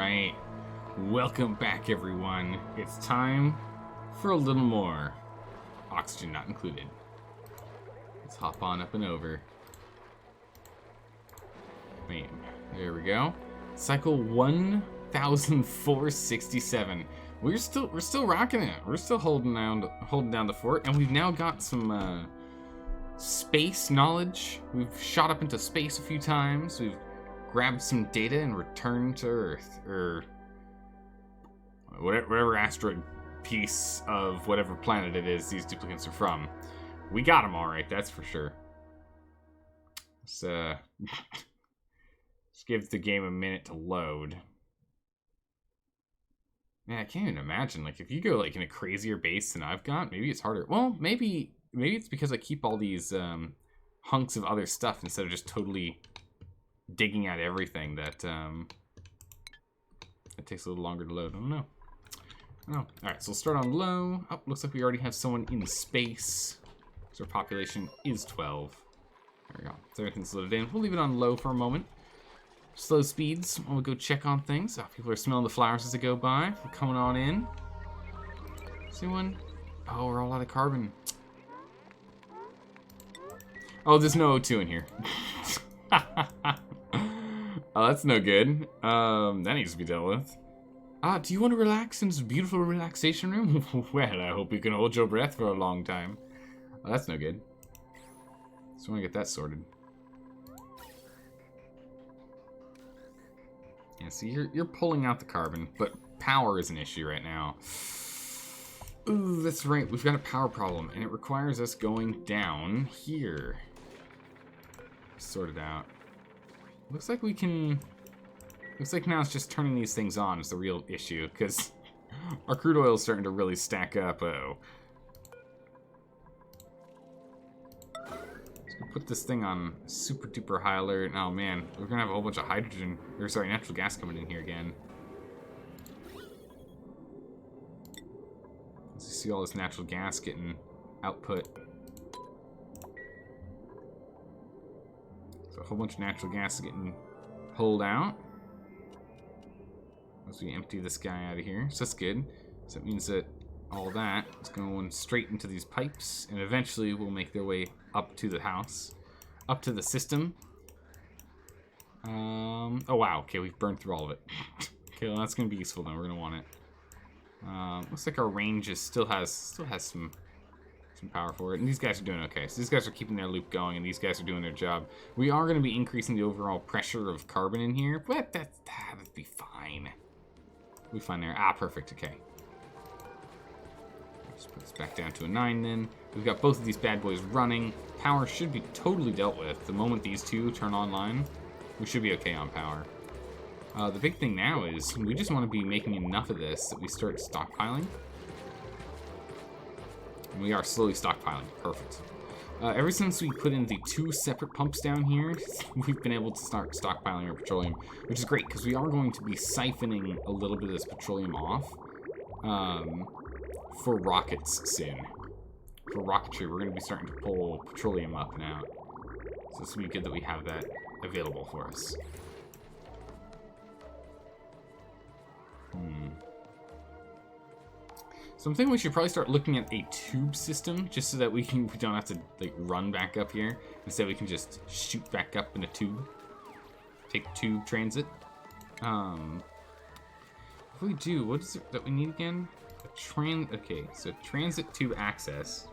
Alright, welcome back everyone. It's time for a little more. Oxygen not included. Let's hop on up and over. Wait, there we go. Cycle 1467. We're still rocking it. We're still holding down the fort, and we've now got some space knowledge. We've shot up into space a few times. We've grabbed some data and returned to Earth, or whatever asteroid piece of whatever planet it is these duplicates are from. We got them all right, that's for sure. Let's just give the game a minute to load. Man, I can't even imagine, like, if you go like in a crazier base than I've got, maybe it's harder. Well, maybe it's because I keep all these hunks of other stuff instead of just totally digging at everything that it takes a little longer to load. I don't know. Alright, so we'll start on low. Oh, looks like we already have someone in space. So our population is 12. There we go. So everything's loaded in. We'll leave it on low for a moment. Slow speeds. We'll go check on things. Oh, people are smelling the flowers as they go by. We're coming on in. See one? Oh, we're all out of carbon. Oh, there's no O2 in here. Oh, that's no good. That needs to be dealt with. Do you want to relax in this beautiful relaxation room? Well, I hope you can hold your breath for a long time. Oh, that's no good. So I want to get that sorted. Yeah, see, you're pulling out the carbon, but power is an issue right now. Ooh, that's right. We've got a power problem, and it requires us going down here. Sort it out. Looks like we can... Looks like now it's just turning these things on is the real issue, because our crude oil is starting to really stack up. Uh-oh. Let's put this thing on super duper high alert. Oh man, we're gonna have a whole bunch of hydrogen, or sorry, natural gas coming in here again. As you see all this natural gas getting output. So a whole bunch of natural gas is getting pulled out. As we empty this guy out of here. So that's good. So that means that all that is going straight into these pipes, and eventually will make their way up to the house, up to the system. Oh wow, okay, we've burned through all of it. Okay, well that's gonna be useful then, we're gonna want it. Looks like our range is still has some power for it, and these guys are doing okay. So these guys are keeping their loop going, and these guys are doing their job. We are gonna be increasing the overall pressure of carbon in here, but that'd be fine. We'll be fine there. Ah, perfect, okay. Let's put this back down to a 9 then. We've got both of these bad boys running. Power should be totally dealt with. The moment these two turn online, we should be okay on power. The big thing now is we just want to be making enough of this that we start stockpiling. And we are slowly stockpiling. Perfect. Ever since we put in the 2 separate pumps down here, we've been able to start stockpiling our petroleum, which is great because we are going to be siphoning a little bit of this petroleum off for rockets soon. For rocketry, we're going to be starting to pull petroleum up and out. So it's going to be good that we have that available for us. So I'm thinking we should probably start looking at a tube system, just so that we don't have to like run back up here. Instead, we can just shoot back up in a tube. Take tube transit. If we do, what is it that we need again? Okay, so transit tube access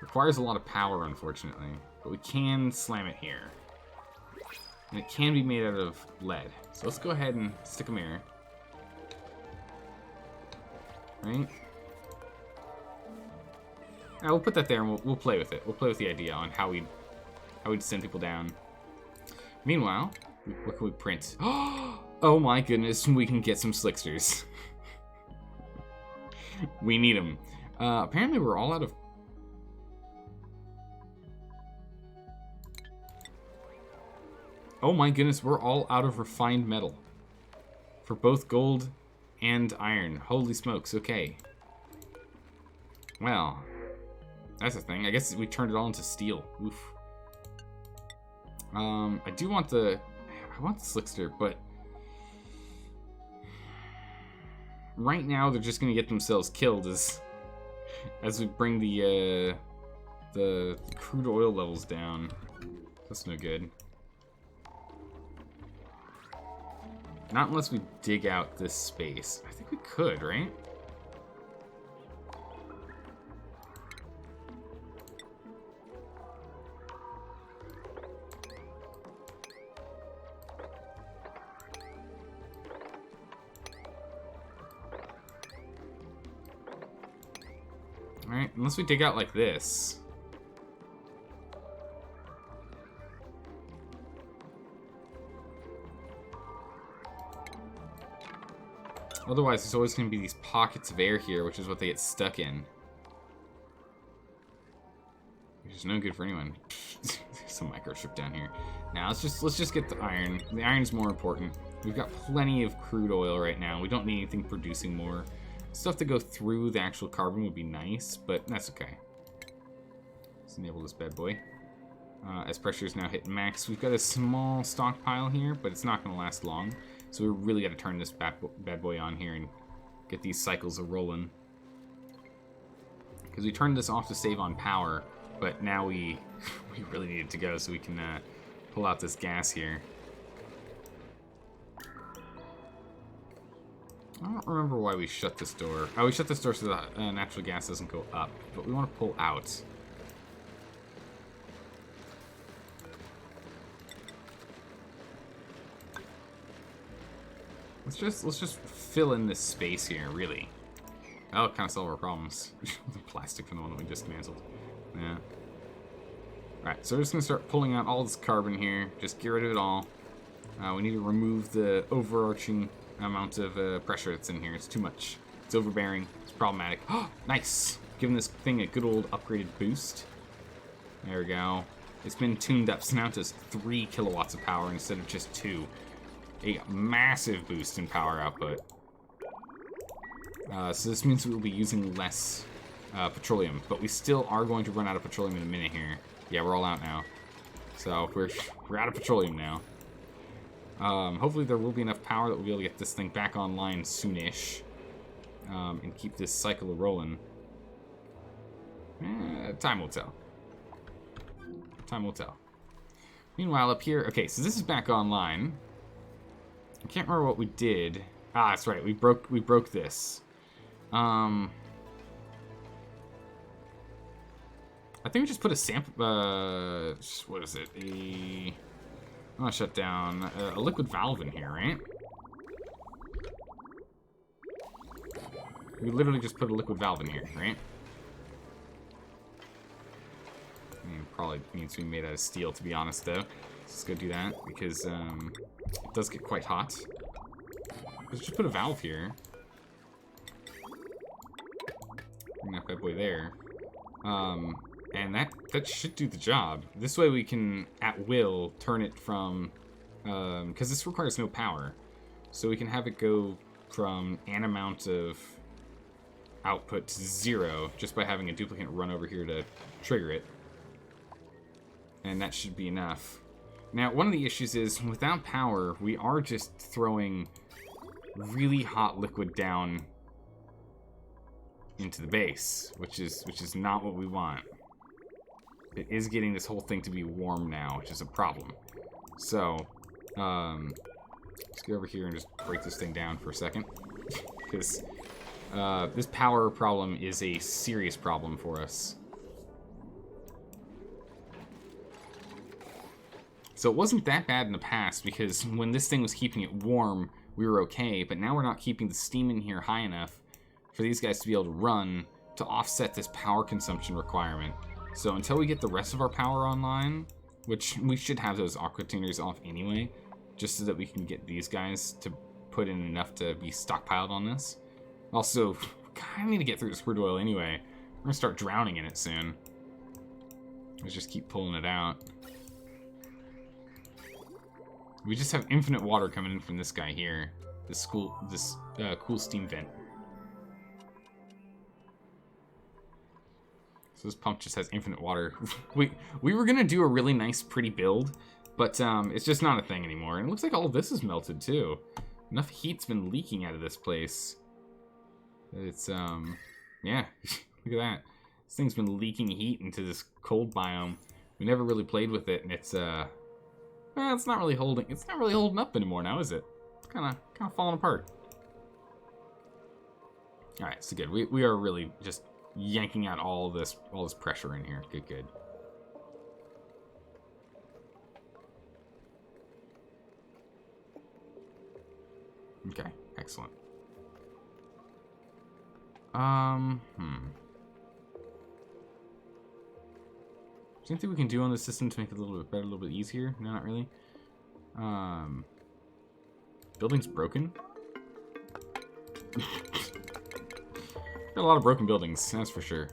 requires a lot of power, unfortunately, but we can slam it here, and it can be made out of lead. So let's go ahead and stick them here. Right? We'll put that there and we'll play with it. We'll play with the idea on how we'd send people down. Meanwhile, what can we print? Oh my goodness, we can get some slicksters. We need them. Apparently we're all out of... Oh my goodness, we're all out of refined metal. For both gold and iron. Holy smokes, okay. Well, that's a thing. I guess we turned it all into steel. Oof. I want the slickster, but right now they're just gonna get themselves killed as we bring the crude oil levels down. That's no good. Not unless we dig out this space. I think we could, right? Alright, unless we dig out like this. Otherwise, there's always going to be these pockets of air here, which is what they get stuck in. Which is no good for anyone. There's some microchip down here. Now, let's just get the iron. The iron's more important. We've got plenty of crude oil right now. We don't need anything producing more. Stuff to go through the actual carbon would be nice, but that's okay. Let's enable this bad boy. As pressure is now hitting max, we've got a small stockpile here, but it's not going to last long. So we really got to turn this bad boy on here and get these cycles a-rolling. Because we turned this off to save on power, but now we really need it to go so we can pull out this gas here. I don't remember why we shut this door. Oh, we shut this door so the natural gas doesn't go up, but we want to pull out. Let's just fill in this space here, really. That'll kind of solve our problems. The plastic from the one that we dismantled. Yeah. Alright, so we're just going to start pulling out all this carbon here. Just get rid of it all. We need to remove the overarching amount of pressure that's in here. It's too much. It's overbearing. It's problematic. Oh, nice! Giving this thing a good old upgraded boost. There we go. It's been tuned up, so now it does 3 kilowatts of power instead of just 2. A massive boost in power output. So this means we'll be using less petroleum, but we still are going to run out of petroleum in a minute here. Yeah, we're all out now. So we're out of petroleum now. Hopefully there will be enough power that we'll be able to get this thing back online soonish, and keep this cycle rolling. Time will tell. Time will tell. Meanwhile, up here, okay, so this is back online. I can't remember what we did. Ah, that's right. We broke this. I think we just put a sample. What is it? I'm gonna shut down a liquid valve in here, right? We literally just put a liquid valve in here, right? Probably needs to be made out of steel, to be honest, though. Let's go do that because it does get quite hot. Let's just put a valve here. Bring that bad boy there. And that should do the job. This way we can, at will, turn it from... because this requires no power. So we can have it go from an amount of output to 0 just by having a duplicate run over here to trigger it. And that should be enough. Now, one of the issues is, without power, we are just throwing really hot liquid down into the base, which is not what we want. It is getting this whole thing to be warm now, which is a problem. So, let's go over here and just break this thing down for a second. Because this power problem is a serious problem for us. So it wasn't that bad in the past, because when this thing was keeping it warm, we were okay, but now we're not keeping the steam in here high enough for these guys to be able to run to offset this power consumption requirement. So until we get the rest of our power online, which we should have those aqua tuners off anyway, just so that we can get these guys to put in enough to be stockpiled on this. Also, we kind of need to get through this crude oil anyway. We're going to start drowning in it soon. Let's just keep pulling it out. We just have infinite water coming in from this guy here. This cool steam vent. So this pump just has infinite water. we were gonna do a really nice, pretty build, but it's just not a thing anymore. And it looks like all of this is melted too. Enough heat's been leaking out of this place. It's, yeah, look at that. This thing's been leaking heat into this cold biome. We never really played with it, and it's, well, it's not really holding up anymore now, is it? It's kind of falling apart. All right, so good. We are really just yanking out all this pressure in here. Good. Okay, excellent. Is there anything we can do on the system to make it a little bit better, a little bit easier? No, not really. Building's broken. Got a lot of broken buildings, that's for sure.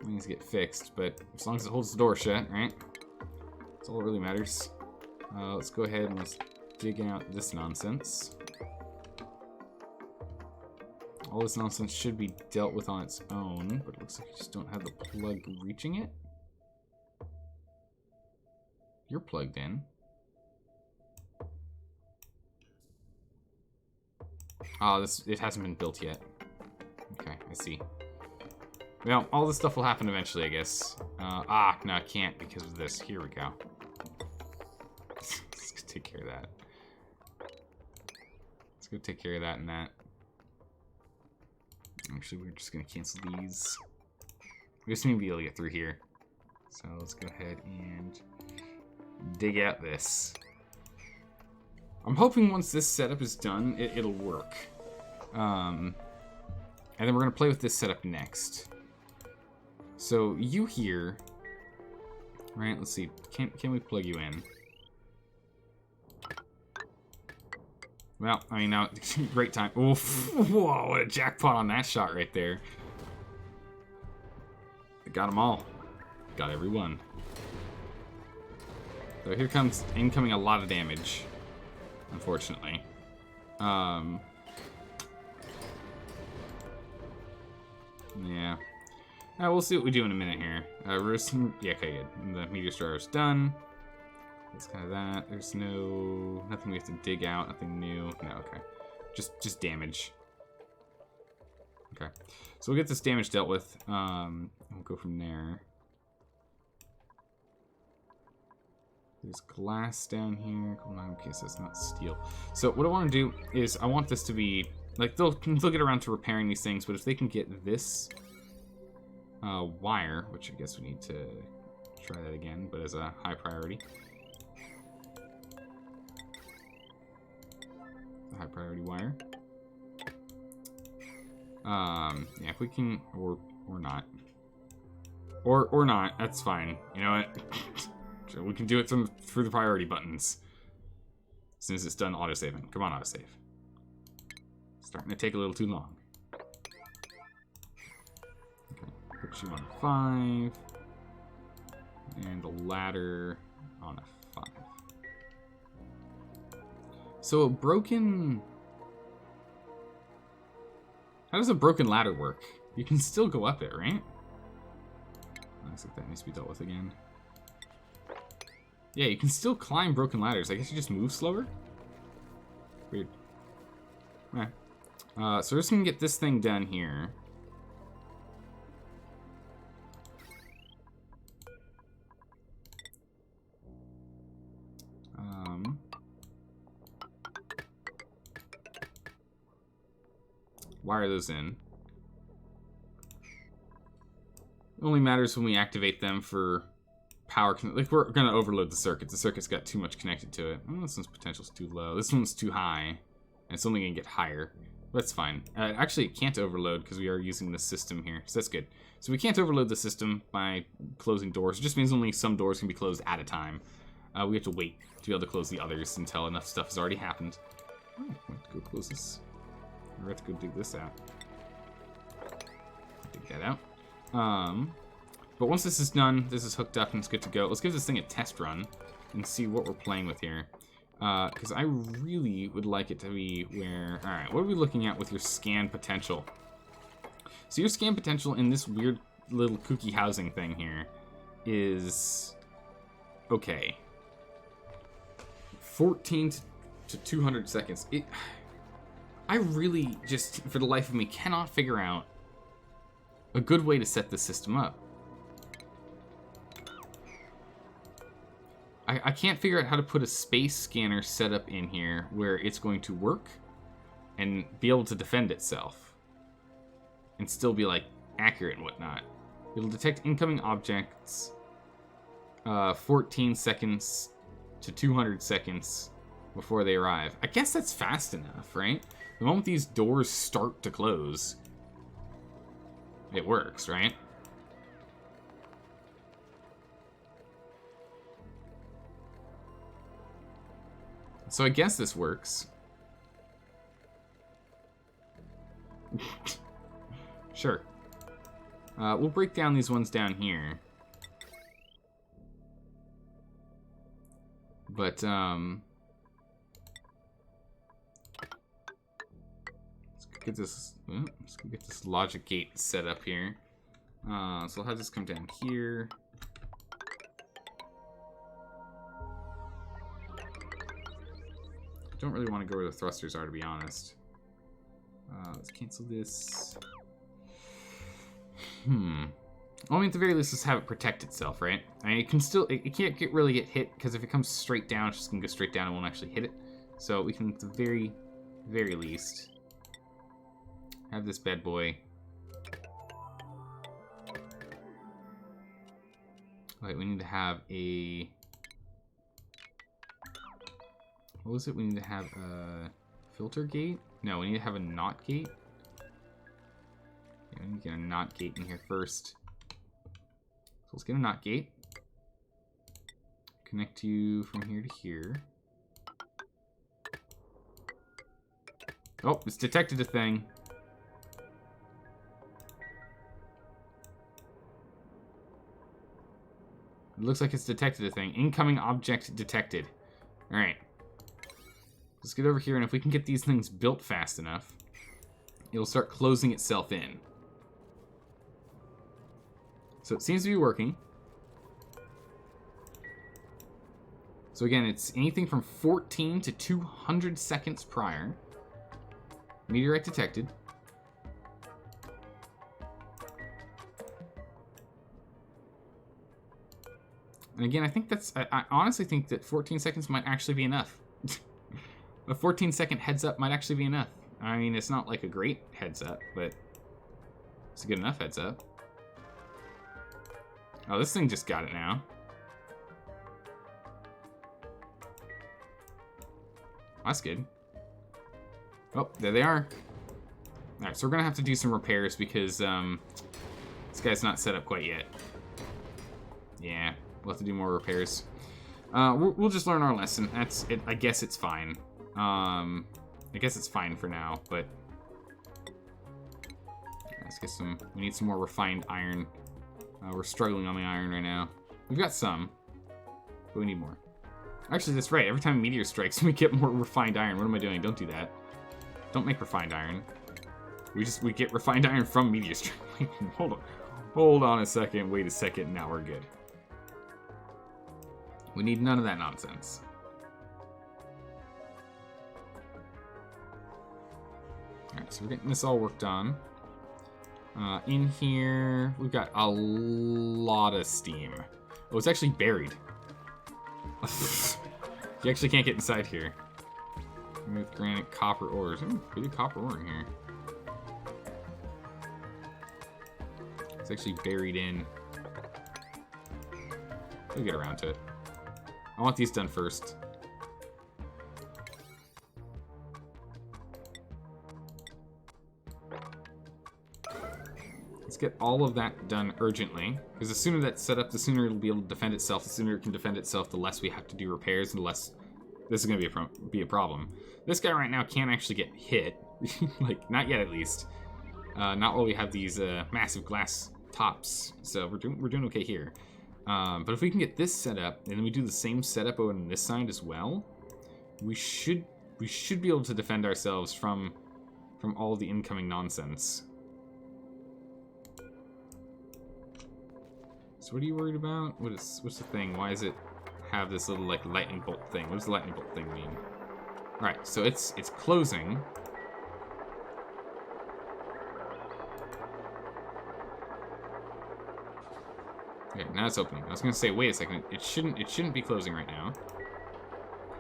Things get fixed, but as long as it holds the door shut, right? That's all that really matters. Let's go ahead and let's dig out this nonsense. All this nonsense should be dealt with on its own, but it looks like you just don't have the plug reaching it. You're plugged in. Oh, it hasn't been built yet. Okay, I see. Well, all this stuff will happen eventually, I guess. No, I can't because of this. Here we go. Let's take care of that. Let's go take care of that and that. Actually, we're just going to cancel these. We just need to be able to get through here. So let's go ahead and dig out this. I'm hoping once this setup is done, it'll work. And then we're going to play with this setup next. So you here, right? Let's see. Can we plug you in? Well, I mean, now, great time. Oof. Whoa, what a jackpot on that shot right there. Got them all. Got every one. So here comes incoming a lot of damage, unfortunately. Yeah. We'll see what we do in a minute here. Yeah, okay, good. The meteor star is done. That's kind of that. There's nothing we have to dig out. Nothing new. No, okay. Just damage. Okay. So we'll get this damage dealt with. We'll go from there. There's glass down here. Okay, so it's not steel. So what I want to do is I want this to be like they'll get around to repairing these things, but if they can get this wire, which I guess we need to try that again, but as a high priority. High priority wire. Yeah, if we can, or not, or not, that's fine. You know what? So we can do it through the priority buttons. As soon as it's done autosaving. Come on, autosave. Starting to take a little too long. Okay, put you on 5, and the ladder on a 5. So a broken... How does a broken ladder work? You can still go up it, right? Looks like that needs to be dealt with again. Yeah, you can still climb broken ladders. I guess you just move slower? Weird. Okay. So we're just gonna get this thing done here. Wire those in. It only matters when we activate them for power. Like, we're gonna overload the circuit. The circuit's got too much connected to it. Oh, this one's potential's too low. This one's too high. And it's only gonna get higher. That's fine. Actually, it can't overload because we are using the system here. So that's good. So we can't overload the system by closing doors. It just means only some doors can be closed at a time. We have to wait to be able to close the others until enough stuff has already happened. Oh, I have to go close this. We're going to have to go dig this out. Dig that out. But once this is done, this is hooked up and it's good to go. Let's give this thing a test run and see what we're playing with here. Because I really would like it to be where... Alright, what are we looking at with your scan potential? So your scan potential in this weird little kooky housing thing here is... okay. 14 to 200 seconds. I really just, for the life of me, cannot figure out a good way to set this system up. I can't figure out how to put a space scanner setup in here where it's going to work and be able to defend itself and still be, like, accurate and whatnot. It'll detect incoming objects 14 seconds to 200 seconds before they arrive. I guess that's fast enough, right? The moment these doors start to close, it works, right? So I guess this works. Sure. We'll break down these ones down here. But, let's get this, logic gate set up here. So I'll have this come down here. Don't really want to go where the thrusters are, to be honest. Let's cancel this. Well, I mean, at the very least, let's have it protect itself, right? I mean, it can still, it can't really get hit, because if it comes straight down, it's just going to go straight down and won't actually hit it. So we can, at the very, very least, have this bad boy. Wait, we need to have a... What was it? We need to have a filter gate? No, we need to have a NOT gate. Yeah, we need to get a NOT gate in here first. So let's get a NOT gate. Connect you from here to here. Oh, it's detected a thing. It looks like it's detected a thing. Incoming object detected. Alright. Let's get over here, and if we can get these things built fast enough, it'll start closing itself in. So it seems to be working. So again, it's anything from 14 to 200 seconds prior. Meteorite detected. And again, I think that's... I honestly think that 14 seconds might actually be enough. A 14-second heads up might actually be enough. I mean, it's not like a great heads up, but it's a good enough heads up. Oh, this thing just got it now. That's good. Oh, there they are. Alright, so we're gonna have to do some repairs because this guy's not set up quite yet. Yeah, we'll have to do more repairs. We'll just learn our lesson. That's it. I guess it's fine. I guess it's fine for now, but let's get some. We need some more refined iron. We're struggling on the iron right now. We've got some, but we need more. Actually, that's right. Every time a meteor strikes, we get more refined iron. What am I doing? Don't do that. Don't make refined iron. We get refined iron from meteor strike. Hold on a second. Wait a second. Now we're good. We need none of that nonsense. Alright, so we're getting this all worked on. In here, we've got a lot of steam. Oh, it's actually buried. You actually can't get inside here. With granite copper ores. Ooh, pretty good copper ore in here. It's actually buried in. We'll get around to it. I want these done first. Let's get all of that done urgently, because the sooner that's set up, the sooner it'll be able to defend itself. The sooner it can defend itself, the less we have to do repairs, and the less this is going to be a problem. This guy right now can't actually get hit. Like, not yet at least. Not while we have these massive glass tops. So we're doing okay here. But if we can get this set up, and then we do the same setup over on this side as well, we should be able to defend ourselves from all the incoming nonsense. So what are you worried about? What's the thing? Why does it have this little like lightning bolt thing? What does the lightning bolt thing mean? Alright, so it's closing. Okay, now it's opening. I was gonna say, wait a second, it shouldn't be closing right now.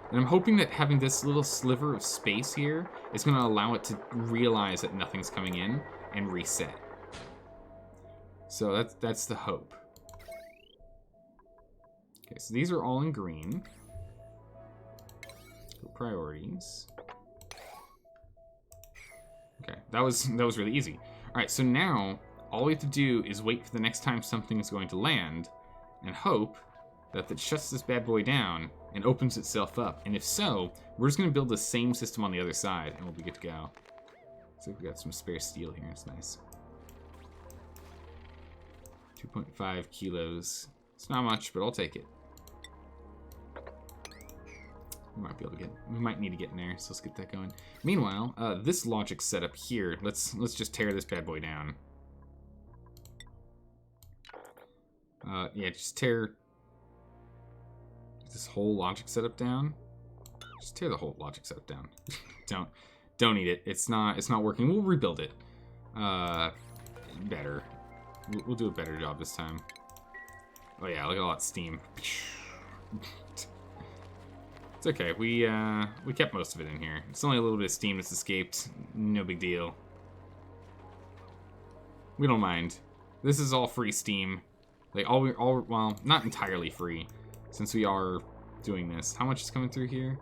And I'm hoping that having this little sliver of space here is gonna allow it to realize that nothing's coming in and reset. So that's the hope. Okay, so these are all in green. Priorities. Okay, that was really easy. All right, so now all we have to do is wait for the next time something is going to land and hope that it shuts this bad boy down and opens itself up. And if so, we're just going to build the same system on the other side and we'll be good to go. So we got some spare steel here. It's nice. 2.5 kilos. It's not much, but I'll take it. We might be able to we might need to get in there, so let's get that going. Meanwhile, this logic setup here, let's just tear this bad boy down. Yeah, just tear this whole logic setup down. Just tear the whole logic setup down. Don't need it. It's not working. We'll rebuild it. Better. We'll do a better job this time. Oh yeah, look at all that steam. It's okay. We kept most of it in here. It's only a little bit of steam that's escaped. No big deal. We don't mind. This is all free steam. Like well, not entirely free, since we are doing this. How much is coming through here?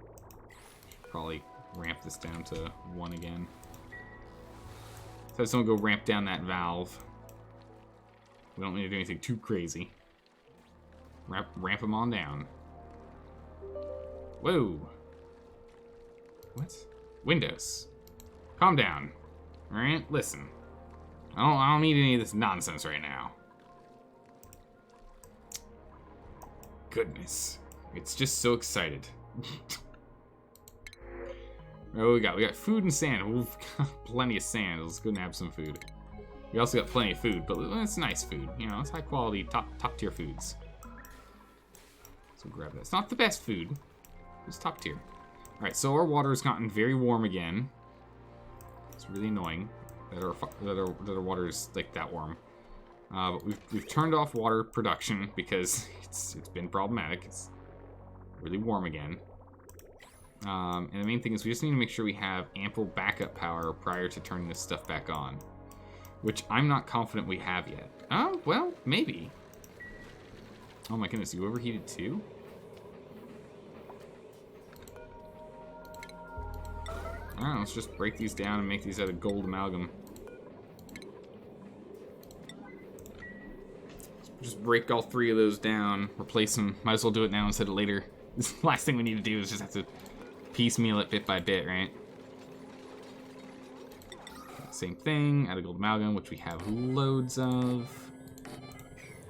Probably ramp this down to 1 again. So have someone go ramp down that valve. We don't need to do anything too crazy. Ramp them on down. Whoa. What? Windows. Calm down. Alright, listen. I don't need any of this nonsense right now. Goodness. It's just so excited. What do we got? We got food and sand. We've got plenty of sand. Let's go and have some food. We also got plenty of food, but it's nice food. You know, it's high quality, top tier foods. So we'll grab that. It's not the best food. It's top tier. Alright, so our water has gotten very warm again. It's really annoying that our water is like that warm. But we've turned off water production because it's been problematic. It's really warm again. And the main thing is we just need to make sure we have ample backup power prior to turning this stuff back on, which I'm not confident we have yet. Oh, well, maybe. Oh my goodness, you overheated too? Alright, let's just break these down and make these out of gold amalgam. Just break all 3 of those down, replace them. Might as well do it now instead of later. This last thing we need to do is just have to piecemeal it bit by bit, right? Same thing, add a gold amalgam, which we have loads of.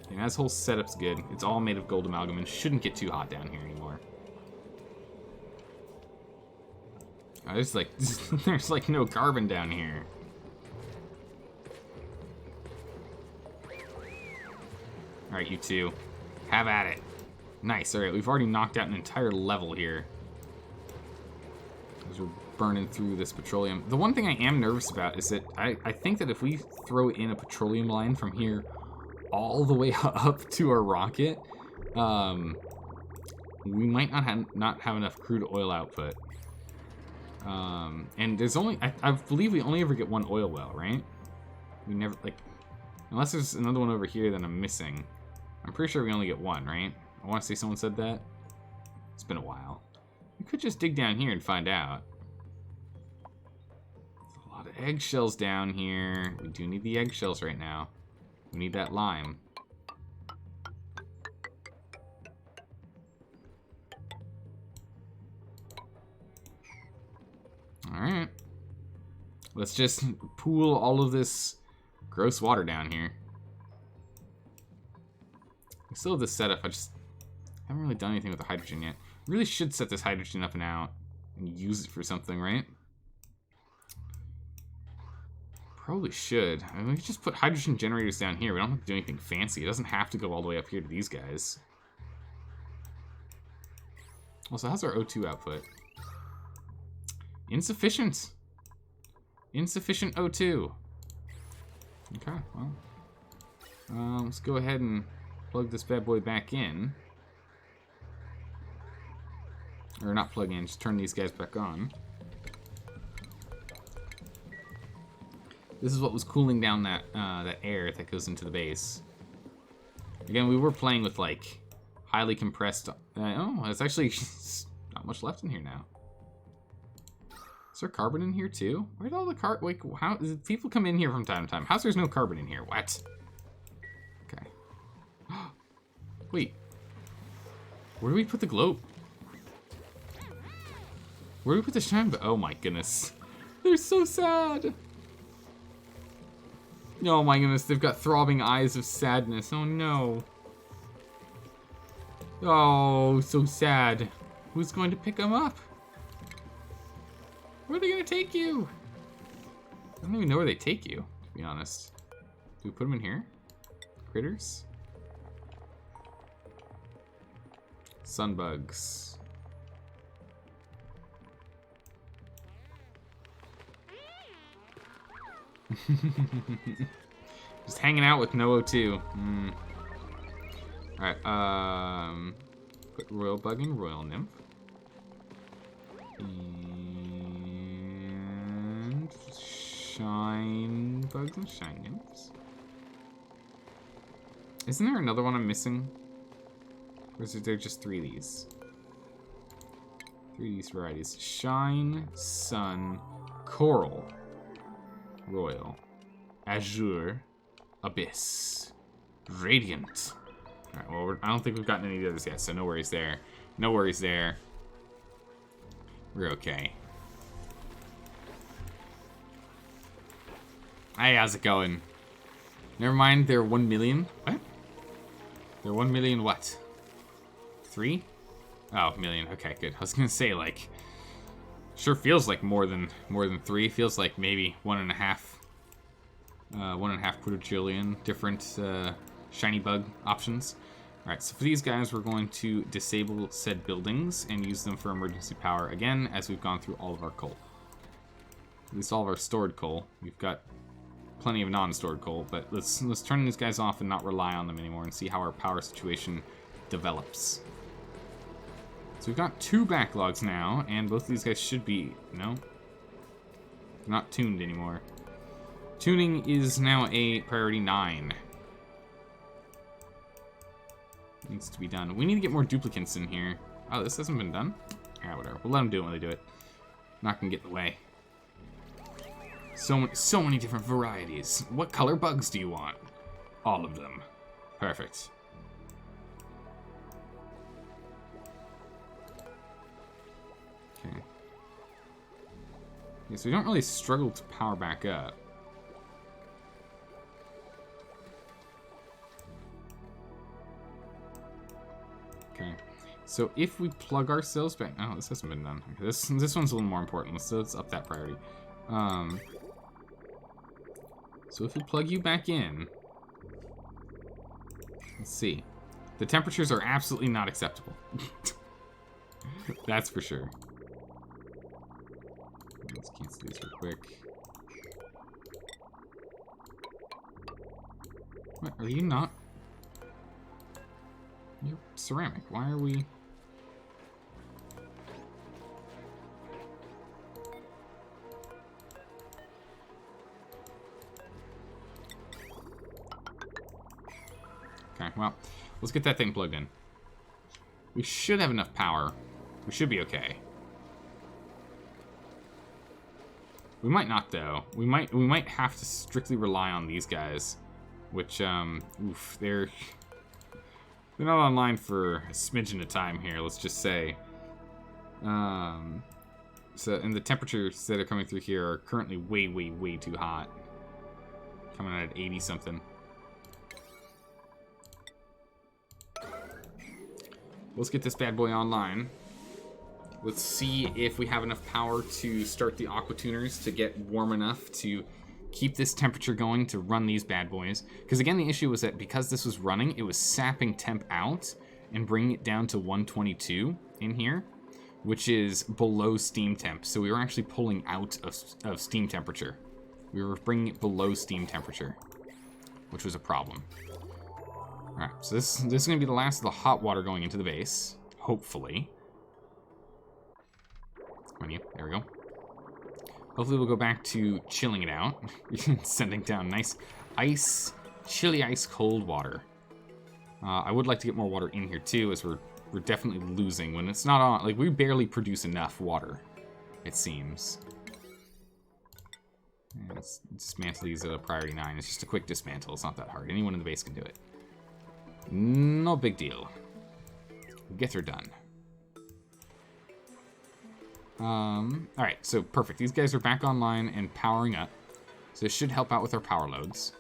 And this whole setup's good. It's all made of gold amalgam and shouldn't get too hot down here anymore. There's like, there's like no carbon down here. Alright, you two. Have at it. Nice, alright, we've already knocked out an entire level here. As we're burning through this petroleum. The one thing I am nervous about is that I think that if we throw in a petroleum line from here all the way up to our rocket, we might not have enough crude oil output. And there's only, I believe we only ever get 1 oil well, right? We never, like, unless there's another one over here that I'm missing. I'm pretty sure we only get 1, right? I want to say someone said that. It's been a while. We could just dig down here and find out. There's a lot of eggshells down here. We do need the eggshells right now. We need that lime. Alright. Let's just pool all of this gross water down here. We still have this setup. I just haven't really done anything with the hydrogen yet. Really should set this hydrogen up and out and use it for something, right? Probably should. I mean, we could just put hydrogen generators down here. We don't have to do anything fancy. It doesn't have to go all the way up here to these guys. Also, how's our O2 output? Insufficient. Insufficient O2. Okay, well. Let's go ahead and plug this bad boy back in. Or not plug in, just turn these guys back on. This is what was cooling down that that air that goes into the base. Again, we were playing with like highly compressed. Oh, there's actually not much left in here now. Is there carbon in here too? Where'd all the like, how people come in here from time to time? How's there's no carbon in here? What? Okay. Wait. Where do we put the globe? Where do we put the shine? Oh my goodness. They're so sad. Oh my goodness, they've got throbbing eyes of sadness. Oh no. Oh, so sad. Who's going to pick them up? Where are they going to take you? I don't even know where they take you, to be honest. Do we put them in here? Critters? Sunbugs. Just hanging out with no O2. Alright, put Royal Bug and Royal Nymph. And Shine Bugs and Shine Nymphs. Isn't there another one I'm missing? Or is there just 3 of these? 3 of these varieties. Shine, Sun, Coral. Royal, Azure, Abyss, Radiant. Alright, well, I don't think we've gotten any of the others yet, so no worries there. No worries there. We're okay. Hey, how's it going? Never mind, they're 1 million. What? They're 1 million what? 3? Oh, million. Okay, good. I was gonna say, like, sure feels like more than 3. Feels like maybe 1.5 quadrillion different shiny bug options. All right, so for these guys, we're going to disable said buildings and use them for emergency power again, as we've gone through all of our coal. At least all of our stored coal. We've got plenty of non-stored coal, but let's turn these guys off and not rely on them anymore and see how our power situation develops. So we've got 2 backlogs now, and both of these guys should be, no? They're not tuned anymore. Tuning is now a priority 9. Needs to be done. We need to get more duplicants in here. Oh, this hasn't been done? Yeah, whatever. We'll let them do it when they do it. Not gonna get in the way. So many different varieties. What color bugs do you want? All of them. Perfect. Okay. Yeah, so we don't really struggle to power back up. Okay. So if we plug ourselves back... Oh, this hasn't been done. Okay, this one's a little more important. Let's up that priority. So if we plug you back in... Let's see. The temperatures are absolutely not acceptable. That's for sure. Let's cancel these real quick. What? Are you not? You're ceramic. Why are we... Okay, well, let's get that thing plugged in. We should have enough power. We should be okay. We might not, though. We might have to strictly rely on these guys, which oof, they're not online for a smidgen of time here. Let's just say. So, and the temperatures that are coming through here are currently way too hot. Coming in at 80 something. Let's get this bad boy online. Let's see if we have enough power to start the aqua tuners to get warm enough to keep this temperature going to run these bad boys. Because again, the issue was that because this was running, it was sapping temp out and bringing it down to 122 in here, which is below steam temp. So we were actually pulling out of steam temperature. We were bringing it below steam temperature, which was a problem. All Alright, so this is going to be the last of the hot water going into the base. Hopefully. Come on, you. There we go. Hopefully we'll go back to chilling it out. Sending down nice ice, chilly ice cold water. I would like to get more water in here too, as we're definitely losing when it's not on. Like, we barely produce enough water, it seems. Yeah, let's dismantle these at a priority 9. It's just a quick dismantle. It's not that hard. Anyone in the base can do it. No big deal. Get her done. Alright, so perfect. These guys are back online and powering up. So this should help out with our power loads.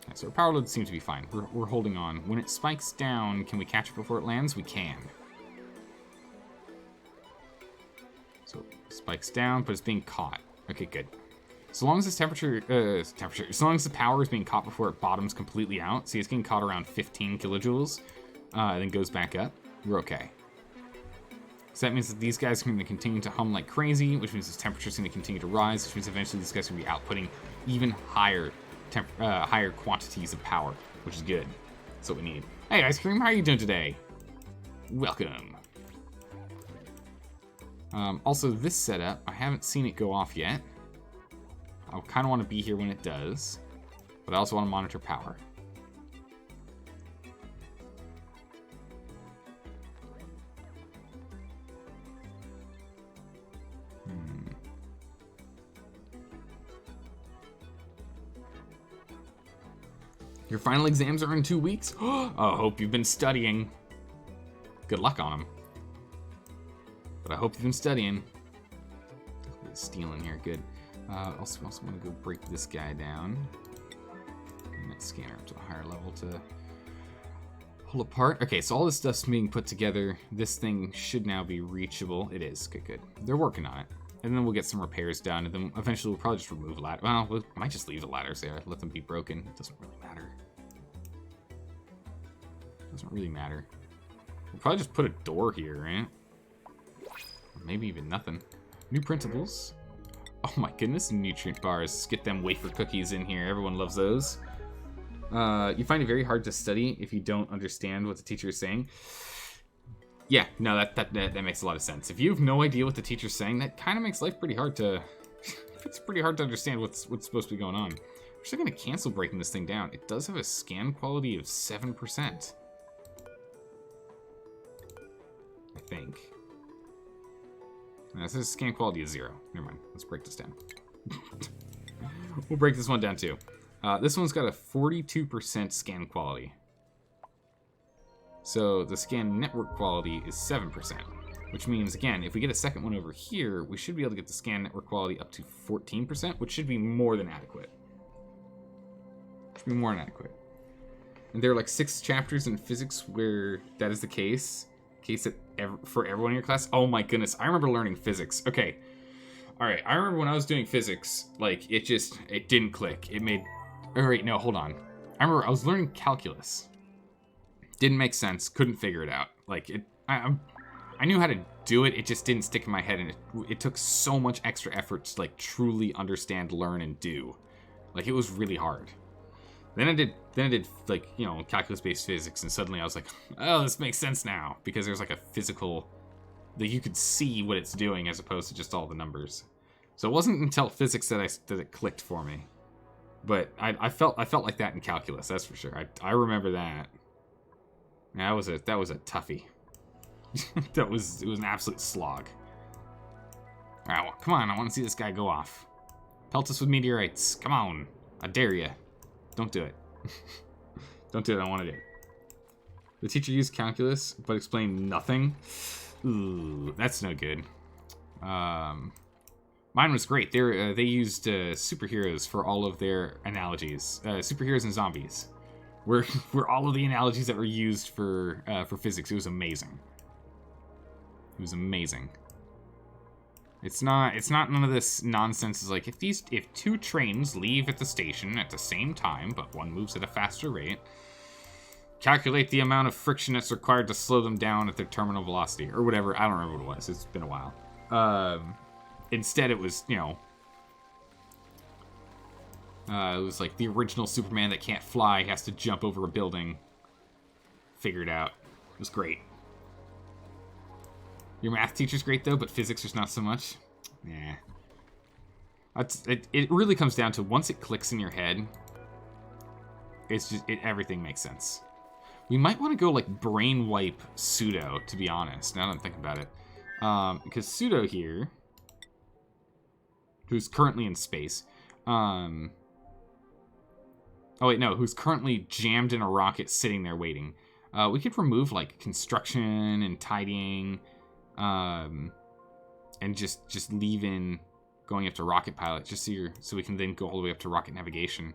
Okay, so our power loads seem to be fine. We're holding on. When it spikes down, can we catch it before it lands? We can. So it spikes down, but it's being caught. Okay, good. So long as this as long as the power is being caught before it bottoms completely out, see, it's getting caught around 15 kilojoules, and then goes back up, we're okay. So that means that these guys are going to continue to hum like crazy, which means the temperature is going to continue to rise, which means eventually these guys are going to be outputting even higher higher quantities of power, which is good. That's what we need. Hey, Ice Cream, how are you doing today? Welcome. Also, this setup, I haven't seen it go off yet. I kind of want to be here when it does, but I also want to monitor power. Your final exams are in 2 weeks? Oh, I hope you've been studying. Good luck on them. But I hope you've been studying. Stealing here, good. Also want to go break this guy down. And that scanner up to a higher level to pull apart. Okay, so all this stuff's being put together. This thing should now be reachable. It is. Good, good. They're working on it. And then we'll get some repairs done, and then eventually we'll probably just remove the ladder. Well, we might just leave the ladders there, let them be broken. It doesn't really matter. Doesn't really matter. We'll probably just put a door here, right? Or maybe even nothing. New printables. Oh my goodness, nutrient bars. Let's get them wafer cookies in here. Everyone loves those. You find it very hard to study if you don't understand what the teacher is saying. Yeah, no, that makes a lot of sense. If you have no idea what the teacher's saying, that kind of makes life pretty hard to... it's pretty hard to understand what's supposed to be going on. I'm actually going to cancel breaking this thing down. It does have a scan quality of 7%. I think. This is scan quality of 0. Never mind. Let's break this down. We'll break this one down too. This one's got a 42% scan quality. So the scan network quality is 7%, which means, again, if we get a second one over here, we should be able to get the scan network quality up to 14%, which should be more than adequate. Should be more than adequate. And there are like 6 chapters in physics where that is the case. For everyone in your class. Oh my goodness, I remember learning physics. Okay, all right. I remember when I was doing physics, like it didn't click. It made. All right, no, hold on. I remember I was learning calculus. Didn't make sense. Couldn't figure it out. Like it, I knew how to do it. It just didn't stick in my head, and it took so much extra effort to like truly understand, learn, and do. Like it was really hard. Then I did like, you know, calculus-based physics, and suddenly I was like, oh, this makes sense now, because there's like a physical that you could see what it's doing as opposed to just all the numbers. So it wasn't until physics that it clicked for me. But I felt like that in calculus, that's for sure. I remember that. That was a toughie. It was an absolute slog. All right, well, come on, I want to see this guy go off. Pelt us with meteorites. Come on, I dare you. Don't do it. Don't do it. I want to do it. The teacher used calculus, but explained nothing. Ooh, that's no good. Mine was great. They used superheroes for all of their analogies. Superheroes and zombies were all of the analogies that were used for physics. It was amazing. It was amazing. It's not none of this nonsense. It's like if 2 trains leave at the station at the same time, but one moves at a faster rate, calculate the amount of friction that's required to slow them down at their terminal velocity, or whatever. I don't remember what it was. It's been a while. Instead, it was, you know, It was like the original Superman that can't fly has to jump over a building. Figured out. It was great. Your math teacher's great though, but physics is not so much. Yeah. It really comes down to once it clicks in your head, it's just everything makes sense. We might want to go like brain wipe Pseudo, to be honest. Now that I'm thinking about it, because Pseudo here, who's currently in space, oh wait, no, who's currently jammed in a rocket, sitting there waiting. We could remove like construction and tidying, and just leave in going up to rocket pilot, just so we can then go all the way up to rocket navigation.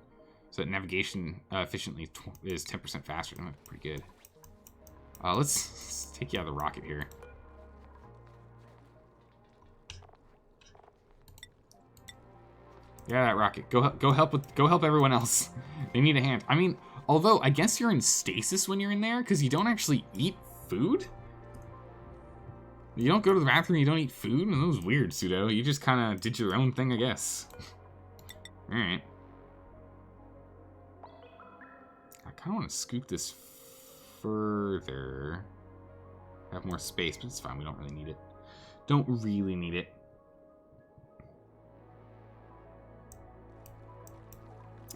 So that navigation efficiently is 10% faster. That's pretty good. Let's take you out of the rocket here. Yeah, that rocket. Go help everyone else. They need a hand. I mean, although I guess you're in stasis when you're in there because you don't actually eat food. You don't go to the bathroom. You don't eat food. That was weird, Pseudo. You just kind of did your own thing, I guess. All right. I kind of want to scoop this further. Have more space, but it's fine. We don't really need it. Don't really need it.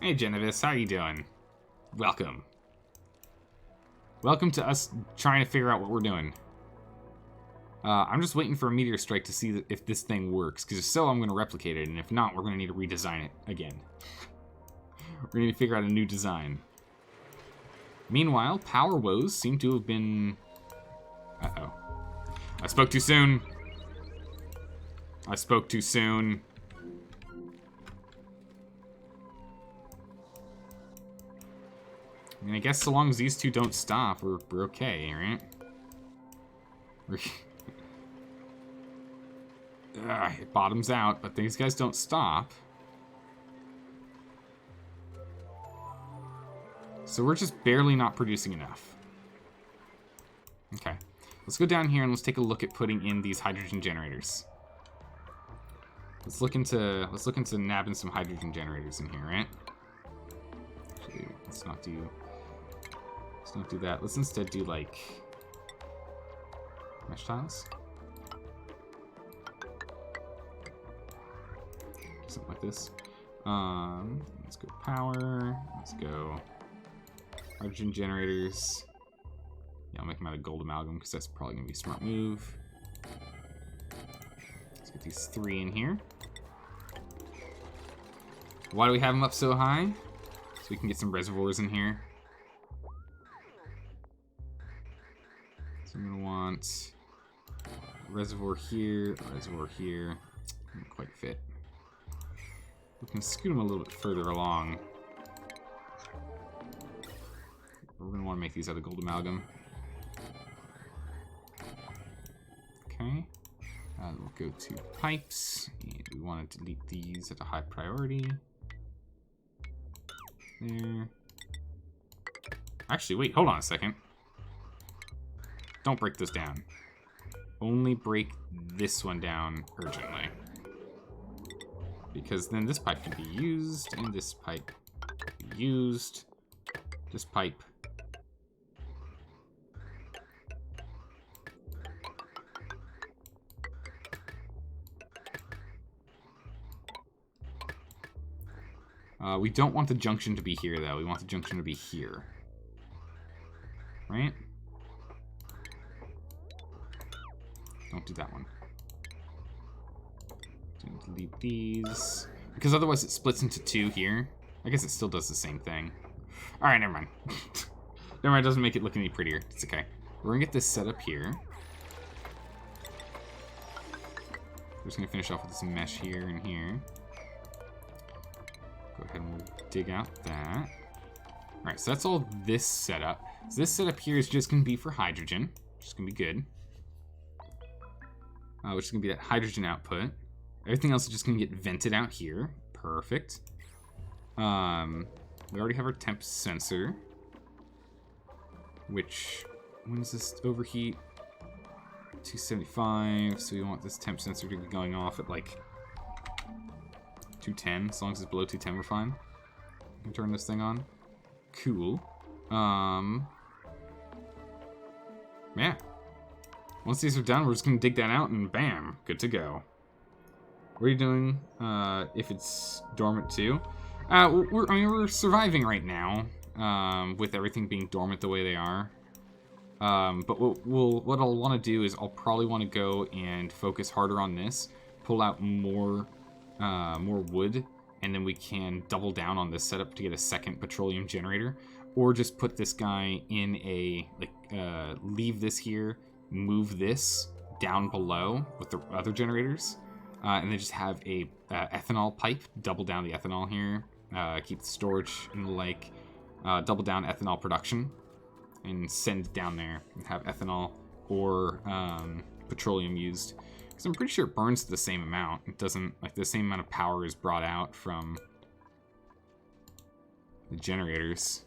Hey, Genevieve, how you doing? Welcome. Welcome to us trying to figure out what we're doing. I'm just waiting for a meteor strike to see if this thing works, because if so, I'm going to replicate it, and if not, we're going to need to redesign it again. We're going to need to figure out a new design. Meanwhile, power woes seem to have been... Uh-oh. I spoke too soon. I spoke too soon. I mean, I guess so long as these two don't stop, we're okay, right? It bottoms out, but these guys don't stop. So we're just barely not producing enough. Okay. Let's go down here and let's take a look at putting in these hydrogen generators. Let's look into nabbing some hydrogen generators in here, right? Actually, let's not do that. Let's instead do like mesh tiles. Something like this. Let's go power. Let's go hydrogen generators. Yeah, I'll make them out of gold amalgam because that's probably gonna be a smart move. Let's get these 3 in here. Why do we have them up so high? So we can get some reservoirs in here. So I'm gonna want a reservoir here, a reservoir here. Doesn't quite fit. We can scoot them a little bit further along. We're going to want to make these out of gold amalgam. Okay. We'll go to pipes. And we want to delete these at a high priority. There. Actually, wait, hold on a second. Don't break this down. Only break this one down urgently. Because then this pipe can be used, and this pipe can be used. This pipe. We don't want the junction to be here, though. We want the junction to be here. Right? Don't do that one. Delete these. Because otherwise it splits into 2 here. I guess it still does the same thing. Alright, never mind. Never mind, it doesn't make it look any prettier. It's okay. We're gonna get this set up here. We're just gonna finish off with this mesh here and here. Go ahead and we'll dig out that. Alright, so that's all this setup. So this setup here is just gonna be for hydrogen, which is gonna be good. Which is gonna be that hydrogen output. Everything else is just gonna get vented out here. Perfect. We already have our temp sensor. Which, when does this overheat? 275, so we want this temp sensor to be going off at like 210. As long as it's below 210, we're fine. and turn this thing on. Cool. Yeah. Once these are done, we're just gonna dig that out and bam, good to go. What are you doing if it's dormant too? We're surviving right now with everything being dormant the way they are. But what I'll want to do is I'll probably want to go and focus harder on this, pull out more wood, and then we can double down on this setup to get a second petroleum generator, or just put this guy in a leave this here, move this down below with the other generators, and then just have a ethanol pipe, double down the ethanol here, keep the storage and the like, double down ethanol production, and send it down there and have ethanol or petroleum used. Because I'm pretty sure it burns the same amount. It doesn't, like, the same amount of power is brought out from the generators.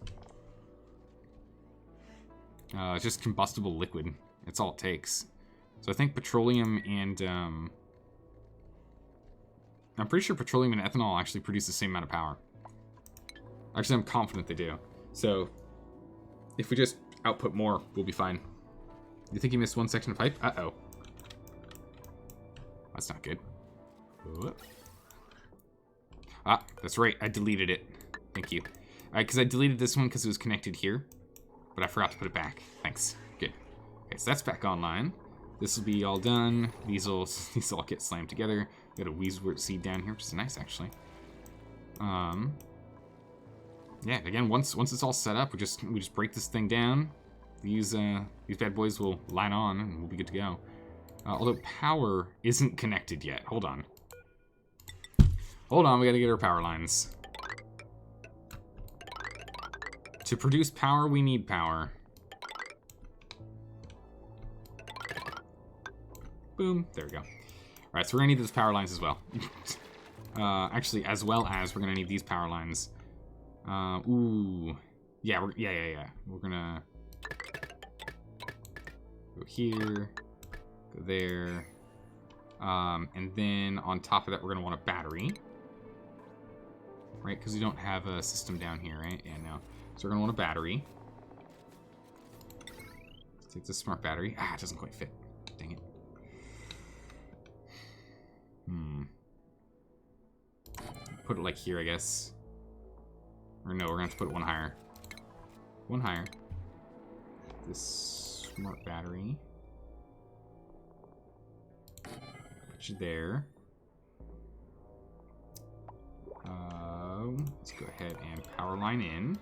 It's just combustible liquid. That's all it takes. So I think petroleum and I'm pretty sure petroleum and ethanol actually produce the same amount of power. Actually, I'm confident they do. So if we just output more, we'll be fine. You think you missed one section of pipe? Uh-oh. That's not good. Whoop. Ah, that's right. I deleted it. Thank you. Alright, because I deleted this one because it was connected here. But I forgot to put it back. Thanks. Good. Okay, so that's back online. This will be all done. These all get slammed together. Got a Weezwort seed down here, which is nice, actually. Yeah, again, once it's all set up, we just break this thing down. These bad boys will line on, and we'll be good to go. Although power isn't connected yet. Hold on. Hold on, we gotta get our power lines. To produce power, we need power. Boom. There we go. Alright, so we're gonna need those power lines as well. Actually, as well as we're gonna need these power lines. Ooh. Yeah, yeah. We're gonna go here, go there. And then on top of that, we're gonna want a battery. Right, because we don't have a system down here, right? Yeah, no. So we're gonna want a battery. Let's take this smart battery. Ah, it doesn't quite fit. Dang it. Put it like here, I guess. Or no, we're gonna have to put it one higher. One higher. This smart battery. Put you there. Let's go ahead and power line in.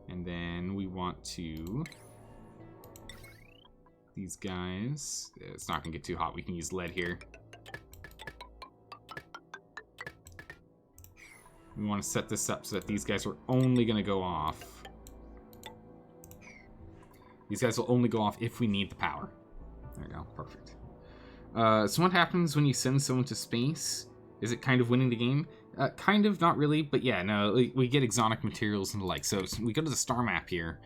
And then we want to... These guys... It's not gonna get too hot. We can use lead here. We want to set this up so that these guys are only going to go off. These guys will only go off if we need the power. There we go. Perfect. So what happens when you send someone to space? Is it kind of winning the game? Kind of, not really, but yeah, no, we get exotic materials and the like. So we go to the star map here.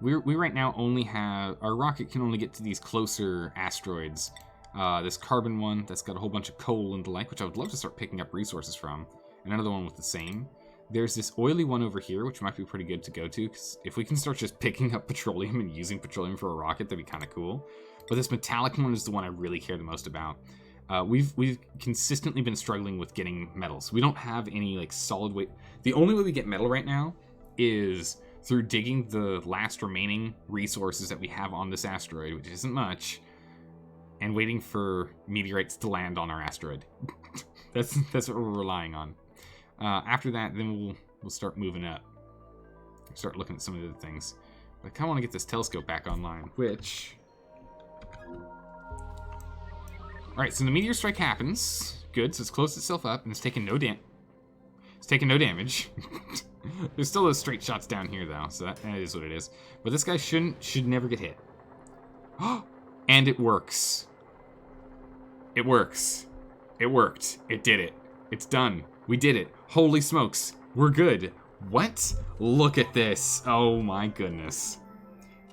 We right now only have... Our rocket can only get to these closer asteroids. This carbon one that's got a whole bunch of coal and the like, which I would love to start picking up resources from. And another one with the same. There's this oily one over here, which might be pretty good to go to, because if we can start just picking up petroleum and using petroleum for a rocket, that'd be kind of cool. But this metallic one is the one I really care the most about. We've consistently been struggling with getting metals. We don't have any like solid way. The only way we get metal right now is through digging the last remaining resources that we have on this asteroid, which isn't much, and waiting for meteorites to land on our asteroid. That's what we're relying on. After that, then we'll start moving up. Start looking at some of the other things. But I kind of want to get this telescope back online, which... Alright, so the meteor strike happens. Good, so it's closed itself up, and it's taking no damage. There's still those straight shots down here, though, so that is what it is. But this guy should never get hit. And it works. It works. It worked. It did it. It's done. We did it. Holy smokes. We're good. What? Look at this. Oh my goodness.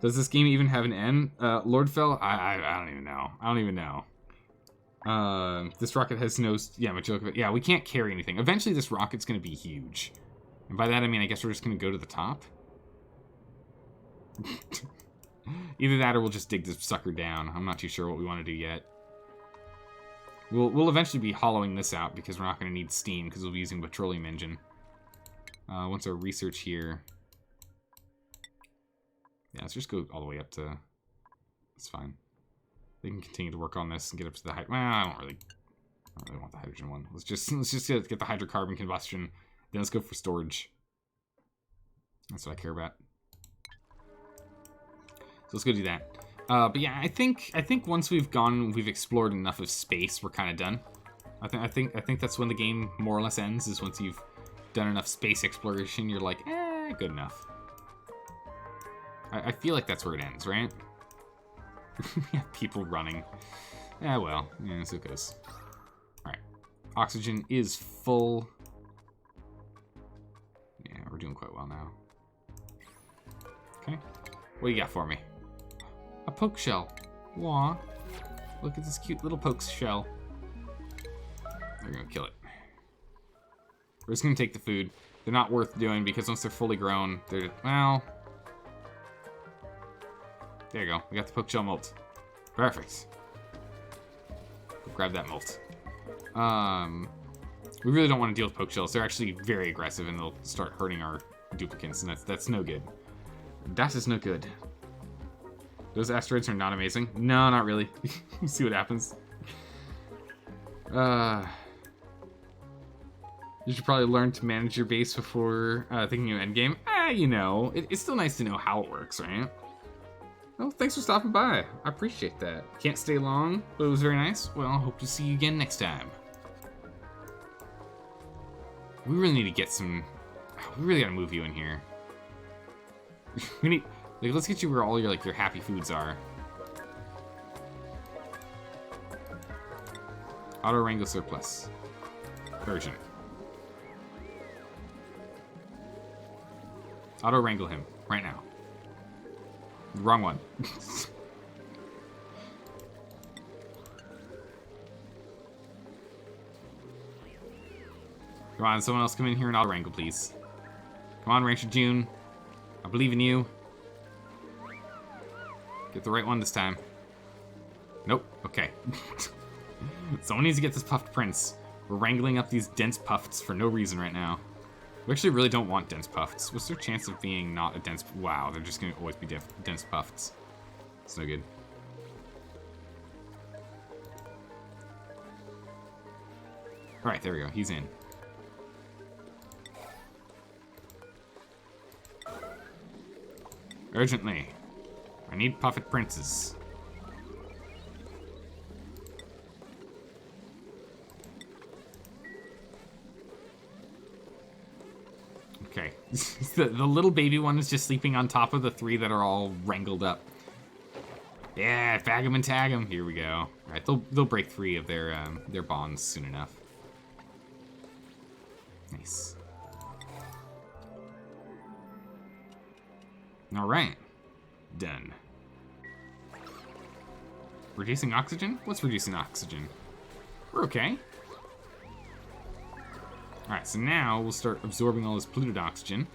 Does this game even have an end? Lord Fell? I don't even know. I don't even know. This rocket has no... Yeah, yeah, we can't carry anything. Eventually, this rocket's going to be huge. And by that, I mean, I guess we're just going to go to the top. Either that or we'll just dig this sucker down. I'm not too sure what we want to do yet. We'll eventually be hollowing this out because we're not going to need steam because we'll be using a petroleum engine. Once our research here... Yeah, let's just go all the way up to... It's fine. They can continue to work on this and get up to the... Well, I don't really want the hydrogen one. Let's just get the hydrocarbon combustion. Then let's go for storage. That's what I care about. So let's go do that. But yeah, I think once we've explored enough of space, we're kind of done. I think that's when the game more or less ends. Is once you've done enough space exploration, you're like, good enough. I feel like that's where it ends, right? Yeah, people running. Yeah, well, yeah, so it goes. All right, oxygen is full. Yeah, we're doing quite well now. Okay, what do you got for me? A poke shell. Wah. Look at this cute little poke shell. We're gonna kill it. We're just gonna take the food. They're not worth doing because once they're fully grown, they're... Well... There you go. We got the poke shell molt. Perfect. We'll grab that molt. We really don't want to deal with poke shells. They're actually very aggressive and they'll start hurting our duplicates, and that's no good. That is no good. Those asteroids are not amazing. No, not really. We'll see what happens. You should probably learn to manage your base before thinking of endgame. You know, it's still nice to know how it works, right? Well, thanks for stopping by. I appreciate that. Can't stay long, but it was very nice. Well, hope to see you again next time. We really need to get some... We really gotta move you in here. We need... Like, let's get you where all your, like, your happy foods are. Auto wrangle surplus. Version. Auto wrangle him right now. Wrong one. Come on, someone else come in here and auto wrangle, please. Come on, Rancher June. I believe in you. Get the right one this time. Nope. Okay. Someone needs to get this puffed prince. We're wrangling up these dense puffs for no reason right now. We actually really don't want dense puffs. What's their chance of being not a dense... Wow, they're just going to always be dense puffs. It's no good. Alright, there we go. He's in. Urgently. I need puffet princes. Okay. the little baby one is just sleeping on top of the three that are all wrangled up. Yeah, bag them and tag them. Here we go. All right, they'll break free of their bonds soon enough. Nice. All right. Done. Reducing oxygen? What's reducing oxygen? We're okay. Alright, so now we'll start absorbing all this polluted oxygen.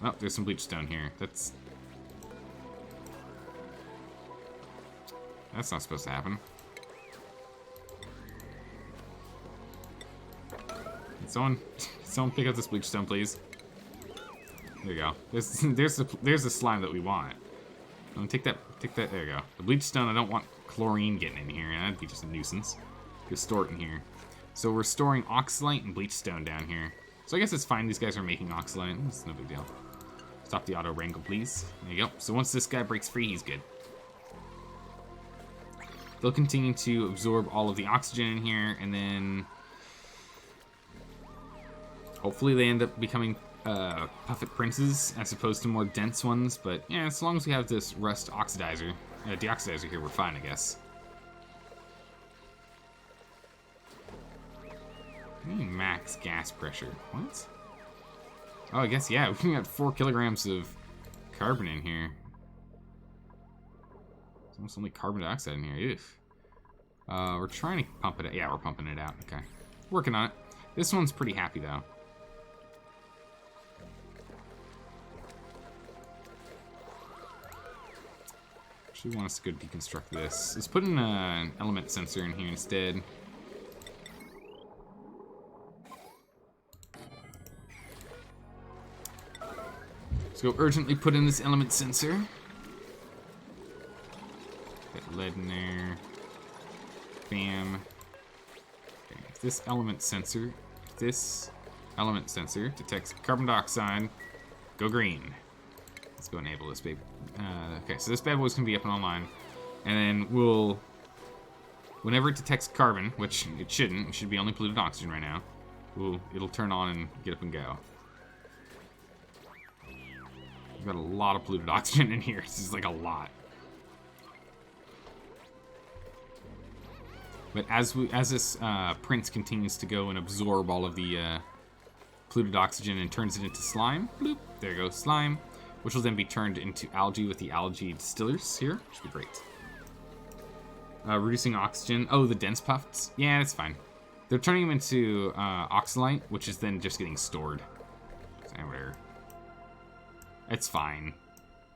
Oh, there's some bleach stone here. That's not supposed to happen. Can someone pick up this bleach stone, please? There you go. There's the slime that we want. Take that. There you go. The bleach stone. I don't want chlorine getting in here. That'd be just a nuisance. Just store it in here. So we're storing oxalite and bleach stone down here. So I guess it's fine. These guys are making oxalite. It's no big deal. Stop the auto wrangle, please. There you go. So once this guy breaks free, he's good. They'll continue to absorb all of the oxygen in here, and then hopefully they end up becoming puffet princes as opposed to more dense ones. But yeah, as long as we have this rust oxidizer, deoxidizer here, we're fine, I guess. Max gas pressure. What? Oh, I guess, yeah, we got 4 kilograms of carbon in here. It's almost only carbon dioxide in here. Ew. We're trying to pump it out. Yeah, we're pumping it out. Okay. Working on it. This one's pretty happy, though. Actually want us to go deconstruct this. Let's put in an element sensor in here instead. Let's go urgently put in this element sensor. Get lead in there. Bam. Okay, if this element sensor detects carbon dioxide, go green. Let's go enable this baby. Okay, so this bad boy's gonna be up and online, and then we'll, whenever it detects carbon, which it shouldn't, it should be only polluted oxygen right now. It'll turn on and get up and go. We've got a lot of polluted oxygen in here. This is like a lot. But as this prince continues to go and absorb all of the polluted oxygen and turns it into slime, bloop, there goes slime, which will then be turned into algae with the algae distillers here, which should be great. Reducing oxygen. Oh, the dense puffs? Yeah, that's fine. They're turning them into oxalite, which is then just getting stored. So, whatever. It's fine.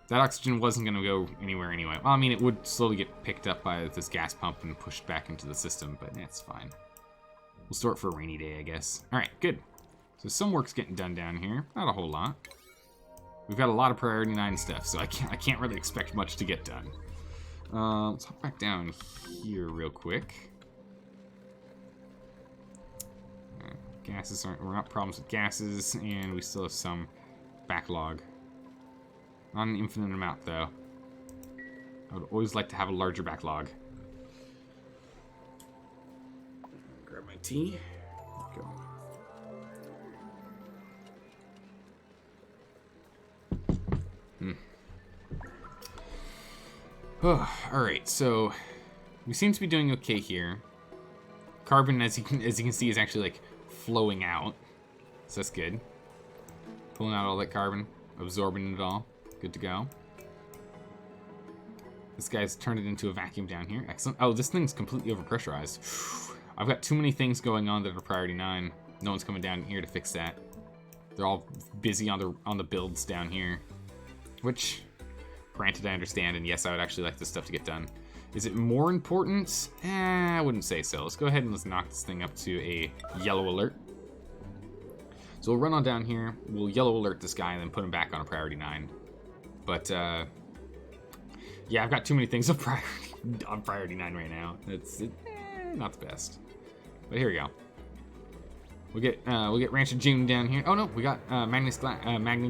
That oxygen wasn't going to go anywhere anyway. Well, I mean, it would slowly get picked up by this gas pump and pushed back into the system, but it's fine. We'll store it for a rainy day, I guess. All right, good. So some work's getting done down here. Not a whole lot. We've got a lot of priority 9 stuff, so I can't really expect much to get done. Let's hop back down here real quick. Gases aren't, we're not problems with gases, and we still have some backlog. Not an infinite amount, though. I would always like to have a larger backlog. Grab my tea. There we go. Oh, alright, so we seem to be doing okay here. Carbon, as you can see, is actually like flowing out. So that's good. Pulling out all that carbon, absorbing it all. Good to go. This guy's turned it into a vacuum down here. Excellent. Oh, this thing's completely overpressurized. I've got too many things going on that are priority 9. No one's coming down here to fix that. They're all busy on the builds down here. Which, granted, I understand, and yes, I would actually like this stuff to get done. Is it more important? I wouldn't say so. Let's go ahead and let's knock this thing up to a yellow alert. So we'll run on down here, we'll yellow alert this guy, and then put him back on a priority 9. But, yeah, I've got too many things on priority 9 right now. It's not the best. But here we go. We'll get Rancher June down here. Oh no, we got Magnet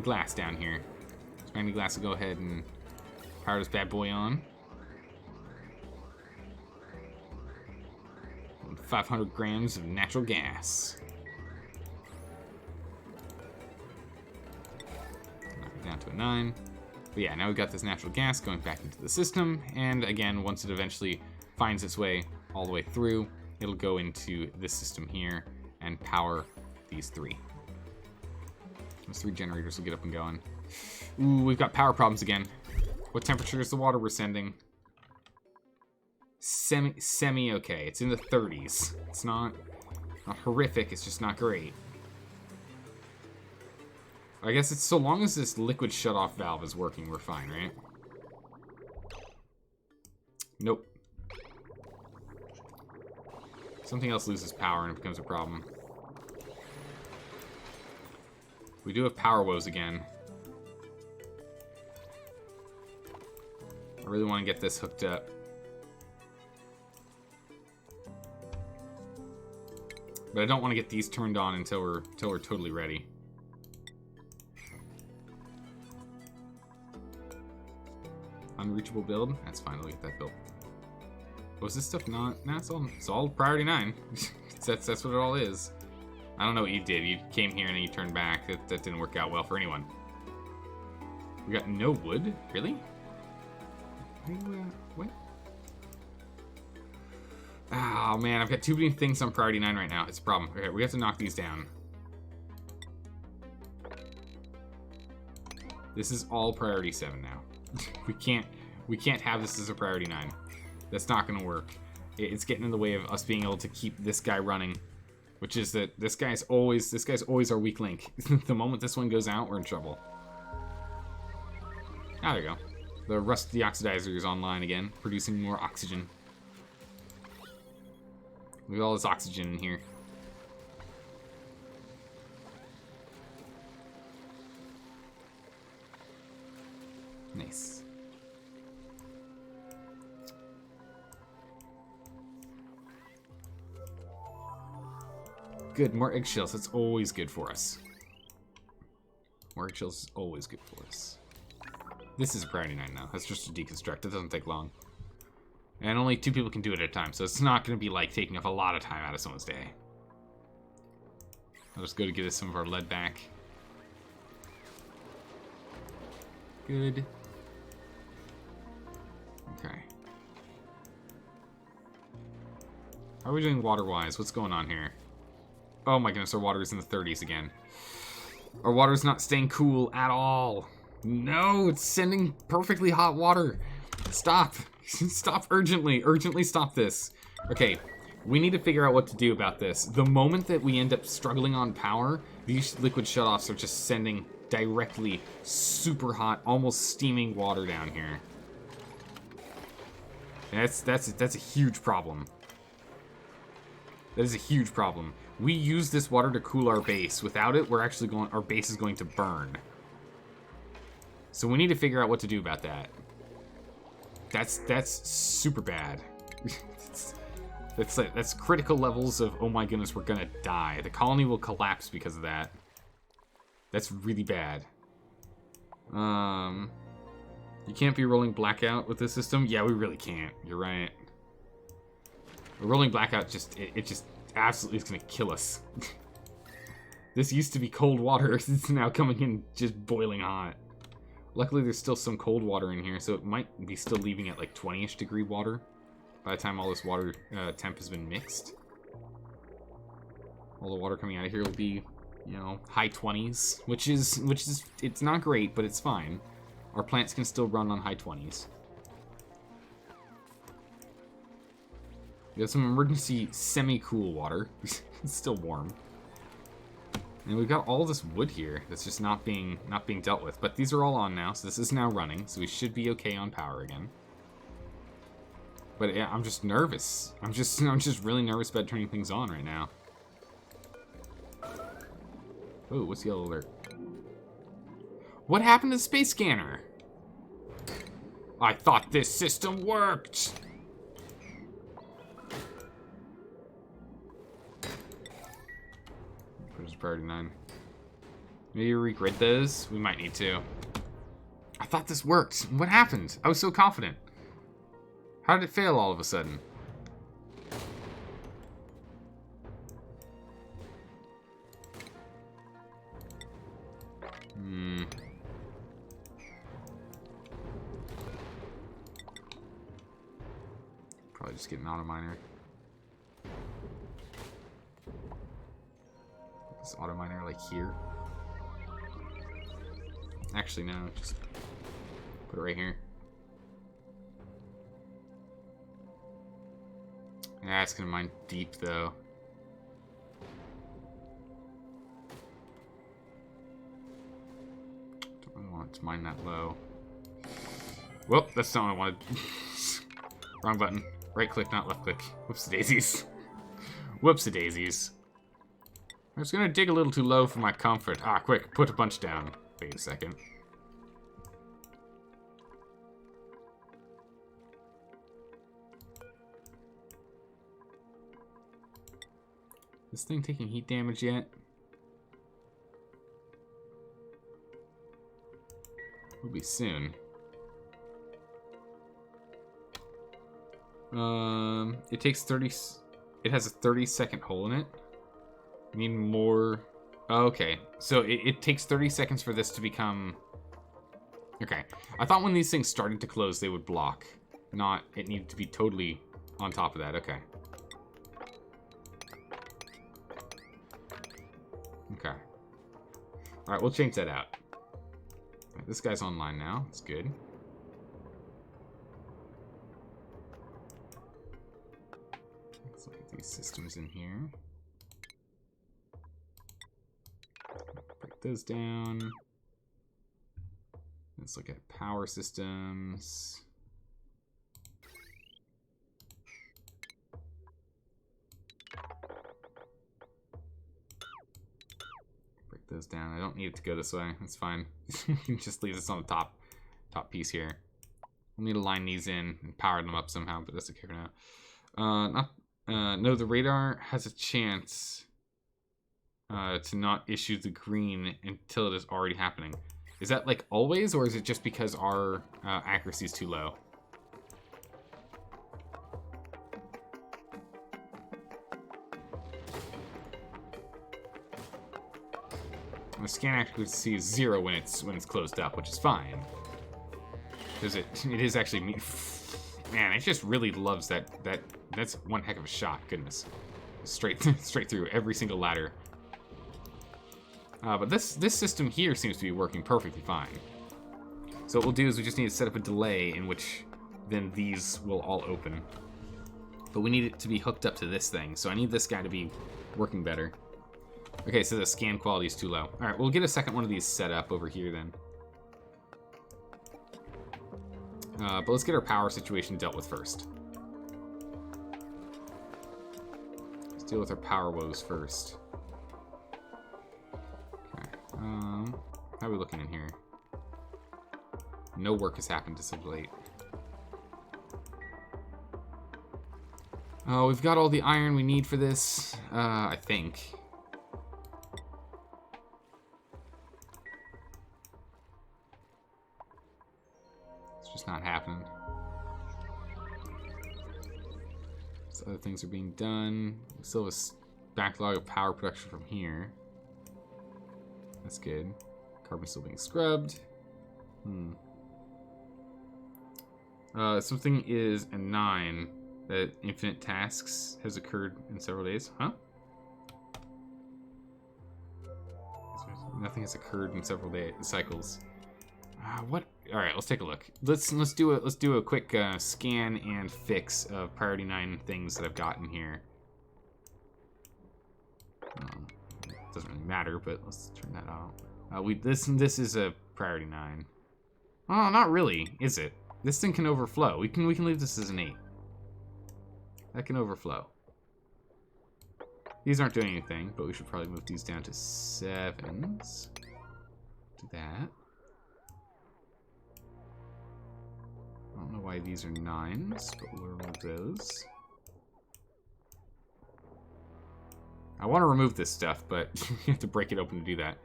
Glass down here. So Magnet Glass will go ahead and power this bad boy on. 500 grams of natural gas. Knock it down to a 9. But yeah, now we've got this natural gas going back into the system, and again, once it eventually finds its way all the way through, it'll go into this system here and power these 3. Those 3 generators will get up and going. Ooh, we've got power problems again. What temperature is the water we're sending? Semi okay. It's in the 30s. It's not horrific, it's just not great. I guess it's so long as this liquid shutoff valve is working, we're fine, right? Nope. Something else loses power and it becomes a problem. We do have power woes again. I really want to get this hooked up. But I don't want to get these turned on until we're totally ready. Unreachable build? That's fine, we'll get that built. Was this stuff not? Nah, it's all priority 9. that's what it all is. I don't know what you did. You came here and then you turned back. That didn't work out well for anyone. We got no wood? Really? What? Oh man, I've got too many things on priority 9 right now. It's a problem. Okay, we have to knock these down. This is all priority 7 now. we can't have this as a priority 9. That's not gonna work. It's getting in the way of us being able to keep this guy running. Which is that this guy's always our weak link. The moment this one goes out, we're in trouble. Ah, there you go. The rust deoxidizer is online again, producing more oxygen. Look at all this oxygen in here. Nice. Good, more eggshells. That's always good for us. More eggshells is always good for us. This is a priority 9 now. That's just a deconstruct. It doesn't take long. And only 2 people can do it at a time, so it's not going to be like taking up a lot of time out of someone's day. I'll just go to get us some of our lead back. Good. Okay. How are we doing water-wise? What's going on here? Oh my goodness, our water is in the 30s again. Our water's not staying cool at all. No, it's sending perfectly hot water. Stop. Stop urgently. Urgently stop this. Okay, we need to figure out what to do about this. The moment that we end up struggling on power, these liquid shutoffs are just sending directly super hot, almost steaming water down here. And that's a huge problem. That is a huge problem. We use this water to cool our base. Without it, our base is going to burn. So we need to figure out what to do about that. That's super bad. That's critical levels of, oh my goodness, we're gonna die. The colony will collapse because of that. That's really bad. You can't be rolling blackout with this system? Yeah, we really can't. You're right. A rolling blackout it just absolutely is gonna kill us. This used to be cold water. It's now coming in just boiling hot. Luckily, there's still some cold water in here, so it might be still leaving at like 20-ish degree water by the time all this water temp has been mixed. All the water coming out of here will be, you know, high 20s, which is it's not great, but it's fine. Our plants can still run on high 20s. We have some emergency semi-cool water. It's still warm. And we've got all this wood here that's just not being dealt with. But these are all on now, so this is now running, so we should be okay on power again. But yeah, I'm just nervous. I'm just really nervous about turning things on right now. Oh, what's the yellow alert? What happened to the space scanner? I thought this system worked. Priority 9. Maybe regrid those? We might need to. I thought this worked. What happened? I was so confident. How did it fail all of a sudden? Probably just get an auto miner. This auto miner like here. Actually, no, just put it right here. Yeah, it's gonna mine deep though. Don't really want it to mine that low. Whoop, that's not what I wanted. Wrong button. Right click, not left click. Whoops-a-daisies. Whoops-a-daisies. I'm just gonna dig a little too low for my comfort. Ah, quick, put a bunch down. Wait a second. This thing taking heat damage yet? Will be soon. It takes 30. It has a 30-second hole in it. Need more. Oh, okay, so it takes 30 seconds for this to become. Okay, I thought when these things started to close, they would block. Not, it needed to be totally on top of that. Okay. Okay. All right, we'll change that out. Right, this guy's online now. That's good. look at these systems in here. Break those down. Let's look at power systems. Break those down. I don't need it to go this way. That's fine. Just leave this on the top piece here. We'll need to line these in and power them up somehow, but that's okay for now. No, the radar has a chance to not issue the green until it is already happening. Is that like always, or is it just because our accuracy is too low? The scan accuracy is 0 when it's closed up, which is fine. Because it is actually man, it just really loves that's one heck of a shot. Goodness, straight through every single ladder. But this system here seems to be working perfectly fine. So what we'll do is we just need to set up a delay in which then these will all open. But we need it to be hooked up to this thing, so I need this guy to be working better. Okay, so the scan quality is too low. All right, we'll get a second one of these set up over here then. But let's get our power situation dealt with first. Let's deal with our power woes first. Okay. How are we looking in here? No work has happened as of late. Oh, we've got all the iron we need for this, I think. It's just not happening. So other things are being done. We still have a backlog of power production from here. That's good. Carbon's still being scrubbed. Something is a 9. That infinite tasks has occurred in several days. Huh? Nothing has occurred in several cycles. What? All right, let's take a look. Let's do a quick scan and fix of priority 9 things that I've got in here. It doesn't really matter, but let's turn that out. This is a priority 9. Oh, not really, is it? This thing can overflow. We can leave this as an 8. That can overflow. These aren't doing anything, but we should probably move these down to 7s. Do that. I don't know why these are 9s, but we'll remove those. I want to remove this stuff, but you have to break it open to do that.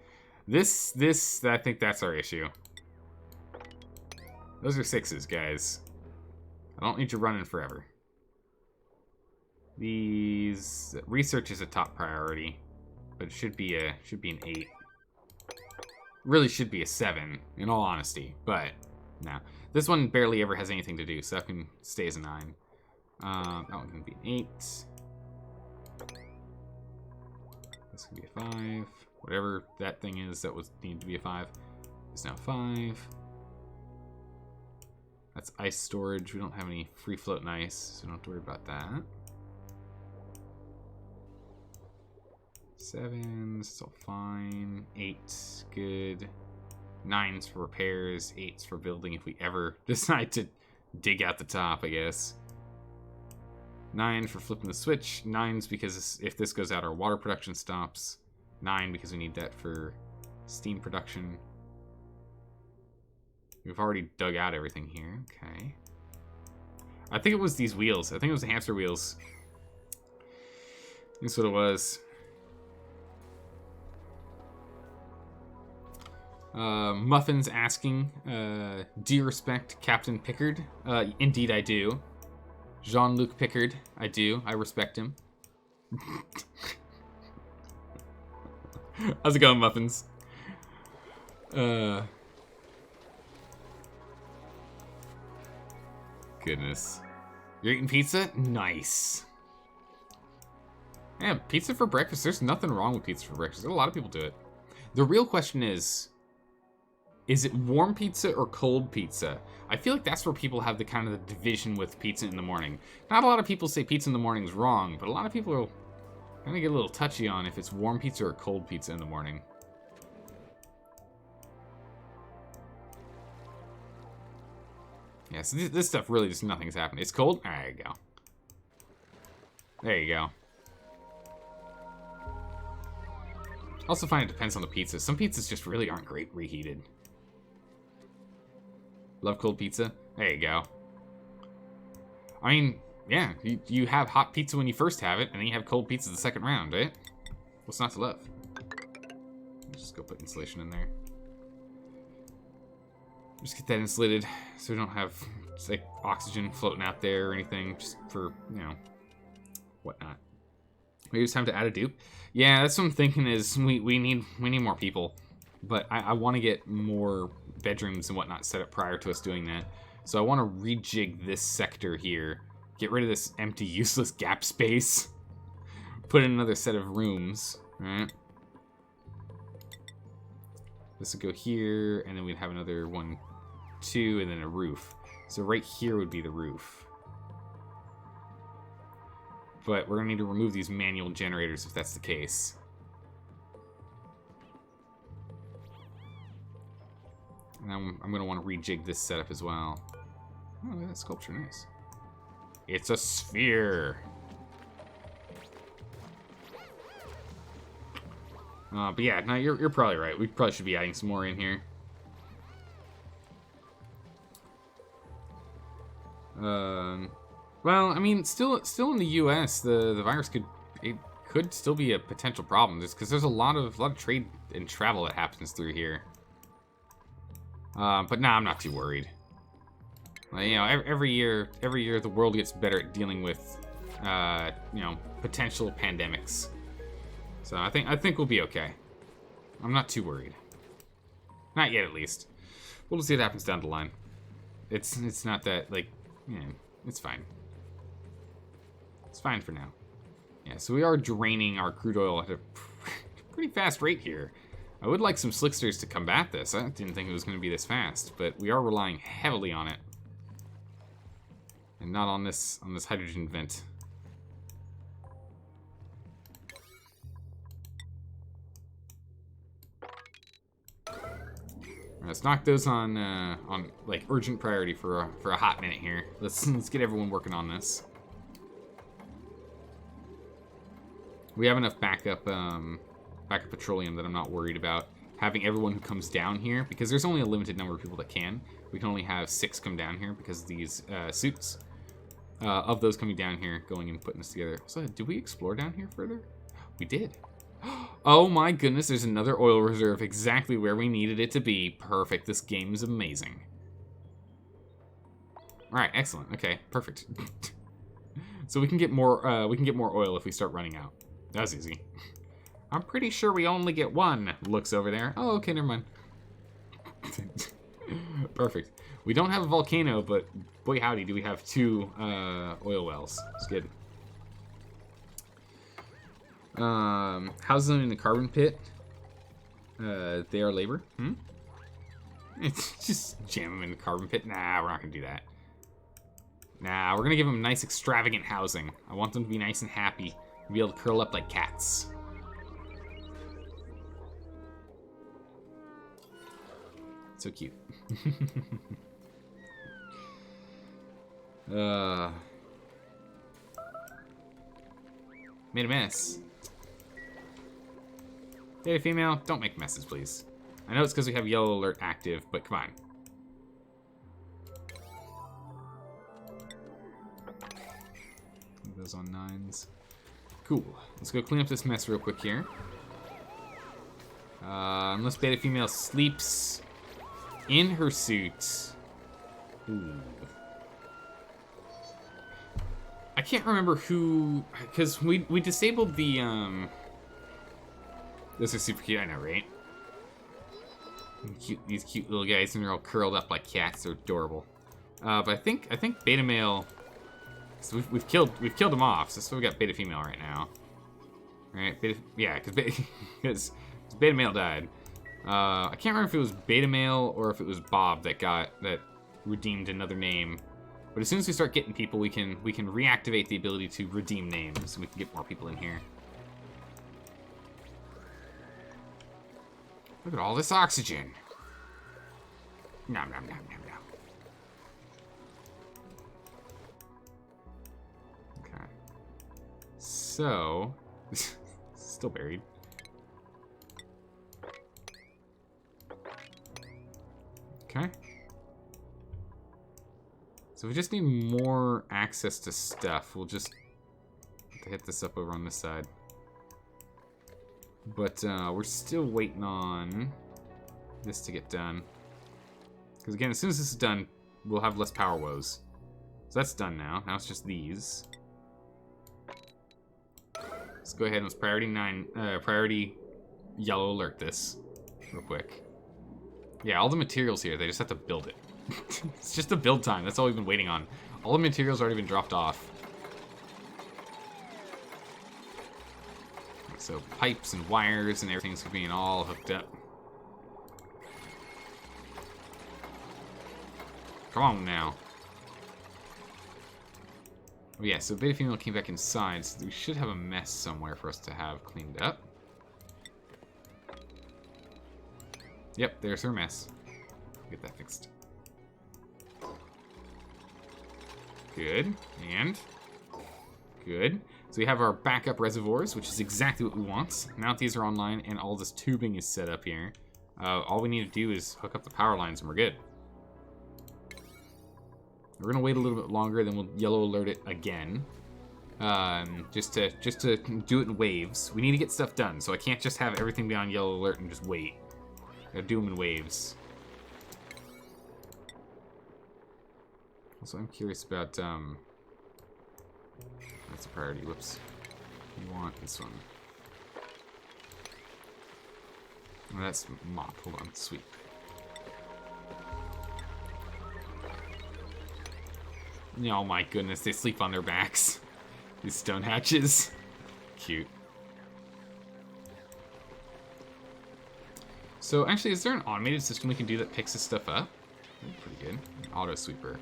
This, I think that's our issue. Those are 6s, guys. I don't need you running forever. These research is a top priority, but it should be an 8. Really should be a 7, in all honesty, but no. This one barely ever has anything to do, so that can stay as a 9. That one can be an 8. This can be a 5. Whatever that thing is that was needed to be a 5 is now 5. That's ice storage. We don't have any free floating ice, so don't have to worry about that. 7s, it's all fine. 8, good. 9s for repairs, 8s for building if we ever decide to dig out the top, I guess. 9 for flipping the switch. 9s because if this goes out, our water production stops. 9 because we need that for steam production. We've already dug out everything here. Okay. I think it was these wheels. I think it was the hamster wheels. That's what it was. Muffin's asking, do you respect Captain Pickard? Indeed I do. Jean-Luc Pickard, I do. I respect him. How's it going, Muffins? Goodness. You're eating pizza? Nice. Yeah, pizza for breakfast. There's nothing wrong with pizza for breakfast. A lot of people do it. The real question is, Is it warm pizza or cold pizza? I feel like that's where people have the kind of the division with pizza in the morning. Not a lot of people say pizza in the morning is wrong, but a lot of people are kind of get a little touchy on if it's warm pizza or cold pizza in the morning. Yeah, so this stuff really just nothing's happening. It's cold? There you go. There you go. Also find it depends on the pizza. Some pizzas just really aren't great reheated. Love cold pizza? There you go. I mean, yeah, you have hot pizza when you first have it, and then you have cold pizza the second round, right? What's not to love? Just go put insulation in there. Just get that insulated so we don't have, like, oxygen floating out there or anything, just for, you know, whatnot. Maybe it's time to add a dupe. Yeah, that's what I'm thinking is we need more people. But I want to get more bedrooms and whatnot set up prior to us doing that. So I want to rejig this sector here. Get rid of this empty, useless gap space. Put in another set of rooms. Alright. This would go here, and then we'd have another 1, 2, and then a roof. So right here would be the roof. But we're going to need to remove these manual generators if that's the case. And I'm going to want to rejig this setup as well. Oh, look at that sculpture, nice. It's a sphere. But yeah, no, you're probably right. We probably should be adding some more in here. Well, I mean, still in the U.S., the virus could still be a potential problem, just because there's a lot of trade and travel that happens through here. But nah, I'm not too worried. You know, every year the world gets better at dealing with, you know, potential pandemics. So I think we'll be okay. I'm not too worried. Not yet, at least. We'll see what happens down the line. It's not that, like, you know, it's fine. It's fine for now. Yeah, so we are draining our crude oil at a pretty fast rate here. I would like some slicksters to combat this. I didn't think it was going to be this fast, but we are relying heavily on it. And not on this hydrogen vent. Let's knock those on like urgent priority for a hot minute here. Let's get everyone working on this. We have enough backup petroleum that I'm not worried about having everyone who comes down here, because there's only a limited number of people that can. We can only have 6 come down here because of these suits. Of those coming down here, going and putting this together. So, did we explore down here further? We did. Oh my goodness, there's another oil reserve exactly where we needed it to be. Perfect. This game is amazing. Alright, excellent. Okay, perfect. So we can get more oil if we start running out. That's easy. I'm pretty sure we only get 1. Looks over there. Oh, okay, never mind. Perfect. We don't have a volcano, but boy howdy do we have 2 oil wells. It's good. How's them in the carbon pit? They are labor. It's just jam them in the carbon pit. Nah, we're not gonna do that. Nah, we're gonna give them nice extravagant housing. I want them to be nice and happy, and be able to curl up like cats. So cute. Made a mess. Hey, female, don't make messes, please. I know it's because we have yellow alert active, but come on. Leave those on 9s. Cool. Let's go clean up this mess real quick here. Unless beta female sleeps in her suit. Ooh. I can't remember who, because we disabled the, Those are super cute, I know, right? These cute little guys, and they're all curled up like cats. They're adorable. But I think beta male. So we've killed them off. So we got beta female right now. Right? Beta, yeah, because beta male died. I can't remember if it was Beta Male or if it was Bob that redeemed another name. But as soon as we start getting people, we can reactivate the ability to redeem names, and we can get more people in here. Look at all this oxygen. Nom nom nom nom nom. Okay. So, still buried. Okay. So we just need more access to stuff. We'll just have to hit this up over on this side. But we're still waiting on this to get done. Because again, as soon as this is done, we'll have less power woes. So that's done now. Now it's just these. Let's go ahead and let's priority yellow alert this real quick. Yeah, all the materials here, they just have to build it. It's just the build time. That's all we've been waiting on. All the materials already been dropped off. So pipes and wires and everything's being all hooked up. Come on now. Oh yeah, so Beta Female came back inside, so we should have a mess somewhere for us to have cleaned up. Yep, there's her mess. Get that fixed. Good, and good. So we have our backup reservoirs, which is exactly what we want. Now that these are online and all this tubing is set up here, all we need to do is hook up the power lines and we're good. We're gonna wait a little bit longer, then we'll yellow alert it again. Just to do it in waves. We need to get stuff done, so I can't just have everything be on yellow alert and just wait. Gotta do them in waves. Also, I'm curious about, that's a priority, whoops. You want this one. Oh, that's mop, hold on, sweep. Oh my goodness, they sleep on their backs. These stone hatches. Cute. So actually, is there an automated system we can do that picks this stuff up? Pretty good. Auto sweeper.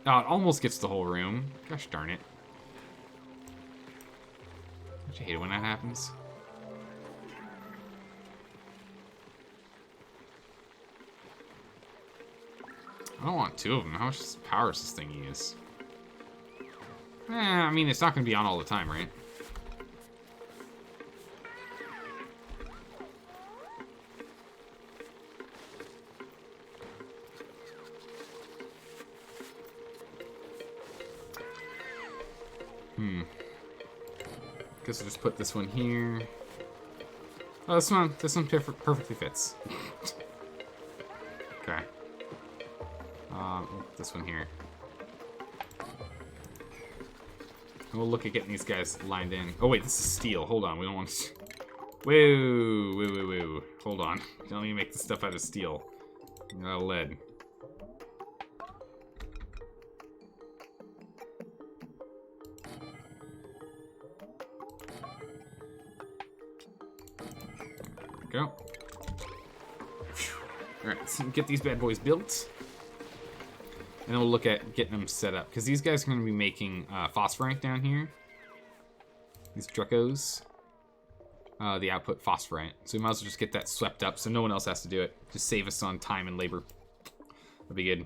Oh, it almost gets the whole room. Gosh darn it. Don't you hate it when that happens? I don't want two of them. How much power does this thing use? I mean, it's not going to be on all the time, right? Guess I'll just put this one here. Oh, this one perfectly fits. Okay. This one here. And we'll look at getting these guys lined in. Oh wait, this is steel. Hold on, we don't want to... Whoa. Hold on. You don't need to make this stuff out of steel. Out of lead. Go. Alright, so get these bad boys built. And then we'll look at getting them set up. Because these guys are going to be making phosphorite down here. These Druckos. The output phosphorite. So we might as well just get that swept up so no one else has to do it. Just save us on time and labor. That'd be good.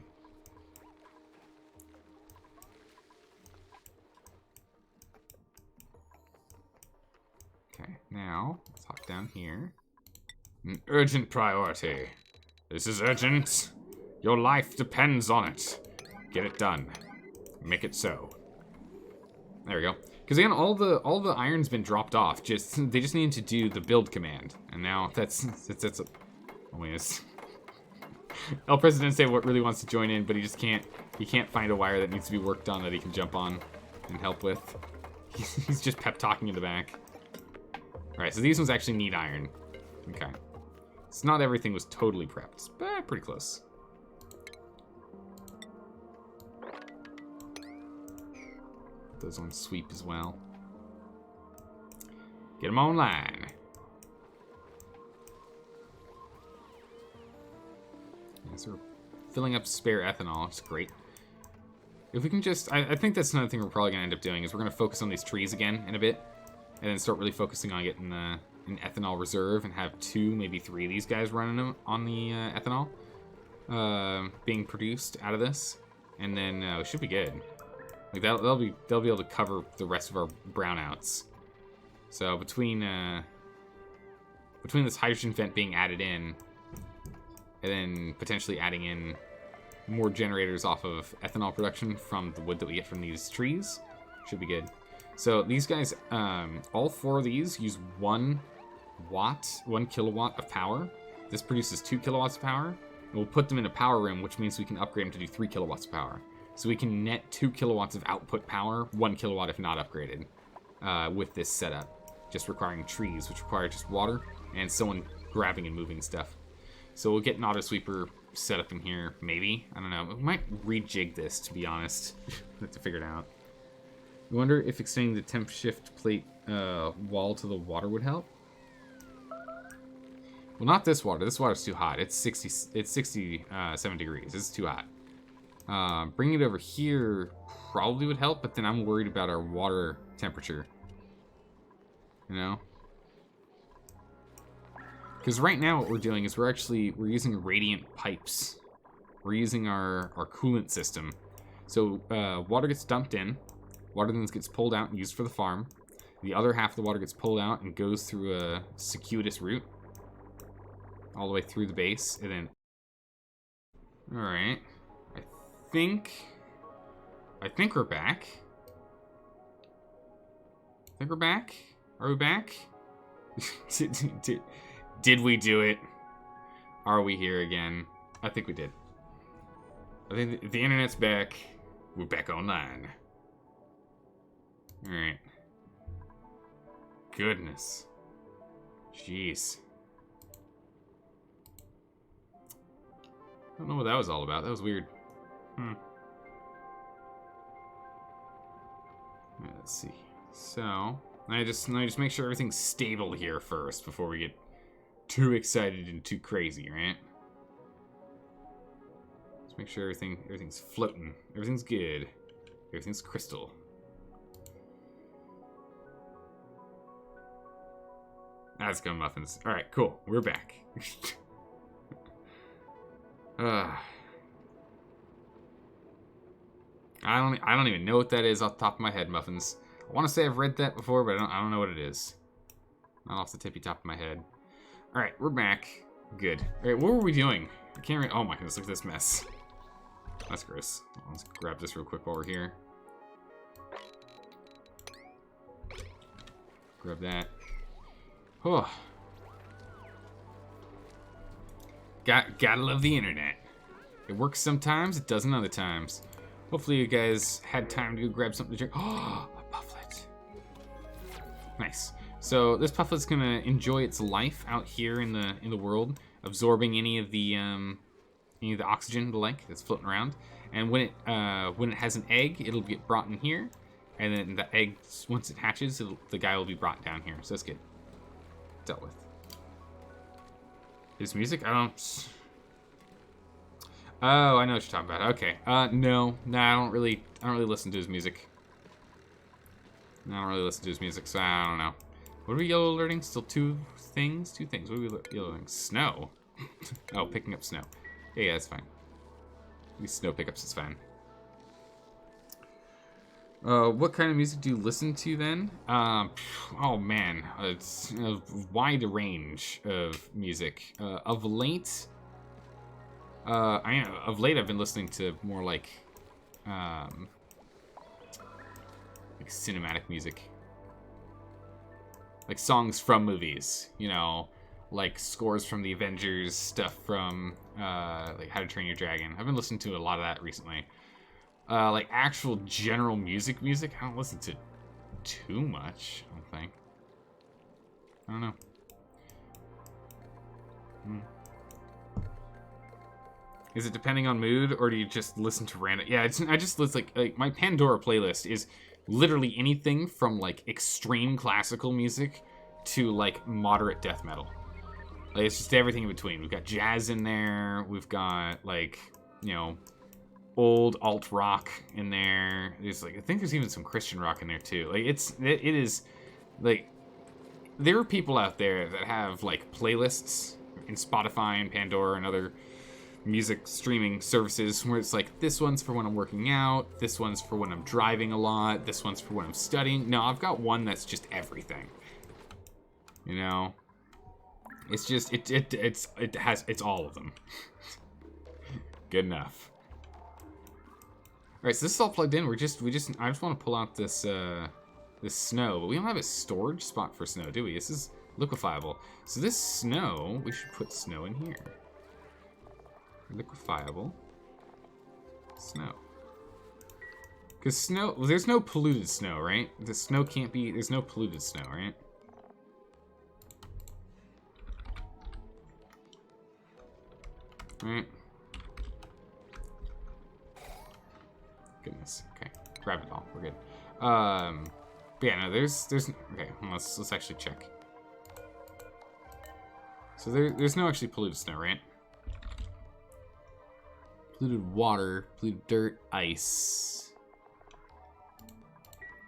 Okay, now, let's hop down here. An urgent priority. This is urgent. Your life depends on it. Get it done. Make it so. There we go. Because again, all the iron's been dropped off. They just need to do the build command, and now that's oh wait, El Presidente really wants to join in, but he just can't. He can't find a wire that needs to be worked on that he can jump on and help with. He's just pep talking in the back. All right, so these ones actually need iron. Okay. So not everything was totally prepped, but pretty close. Those ones sweep as well. Get them online. So we're filling up spare ethanol. It's great. If we can just... I think that's another thing we're probably going to end up doing, is we're going to focus on these trees again in a bit. And then start really focusing on getting an ethanol reserve and have 2, maybe 3 of these guys running on the ethanol being produced out of this. And then it should be good. Like they'll be able to cover the rest of our brownouts. So between this hydrogen vent being added in, and then potentially adding in more generators off of ethanol production from the wood that we get from these trees, should be good. So these guys, all 4 of these use 1 kilowatt of power. This produces 2 kilowatts of power. And we'll put them in a power room, which means we can upgrade them to do 3 kilowatts of power. So we can net 2 kilowatts of output power, 1 kilowatt if not upgraded, with this setup. Just requiring trees, which require just water and someone grabbing and moving stuff. So we'll get an auto sweeper set up in here, maybe. I don't know. We might rejig this, to be honest. Have to figure it out. I wonder if extending the temp shift plate wall to the water would help. Well, not this water. This water's too hot. It's 67 degrees. It's too hot. Bringing it over here probably would help, but then I'm worried about our water temperature. You know? Because right now what we're doing is we're using radiant pipes. We're using our coolant system. So water gets dumped in. Water then gets pulled out and used for the farm. The other half of the water gets pulled out and goes through a circuitous route all the way through the base, and then... Alright. I think we're back. I think we're back? Are we back? Did we do it? Are we here again? I think we did. I think the internet's back. We're back online. Alright. Goodness. Jeez. I don't know what that was all about. That was weird. Let's see. So, I just make sure everything's stable here first before we get too excited and too crazy, right? Just make sure everything's floating. Everything's good. Everything's crystal. That's good muffins. All right, cool. We're back. I don't even know what that is off the top of my head, muffins. I want to say I've read that before, but I don't know what it is. Not off the tippy top of my head. All right, we're back. Good. All right, what were we doing? I can't read. Oh my goodness, look at this mess. That's gross. Let's grab this real quick while we're here. Grab that. Oh. Gotta love the internet. It works sometimes, it doesn't other times. Hopefully you guys had time to go grab something to drink. Oh, a pufflet. Nice. So this pufflet's gonna enjoy its life out here in the world, absorbing any of the oxygen, the like, that's floating around. And when it has an egg, it'll get brought in here, and then the egg, once it hatches, the guy will be brought down here. So that's good. Dealt with. His music? I don't... Oh, I know what you're talking about. Okay. No, I don't really listen to his music. I don't really listen to his music, so I don't know. What are we yellow alerting? Still two things? Two things. What are we yellow alerting? Snow. Oh, picking up snow. Yeah, that's fine. These snow pickups is fine. What kind of music do you listen to then? Oh man, it's a wide range of music. Of late, I've been listening to more like cinematic music, like songs from movies. You know, like scores from the Avengers, stuff from like How to Train Your Dragon. I've been listening to a lot of that recently. Like actual general music, I don't listen to too much, I don't think. I don't know. Is it depending on mood, or do you just listen to random? Yeah, I just listen, like my Pandora playlist is literally anything from like extreme classical music to like moderate death metal. Like, it's just everything in between. We've got jazz in there. We've got, like, you know, old alt rock in there. There's, like, I think there's even some Christian rock in there, too. Like, it is, like, there are people out there that have, like, playlists in Spotify and Pandora and other music streaming services where it's like, this one's for when I'm working out, this one's for when I'm driving a lot, this one's for when I'm studying. No, I've got one that's just everything. You know? It's just it's all of them. Good enough. Alright, so this is all plugged in. I just want to pull out this this snow, but we don't have a storage spot for snow, do we? This is liquefiable. So this snow, we should put snow in here. Liquefiable snow. Because snow, well, there's no polluted snow, right? The snow can't be, there's no polluted snow, right? Right. Goodness. Okay. Grab it all. We're good. But yeah, no, there's okay, let's actually check. So there's no actually polluted snow, right? Polluted water, polluted dirt, ice.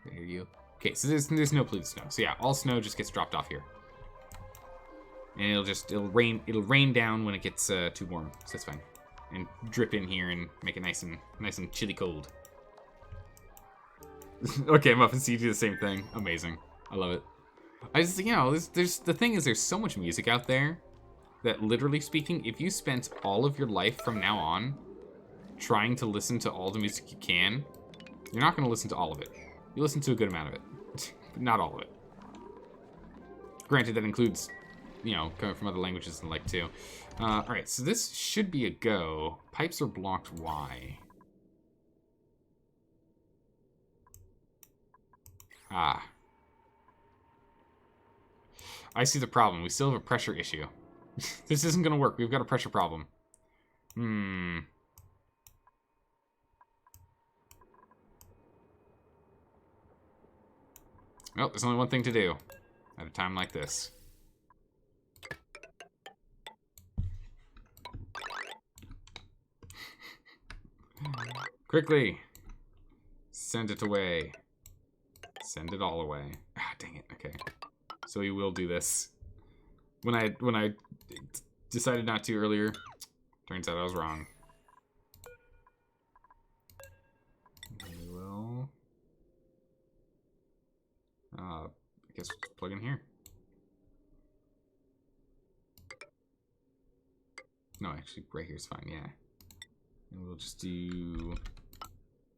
I hear you. Okay, so there's no polluted snow. So yeah, all snow just gets dropped off here. And it'll rain down when it gets too warm. So that's fine. And drip in here and make it nice and chilly cold. Okay, Muffin, so you do the same thing. Amazing. I love it. I just, you know, the thing is, there's so much music out there that, literally speaking, if you spent all of your life from now on trying to listen to all the music you can, you're not going to listen to all of it. You listen to a good amount of it, but not all of it. Granted, that includes, you know, coming from other languages and like too. All right, so this should be a go. Pipes are blocked. Why? Ah. I see the problem. We still have a pressure issue. This isn't going to work. We've got a pressure problem. Well, there's only one thing to do at a time like this. Quickly. Send it away. Send it all away. Ah, dang it. Okay. So we will do this. When I decided not to earlier, turns out I was wrong. We will. I guess we'll just plug in here. No, actually, right here is fine. Yeah. And we'll just do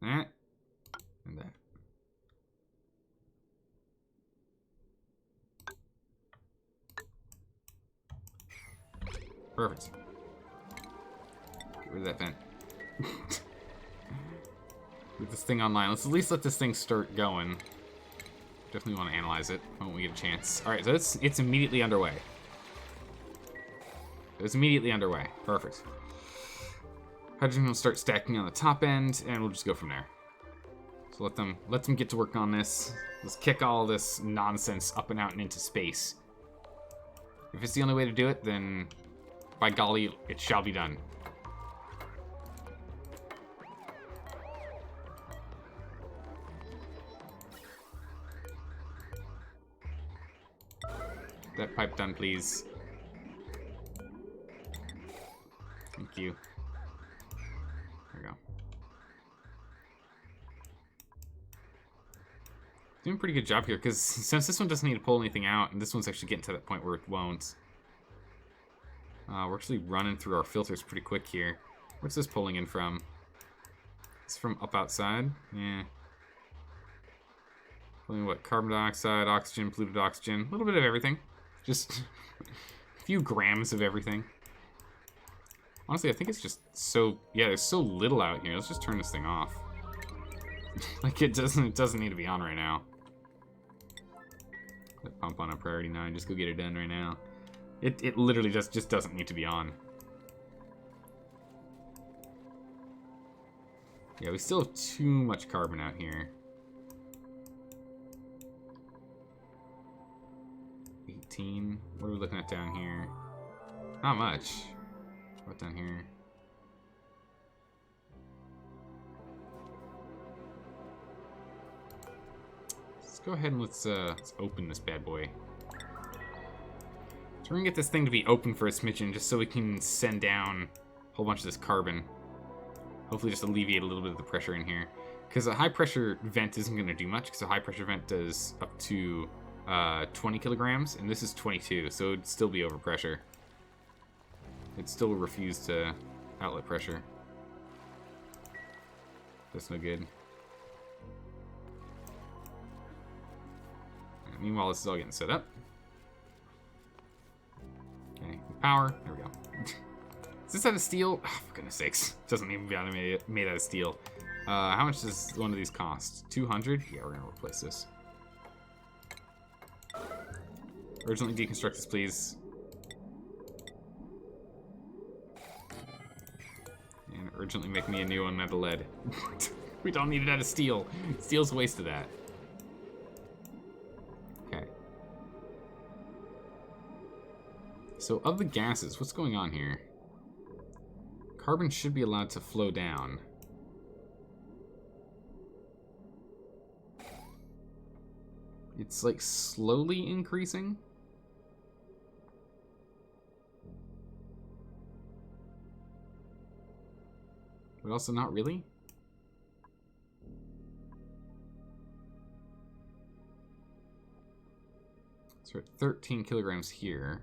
that and that. Perfect. Get rid of that vent. Get this thing online. Let's at least let this thing start going. Definitely want to analyze it when we get a chance. Alright, so it's immediately underway. It's immediately underway. Perfect. Hydrogen will start stacking on the top end, and we'll just go from there. So let them get to work on this. Let's kick all this nonsense up and out and into space. If it's the only way to do it, then by golly, it shall be done. That pipe done, please. Thank you. There we go. Doing a pretty good job here, because since this one doesn't need to pull anything out, and this one's actually getting to that point where it won't. We're actually running through our filters pretty quick here. What's this pulling in from? It's from up outside? Yeah. Pulling what? Carbon dioxide, oxygen, polluted oxygen. A little bit of everything. Just a few grams of everything. Honestly, I think it's just so... Yeah, there's so little out here. Let's just turn this thing off. Like, it doesn't need to be on right now. That pump on a priority 9. Just go get it done right now. It literally just doesn't need to be on. Yeah, we still have too much carbon out here. 18. What are we looking at down here? Not much. What down here? Let's go ahead and let's open this bad boy. So we're gonna get this thing to be open for a smidgen, just so we can send down a whole bunch of this carbon. Hopefully just alleviate a little bit of the pressure in here. Because a high pressure vent isn't gonna do much, because a high pressure vent does up to 20 kilograms, and this is 22, so it'd still be overpressure. It still refuse to outlet pressure. That's no good. And meanwhile, this is all getting set up. Okay, power. There we go. Is this out of steel? Oh, for goodness sakes. It doesn't even be made out of steel. How much does one of these cost? 200? Yeah, we're gonna replace this. Urgently deconstruct this, please. And urgently make me a new one out of lead. We don't need it out of steel. Steel's a waste of that. Okay. So of the gases, what's going on here? Carbon should be allowed to flow down. It's like slowly increasing. But also not really. So we're at 13 kilograms here.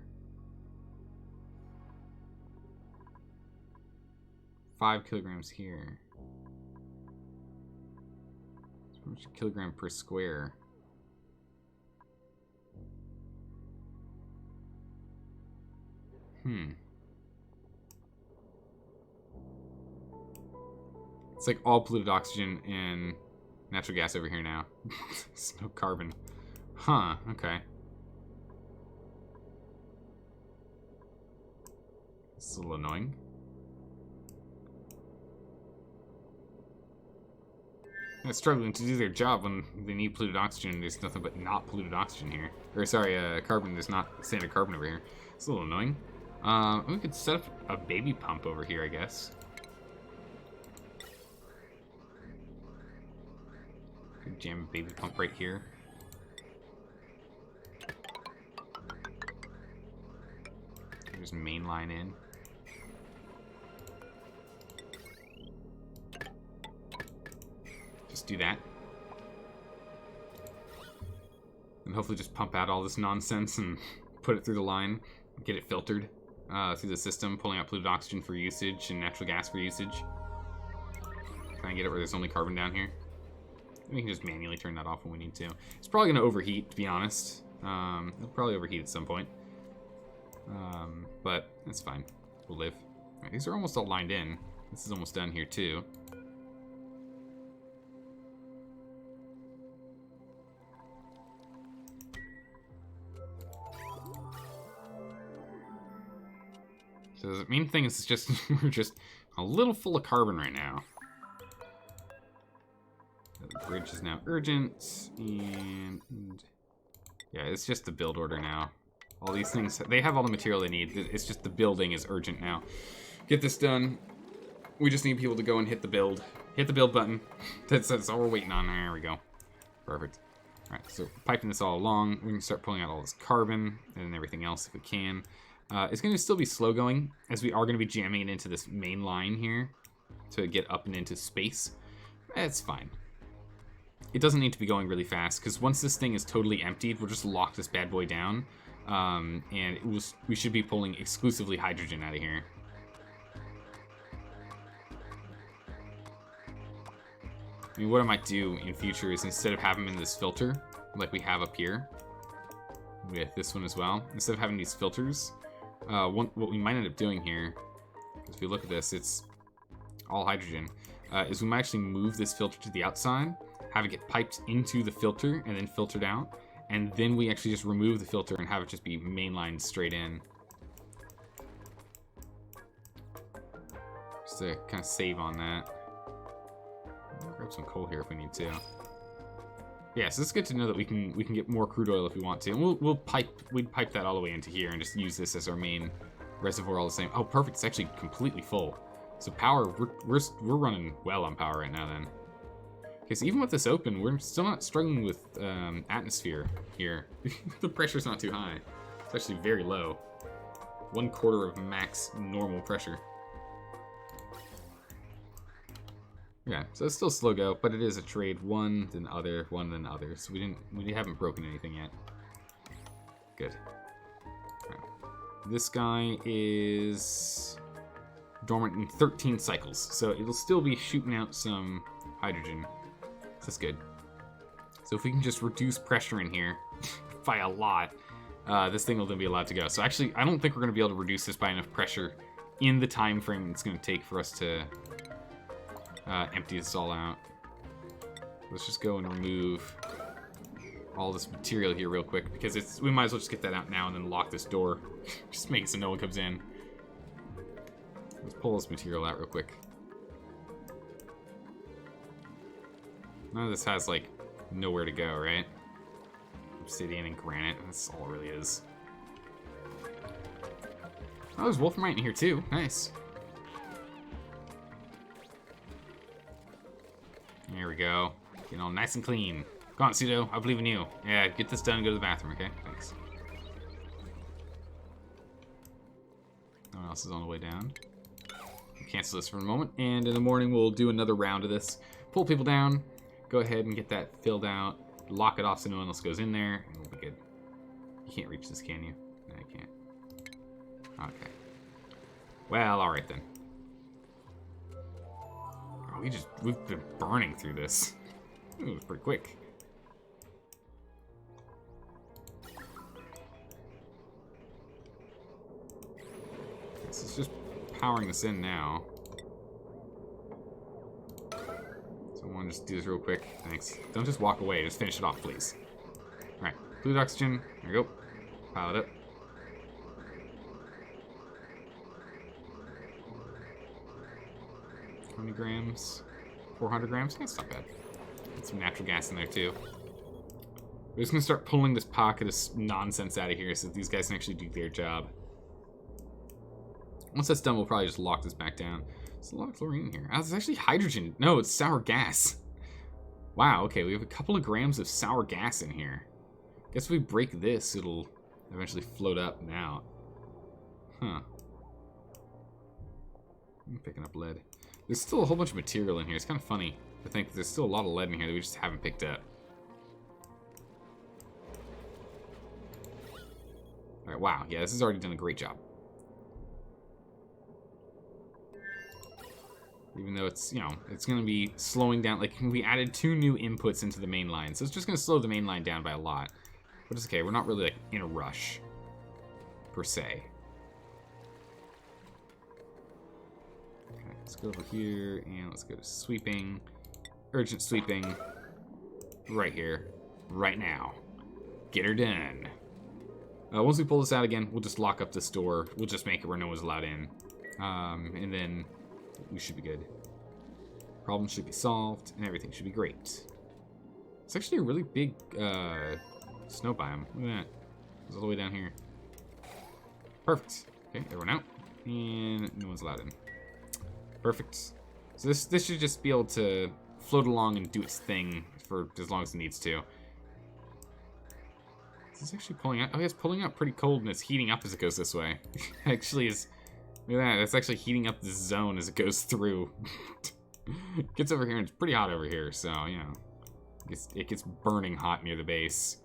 5 kilograms here. So much a kilogram per square. It's like all polluted oxygen and natural gas over here now. There's no carbon. Huh, okay. It's a little annoying. They're struggling to do their job when they need polluted oxygen. There's nothing but not polluted oxygen here. Or sorry, carbon. There's not standard carbon over here. It's a little annoying. We could set up a baby pump over here, I guess. Could jam a baby pump right here. Just main line in. Just do that. And hopefully just pump out all this nonsense and put it through the line. Get it filtered through the system, pulling out polluted oxygen for usage and natural gas for usage. Can I get it where there's only carbon down here? We can just manually turn that off when we need to. It's probably going to overheat, to be honest. It'll probably overheat at some point. But that's fine. We'll live. All right, these are almost all lined in. This is almost done here, too. So the main thing is just we're just a little full of carbon right now. The bridge is now urgent, and yeah, it's just the build order now. All these things, they have all the material they need. It's just the building is urgent now. Get this done. We just need people to go and hit the build button. That's all we're waiting on. There we go. Perfect. All right, so piping this all along, we can start pulling out all this carbon and everything else if we can. It's going to still be slow going, as we are going to be jamming it into this main line here to get up and into space. It's fine. It doesn't need to be going really fast, because once this thing is totally emptied, we'll just lock this bad boy down, and we should be pulling exclusively hydrogen out of here. I mean, what I might do in future is, instead of having them in this filter, like we have up here, with this one as well, instead of having these filters, what we might end up doing here, if you look at this, it's all hydrogen, is we might actually move this filter to the outside, have it get piped into the filter, and then filtered out, and then we actually just remove the filter and have it just be mainlined straight in. Just to kind of save on that. I'll grab some coal here if we need to. Yeah, so it's good to know that we can get more crude oil if we want to. And we'd pipe that all the way into here and just use this as our main Reservoir all the same. Oh, perfect. It's actually completely full. So power, we're running well on power right now then. Okay, so even with this open, we're still not struggling with atmosphere here. The pressure's not too high. It's actually very low. 1/4 of max normal pressure. Yeah, so it's still slow go, but it is a trade. One, then other, one, then other. So we haven't broken anything yet. Good. Right. This guy is dormant in 13 cycles, so it'll still be shooting out some hydrogen. So that's good. So if we can just reduce pressure in here by a lot, this thing will then be allowed to go. So actually, I don't think we're going to be able to reduce this by enough pressure in the time frame it's going to take for us to empty this all out. Let's just go and remove all this material here real quick, because we might as well just get that out now and then lock this door. Just make it so no one comes in. Let's pull this material out real quick. None of this has, like, nowhere to go, right? Obsidian and granite, that's all it really is. Oh, there's wolframite in here too. Nice. There we go. Getting all nice and clean. Go on, Pseudo. I believe in you. Yeah, get this done and go to the bathroom, okay? Thanks. No one else is on the way down. Cancel this for a moment, and in the morning we'll do another round of this. Pull people down, go ahead and get that filled out, lock it off so no one else goes in there, and we'll be good. You can't reach this, can you? No, you can't. Okay. Well, alright then. Oh, we've been burning through this. Ooh, it was pretty quick. This is just powering this in now. So I want to just do this real quick. Thanks. Don't just walk away. Just finish it off, please. Alright. Fluid oxygen. There you go. Pile it up. How many grams? 400 grams? That's not bad. Get some natural gas in there, too. We're just going to start pulling this pocket of nonsense out of here so that these guys can actually do their job. Once that's done, we'll probably just lock this back down. There's a lot of chlorine in here. Oh, it's actually hydrogen. No, it's sour gas. Wow, okay, we have a couple of grams of sour gas in here. Guess if we break this, it'll eventually float up and out. Huh. I'm picking up lead. There's still a whole bunch of material in here. It's kind of funny to think that there's still a lot of lead in here that we just haven't picked up. Alright, wow. Yeah, this has already done a great job. Even though it's, you know, it's going to be slowing down. Like, we added 2 new inputs into the main line, so it's just going to slow the main line down by a lot. But it's okay. We're not really, like, in a rush, per se. Okay, let's go over here, and let's go to sweeping. Urgent sweeping. Right here. Right now. Get her done. Once we pull this out again, we'll just lock up this door. We'll just make it where no one's allowed in. And then we should be good. Problem should be solved, and everything should be great. It's actually a really big snow biome. Look at that. It's all the way down here. Perfect. Okay, everyone out. And no one's allowed in. Perfect. So this should just be able to float along and do its thing for as long as it needs to. Is this actually pulling out? Oh, yeah, it's pulling out pretty cold, and it's heating up as it goes this way. Actually, is... Look at that, it's actually heating up this zone as it goes through. It gets over here and it's pretty hot over here, so, you know. It gets burning hot near the base.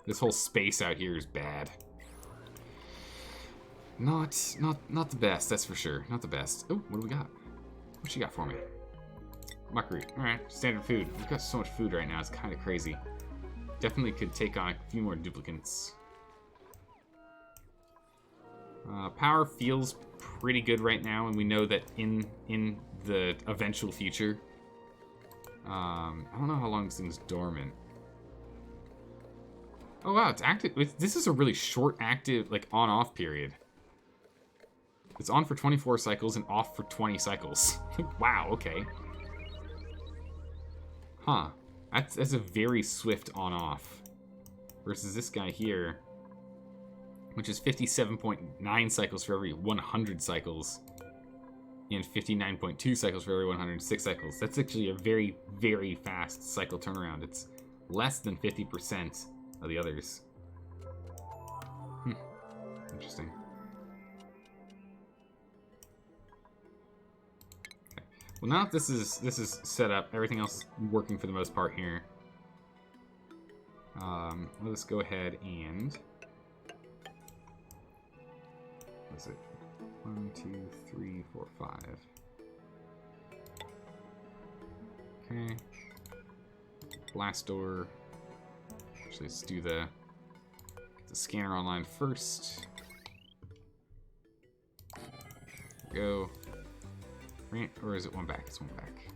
This whole space out here is bad. Not the best, that's for sure. Not the best. Oh, what do we got? What you got for me? Muckroot. Alright, standard food. We've got so much food right now, it's kind of crazy. Definitely could take on a few more duplicates. Power feels pretty good right now, and we know that in the eventual future, I don't know how long this thing's dormant. Oh wow, it's active. This is a really short active, like, on-off period. It's on for 24 cycles and off for 20 cycles. Wow, okay. Huh. That's a very swift on-off. Versus this guy here. which is 57.9 cycles for every 100 cycles, and 59.2 cycles for every 106 cycles. That's actually a very, very fast cycle turnaround. It's less than 50% of the others. Interesting. Okay. Well, now that this is set up, everything else is working for the most part here. Let us go ahead and... What is it? 1, 2, 3, 4, 5. Okay. Blast door. Actually, let's do the scanner online first. There we go. Right, or is it one back? It's one back.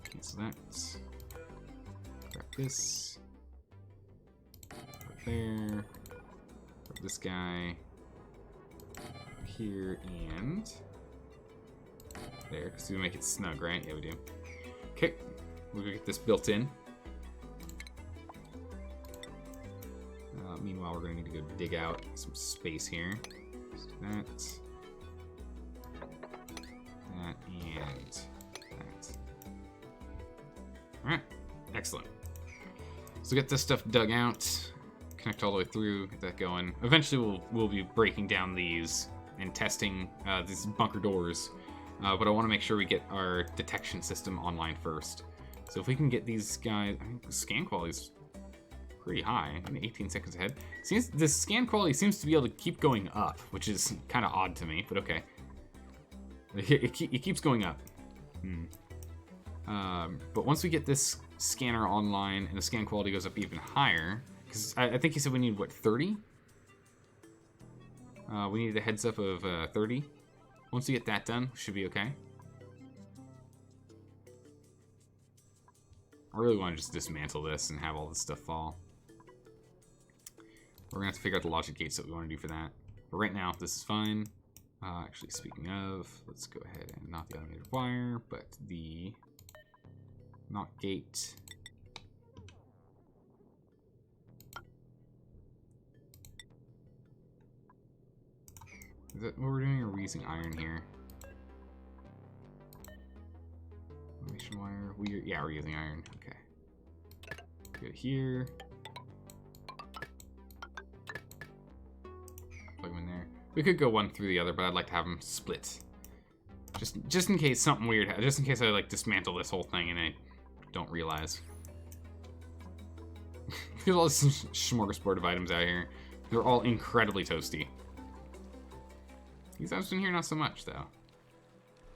Cancel that. Grab this. Right there. Grab this guy. Here and there, because we make it snug, right? Yeah, we do. Okay, we'll get this built in. Meanwhile, we're going to need to go dig out some space here. Let's do that. That and that. Alright, excellent. So get this stuff dug out, connect all the way through, get that going. Eventually, we'll be breaking down these and testing these bunker doors. But I want to make sure we get our detection system online first. So if we can get these guys, I think the scan quality is pretty high, 18 seconds ahead. The scan quality seems to be able to keep going up, which is kind of odd to me, but okay. It keeps going up. But once we get this scanner online and the scan quality goes up even higher, because I think you said we need, what, 30? We needed a heads up of 30. Once we get that done, we should be okay. I really want to just dismantle this and have all this stuff fall. We're going to have to figure out the logic gates that we want to do for that. But right now, this is fine. Actually, speaking of, let's go ahead and not the automated wire, but the knock gate. Is that what we're doing, or are we using iron here? Automation wire. Yeah, we're using iron. Okay. Go here. Plug them in there. We could go one through the other, but I'd like to have them split. Just in case something weird. Just in case I like dismantle this whole thing and I don't realize. There's all this smorgasbord of items out here. They're all incredibly toasty. These items in here, not so much, though.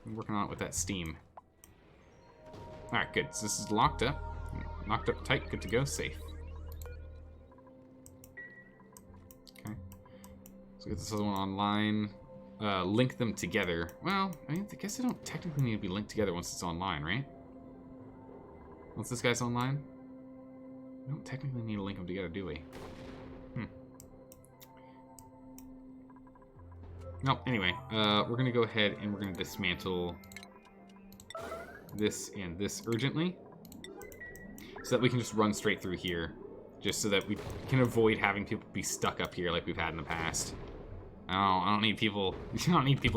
I'm working on it with that steam. Alright, good. So this is locked up. Locked up tight, good to go, safe. Okay. So get this other one online. Link them together. Well, I guess they don't technically need to be linked together once it's online, right? Once this guy's online? We don't technically need to link them together, do we? No, anyway, we're going to go ahead and we're going to dismantle this and this urgently so that we can just run straight through here, just so that we can avoid having people be stuck up here like we've had in the past. I don't need people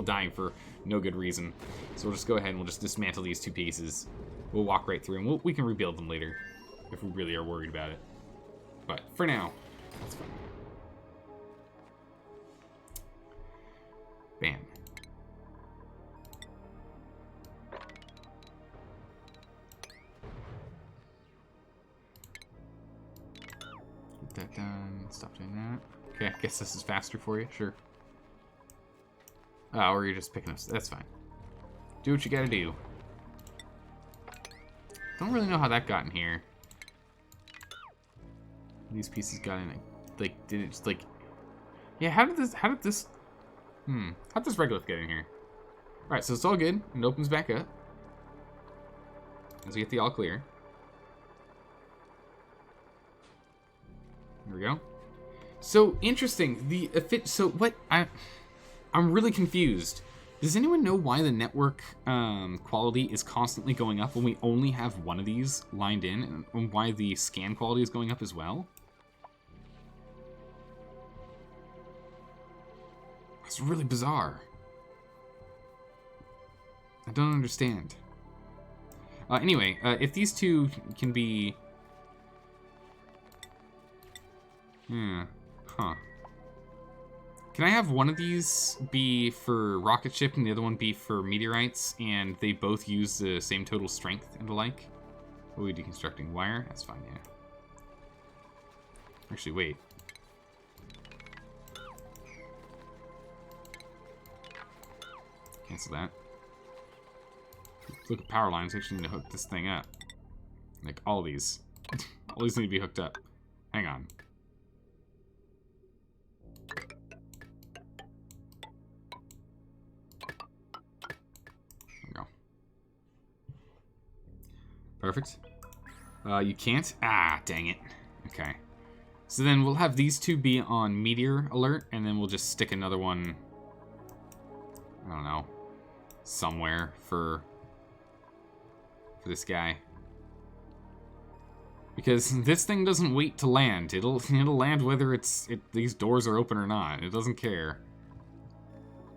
dying for no good reason. So we'll just go ahead and we'll just dismantle these two pieces. We'll walk right through and we can rebuild them later if we really are worried about it. But for now, that's fine. Bam. Get that done. Stop doing that. Okay, I guess this is faster for you. Sure. Oh, or you're just picking up. That's fine. Do what you gotta do. Don't really know how that got in here. These pieces got in it. Like, did it just like... Yeah, how did this... How'd this regolith get in here? Alright, so it's all good. It opens back up. As we get the all clear. There we go. So, interesting. So, what... I'm really confused. Does anyone know why the network quality is constantly going up when we only have one of these lined in, and why the scan quality is going up as well? It's really bizarre. I don't understand. Anyway, if these two can be... Huh. Can I have one of these be for rocket ship and the other one be for meteorites, and they both use the same total strength and the like? What are we deconstructing? Wire? That's fine, yeah. Actually, wait. Cancel that. Look at power lines. I actually need to hook this thing up. Like, all these. All these need to be hooked up. Hang on. There we go. Perfect. You can't? Ah, dang it. Okay. So then we'll have these two be on meteor alert, and then we'll just stick another one, I don't know, somewhere for this guy, because this thing doesn't wait to land. It'll land whether these doors are open or not. It doesn't care.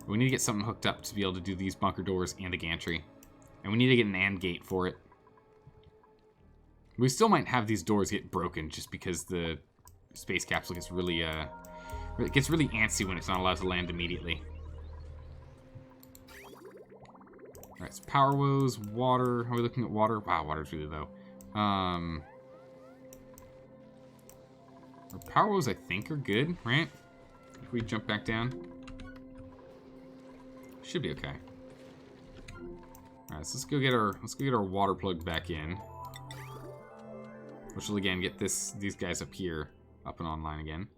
We need to get something hooked up to be able to do these bunker doors and the gantry, and we need to get an AND gate for it. We still might have these doors get broken just because the space capsule gets really antsy when it's not allowed to land immediately. Alright, so power woes, water. Are we looking at water? Wow, water's really low. Our power woes, I think, are good, right? If we jump back down. Should be okay. Alright, so let's go get our water plugged back in. Which will again get these guys up here up and online again.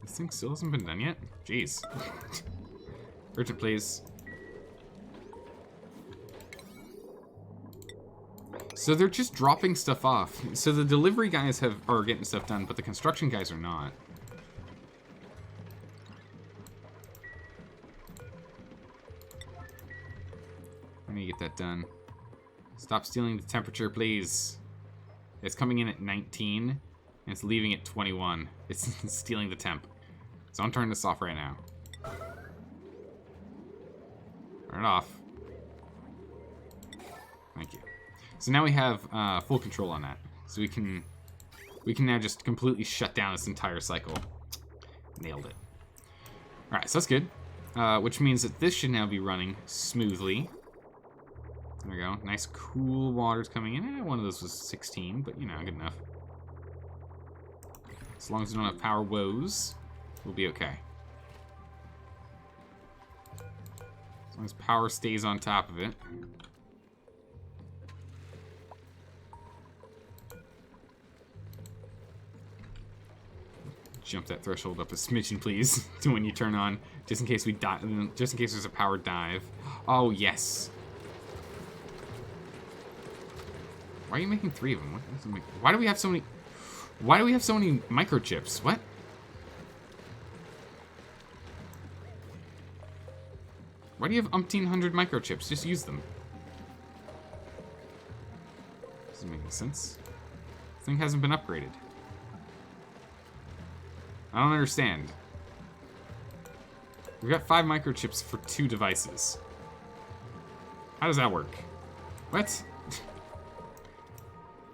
This thing still hasn't been done yet? Jeez. Urgent, please. So they're just dropping stuff off. So the delivery guys are getting stuff done, but the construction guys are not. I need to get that done. Stop stealing the temperature, please. It's coming in at 19, and it's leaving at 21. It's stealing the temp. So I'm turning this off right now. Turn it off. Thank you. So now we have full control on that. So we can now just completely shut down this entire cycle. Nailed it. Alright, so that's good. Which means that this should now be running smoothly. There we go. Nice cool water's coming in. One of those was 16, but you know, good enough. As long as we don't have power woes, we'll be okay. As long as power stays on top of it. Jump that threshold up a smidgen, please, to when you turn on, just in case we die, just in case there's a power dive. Oh yes. Why are you making 3 of them? Why do we have so many? Why do we have so many microchips? What? Why do you have umpteen hundred microchips? Just use them. Doesn't make any sense. The thing hasn't been upgraded. I don't understand. We've got 5 microchips for 2 devices. How does that work? What?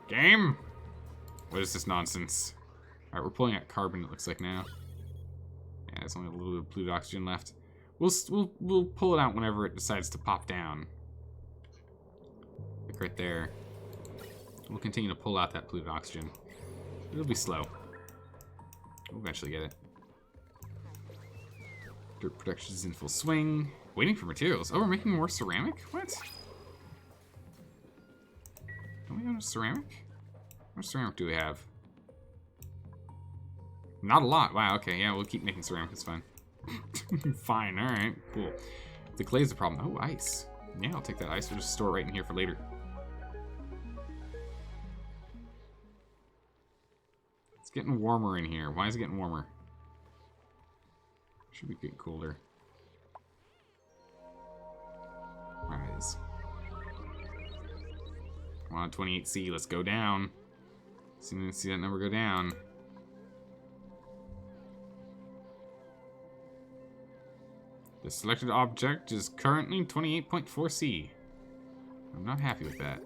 Game? What is this nonsense? Alright, we're pulling out carbon, it looks like now. Yeah, there's only a little bit of polluted oxygen left. We'll pull it out whenever it decides to pop down. Like right there. We'll continue to pull out that polluted oxygen. It'll be slow. We'll eventually get it. Dirt production is in full swing. Waiting for materials. Oh, we're making more ceramic? What? Don't we have ceramic? How much ceramic do we have? Not a lot. Wow, okay. Yeah, we'll keep making ceramic. It's fine. Fine, alright. Cool. The clay is the problem. Oh, ice. Yeah, I'll take that ice. We'll just store it right in here for later. It's getting warmer in here. Why is it getting warmer? Should be getting colder. Rise. Come on, 28C, let's go down. See that number go down. The selected object is currently 28.4C. I'm not happy with that.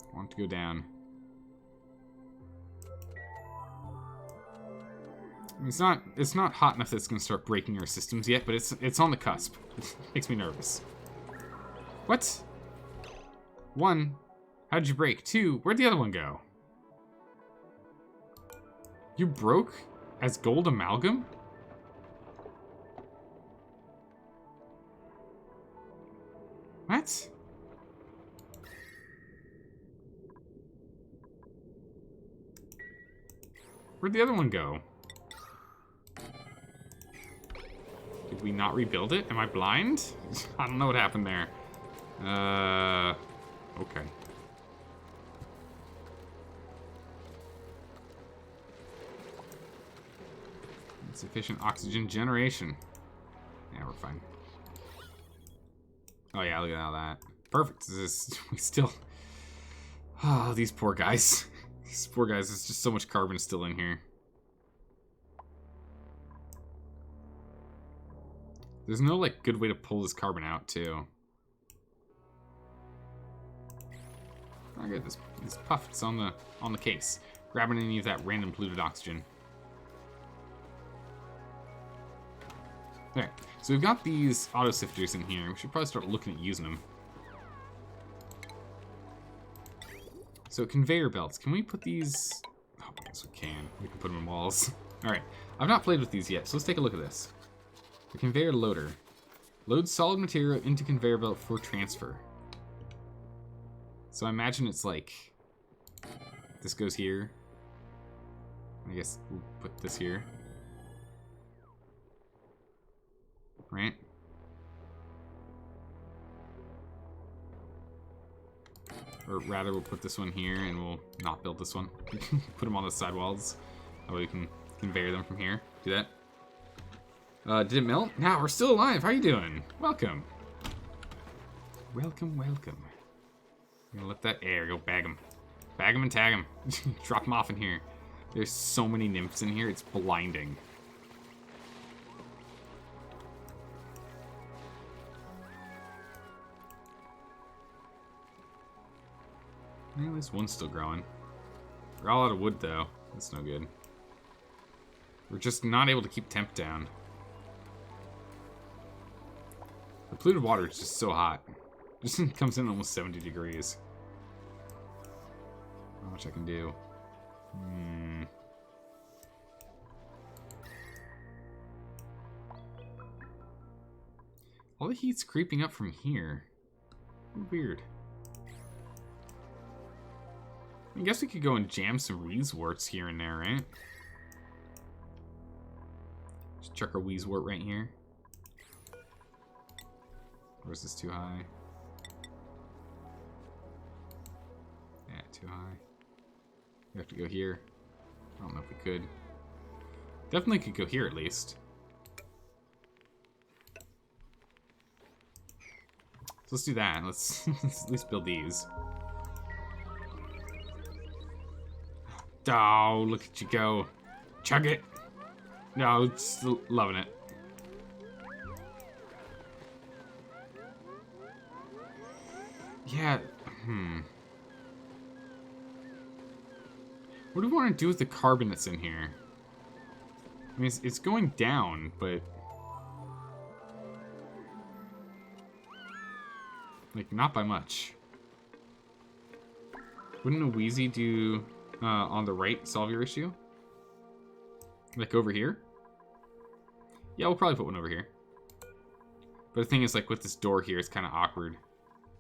I want to go down. I mean, it's not hot enough that it's gonna start breaking our systems yet, but it's on the cusp. It makes me nervous. What? 1, how'd you break? 2, where'd the other one go? You broke as gold amalgam? What? Where'd the other one go? Did we not rebuild it? Am I blind? I don't know what happened there. Okay. Insufficient oxygen generation. Yeah, we're fine. Oh yeah, look at all that. Perfect. We still... Oh, these poor guys. These poor guys, there's just so much carbon still in here. There's no, like, good way to pull this carbon out, too. I get this puff. It's on the case. Grabbing any of that random polluted oxygen. Okay, so we've got these auto sifters in here. We should probably start looking at using them. So conveyor belts. Can we put these? Oh, I guess we can. We can put them in walls. All right. I've not played with these yet, so let's take a look at this. The conveyor loader. Loads solid material into conveyor belt for transfer. So I imagine it's like, this goes here. I guess we'll put this here. Right? Or rather, we'll put this one here and we'll not build this one. Put them on the sidewalls. That way we can conveyor them from here. Do that. Did it melt? Now we're still alive. How you doing? Welcome. Welcome, welcome. I'm gonna let that air go. Bag them. Bag them and tag them. Drop them off in here. There's so many nymphs in here, it's blinding. Yeah, at least one's still growing. We're all out of wood, though. That's no good. We're just not able to keep temp down. The polluted water is just so hot. It just comes in almost 70 degrees. Not much I can do. All the heat's creeping up from here. Weird. I guess we could go and jam some Weezeworts here and there, right? Just chuck our Weezewort right here. Or is this too high? Yeah, too high. We have to go here. I don't know if we could. Definitely could go here at least. So let's do that. Let's at least build these. Oh, look at you go. Chug it. No, it's loving it. Yeah, What do we want to do with the carbon that's in here? I mean, it's going down, but... like, not by much. Wouldn't a Wheezy do... on the right, solve your issue? Like over here? Yeah, we'll probably put one over here. But the thing is, like, with this door here, it's kind of awkward.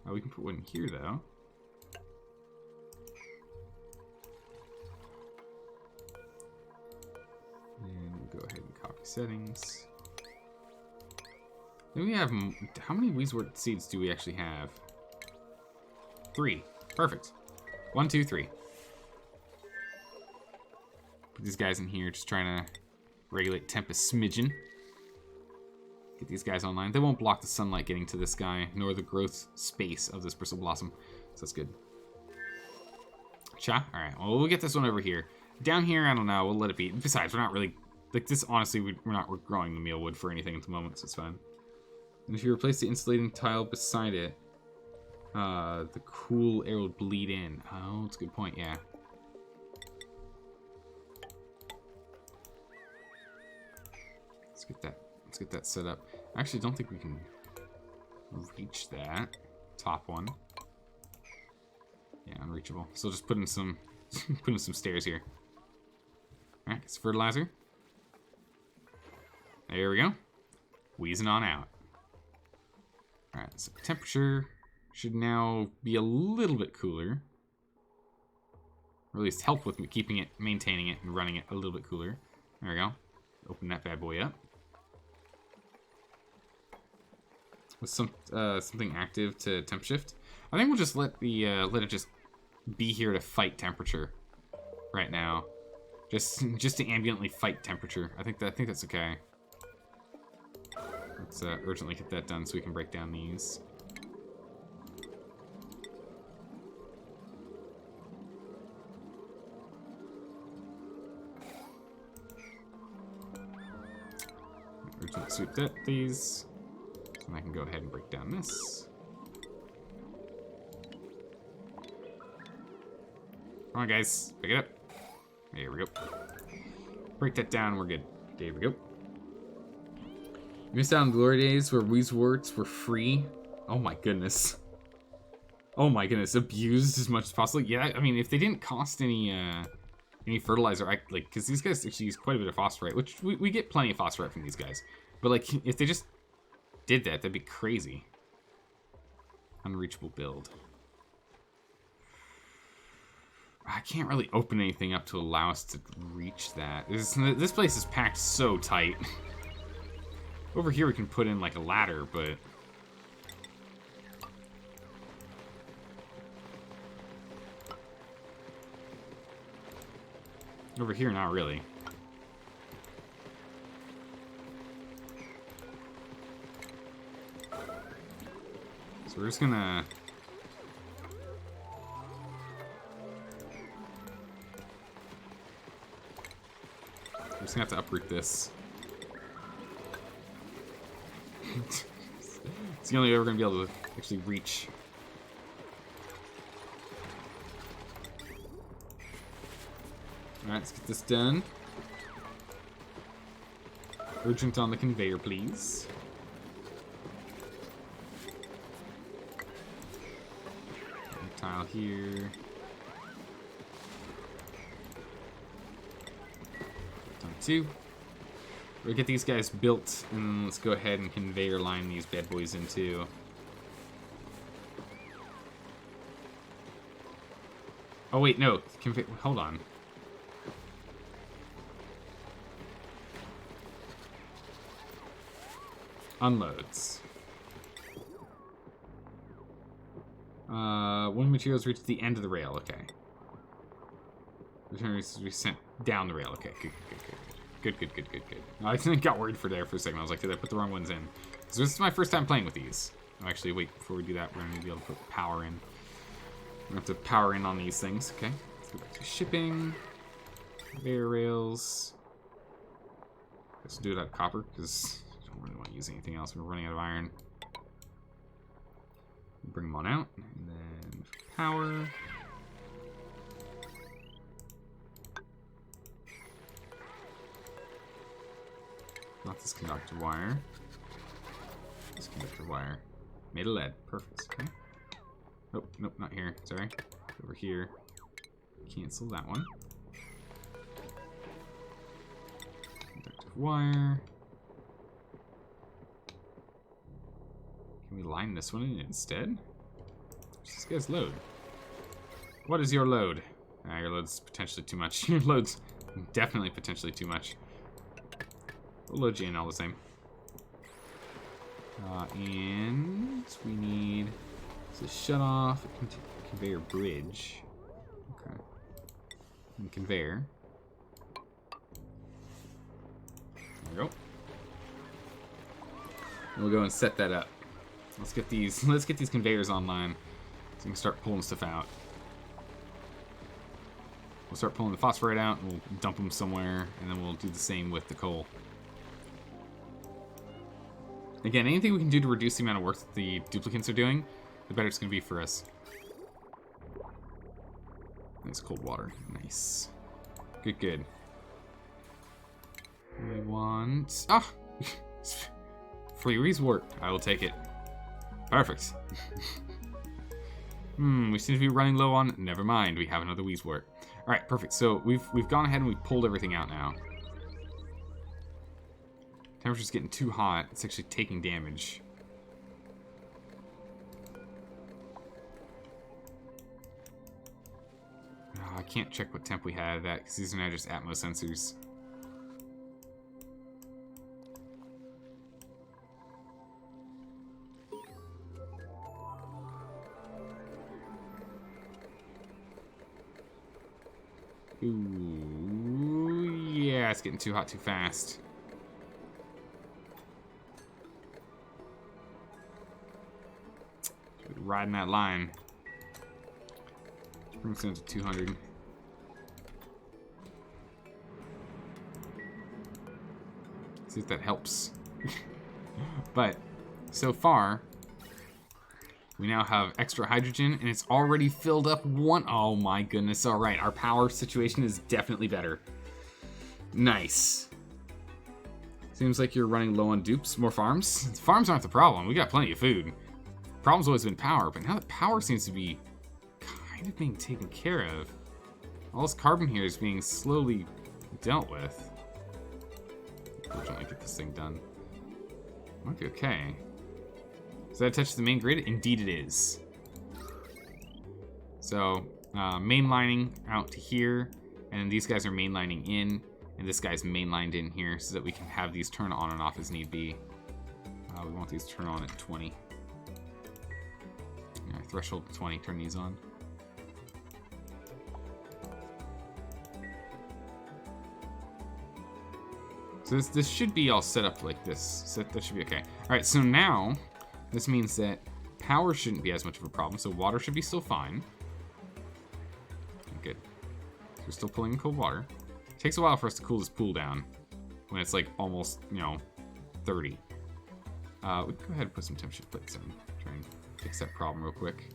Oh, we can put one here, though. And we'll go ahead and copy settings. Then we have... how many Weezewort seeds do we actually have? 3. Perfect. 1, 2, 3. Put these guys in here, just trying to regulate temp a smidgen. Get these guys online. They won't block the sunlight getting to this guy, nor the growth space of this bristle blossom. So that's good. Cha? Alright, well, we'll get this one over here. Down here, I don't know, we'll let it be. Besides, we're not really... Like, this, honestly, we're not growing the mealwood for anything at the moment, so it's fine. And if you replace the insulating tile beside it, the cool air will bleed in. Oh, that's a good point, yeah. Let's get that set up. I actually don't think we can reach that top one. Yeah, unreachable. So just put in some put in some stairs here. All right, it's fertilizer. There we go. Wheezing on out. All right, so temperature should now be a little bit cooler. Or at least help with keeping it, maintaining it, and running it a little bit cooler. There we go. Open that bad boy up. With something active to temp shift. I think we'll just let it just be here to fight temperature right now. Just to ambiently fight temperature. I think that's okay. Let's urgently get that done so we can break down these. Urgently sweep these. And I can go ahead and break down this. Come on, guys. Pick it up. There we go. Break that down. We're good. There we go. You missed out on glory days where Weezeworts were free. Oh my goodness. Oh my goodness. Abused as much as possible. Yeah, I mean, if they didn't cost any fertilizer, because these guys actually use quite a bit of phosphorite, which we get plenty of phosphorite from these guys. But like, if they just did that, that'd be crazy. Unreachable build. I can't really open anything up to allow us to reach that. This place is packed so tight. Over here we can put in like a ladder, but... Over here, not really. So we're just gonna... We're just gonna have to uproot this. It's the only way we're gonna be able to actually reach. Alright, let's get this done. Urgent on the conveyor, please. Tile here. Done two. We'll get these guys built, and then let's go ahead and conveyor line these bad boys into. Oh wait, no. Hold on. Unloads. When materials reach the end of the rail, okay. Returns to be sent down the rail, okay. Good. I got worried for a second. I was like, did I put the wrong ones in? So this is my first time playing with these. Oh, actually, wait, before we do that, we're gonna be able to put power in. We're gonna have to power in on these things, okay. Let's go back to shipping. Conveyor rails. Let's do it out of copper, because I don't really want to use anything else. We're running out of iron. Bring them on out, and then power. Not this conductor wire. This conductor wire. Made of lead. Perfect. Okay. Oh, nope, not here. Sorry. Over here. Cancel that one. Conductive wire. Can we line this one in instead? What's this guy's load? What is your load? Ah, your load's potentially too much. Your load's definitely potentially too much. We'll load you in all the same. And we need to shut off a conveyor bridge. Okay. And conveyor. we go. And we'll go and set that up. Let's get these conveyors online so we can start pulling stuff out. We'll start pulling the phosphorite out, and we'll dump them somewhere, and then we'll do the same with the coal. Again, anything we can do to reduce the amount of work that the duplicants are doing, the better it's going to be for us. Nice cold water. Nice. Good, good. We want... Ah! Freeze wort. I will take it. Perfect. We seem to be running low on... Never mind, we have another Wheezewort. Alright, perfect. So we've gone ahead and we've pulled everything out now. Temperature's getting too hot. It's actually taking damage. Oh, I can't check what temp we had at, because these are now just Atmos sensors. Ooh, yeah, it's getting too hot too fast. Riding that line. Bring us down to 200. See if that helps. But so far, we now have extra hydrogen, and it's already filled up one. Oh my goodness! All right, our power situation is definitely better. Nice. Seems like you're running low on dupes. More farms. Farms aren't the problem. We got plenty of food. Problem's always been power, but now that power seems to be kind of being taken care of, all this carbon here is being slowly dealt with. Unfortunately, get this thing done. Might be okay. Does that touch the main grid? Indeed it is. So, mainlining out to here, and these guys are mainlining in, and this guy's mainlined in here so that we can have these turn on and off as need be. We want these to turn on at 20. Alright, threshold 20, turn these on. So this should be all set up like this. So that should be okay. Alright, so now, this means that power shouldn't be as much of a problem, so water should be still fine. Good. So we're still pulling in cold water. It takes a while for us to cool this pool down when it's like almost, 30. We can go ahead and put some temp shift plates in. Try and fix that problem real quick.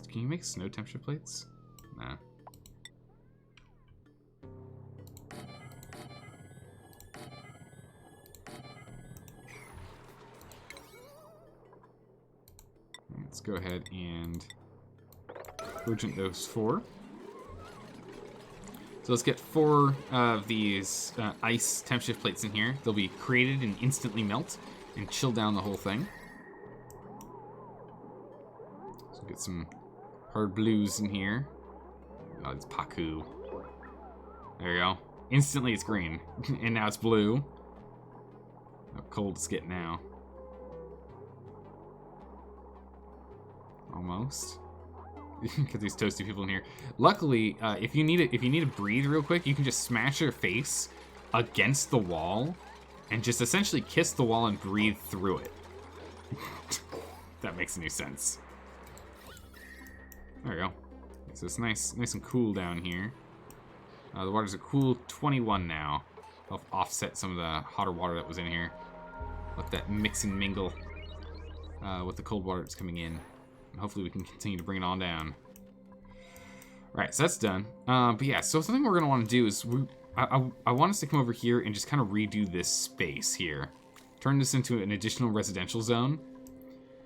Can you make snow temp shift plates? Nah. Let's go ahead and urgent those 4. So let's get 4 of these ice temp shift plates in here. They'll be created and instantly melt and chill down the whole thing. So get some hard blues in here. Oh, it's Paku. There you go. Instantly it's green. And now it's blue. How cold it's getting now. Almost. Get these toasty people in here. Luckily, if you need to breathe real quick, you can just smash your face against the wall and just essentially kiss the wall and breathe through it. That makes any sense. There we go. So it's nice and cool down here. The water's a cool 21 now. I'll offset some of the hotter water that was in here. Let that mix and mingle with the cold water that's coming in. And hopefully we can continue to bring it on down. Alright, so that's done. But yeah, so something we're going to want to do is I want us to come over here and just kind of redo this space here. Turn this into an additional residential zone.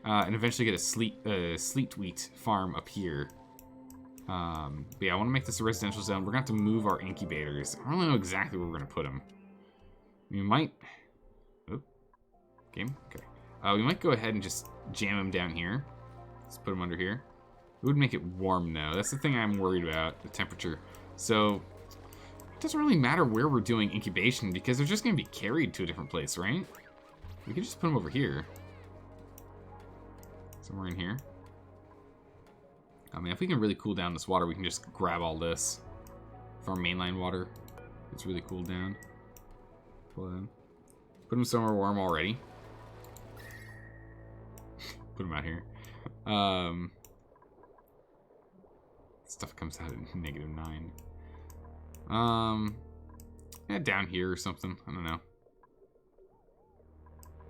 And eventually get a sleet wheat farm up here. But yeah, I want to make this a residential zone. We're going to have to move our incubators. I don't really know exactly where we're going to put them. We might... Oh, game? Okay. We might go ahead and just jam them down here. Let's put them under here. It would make it warm, though. That's the thing I'm worried about, the temperature. So, it doesn't really matter where we're doing incubation because they're just going to be carried to a different place, right? We could just put them over here. Somewhere in here. I mean, if we can really cool down this water, we can just grab all this. If our mainline water gets really cooled down. Pull it in. Put them somewhere warm already. Put them out here. Stuff comes out at -9. Yeah, down here or something. I don't know.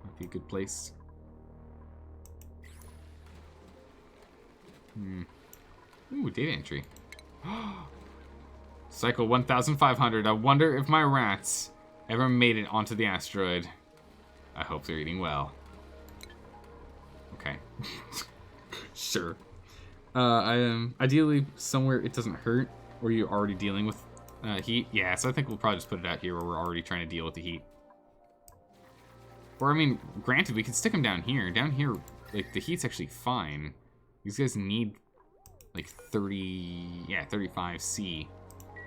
Might be a good place. Ooh, data entry. Cycle 1500. I wonder if my rats ever made it onto the asteroid. I hope they're eating well. Okay. Sure. I am ideally somewhere it doesn't hurt, or you're already dealing with heat. Yeah, so I think we'll probably just put it out here where we're already trying to deal with the heat. Or, I mean, granted, we could stick them down here. Down here, like, the heat's actually fine. These guys need, like, 35 C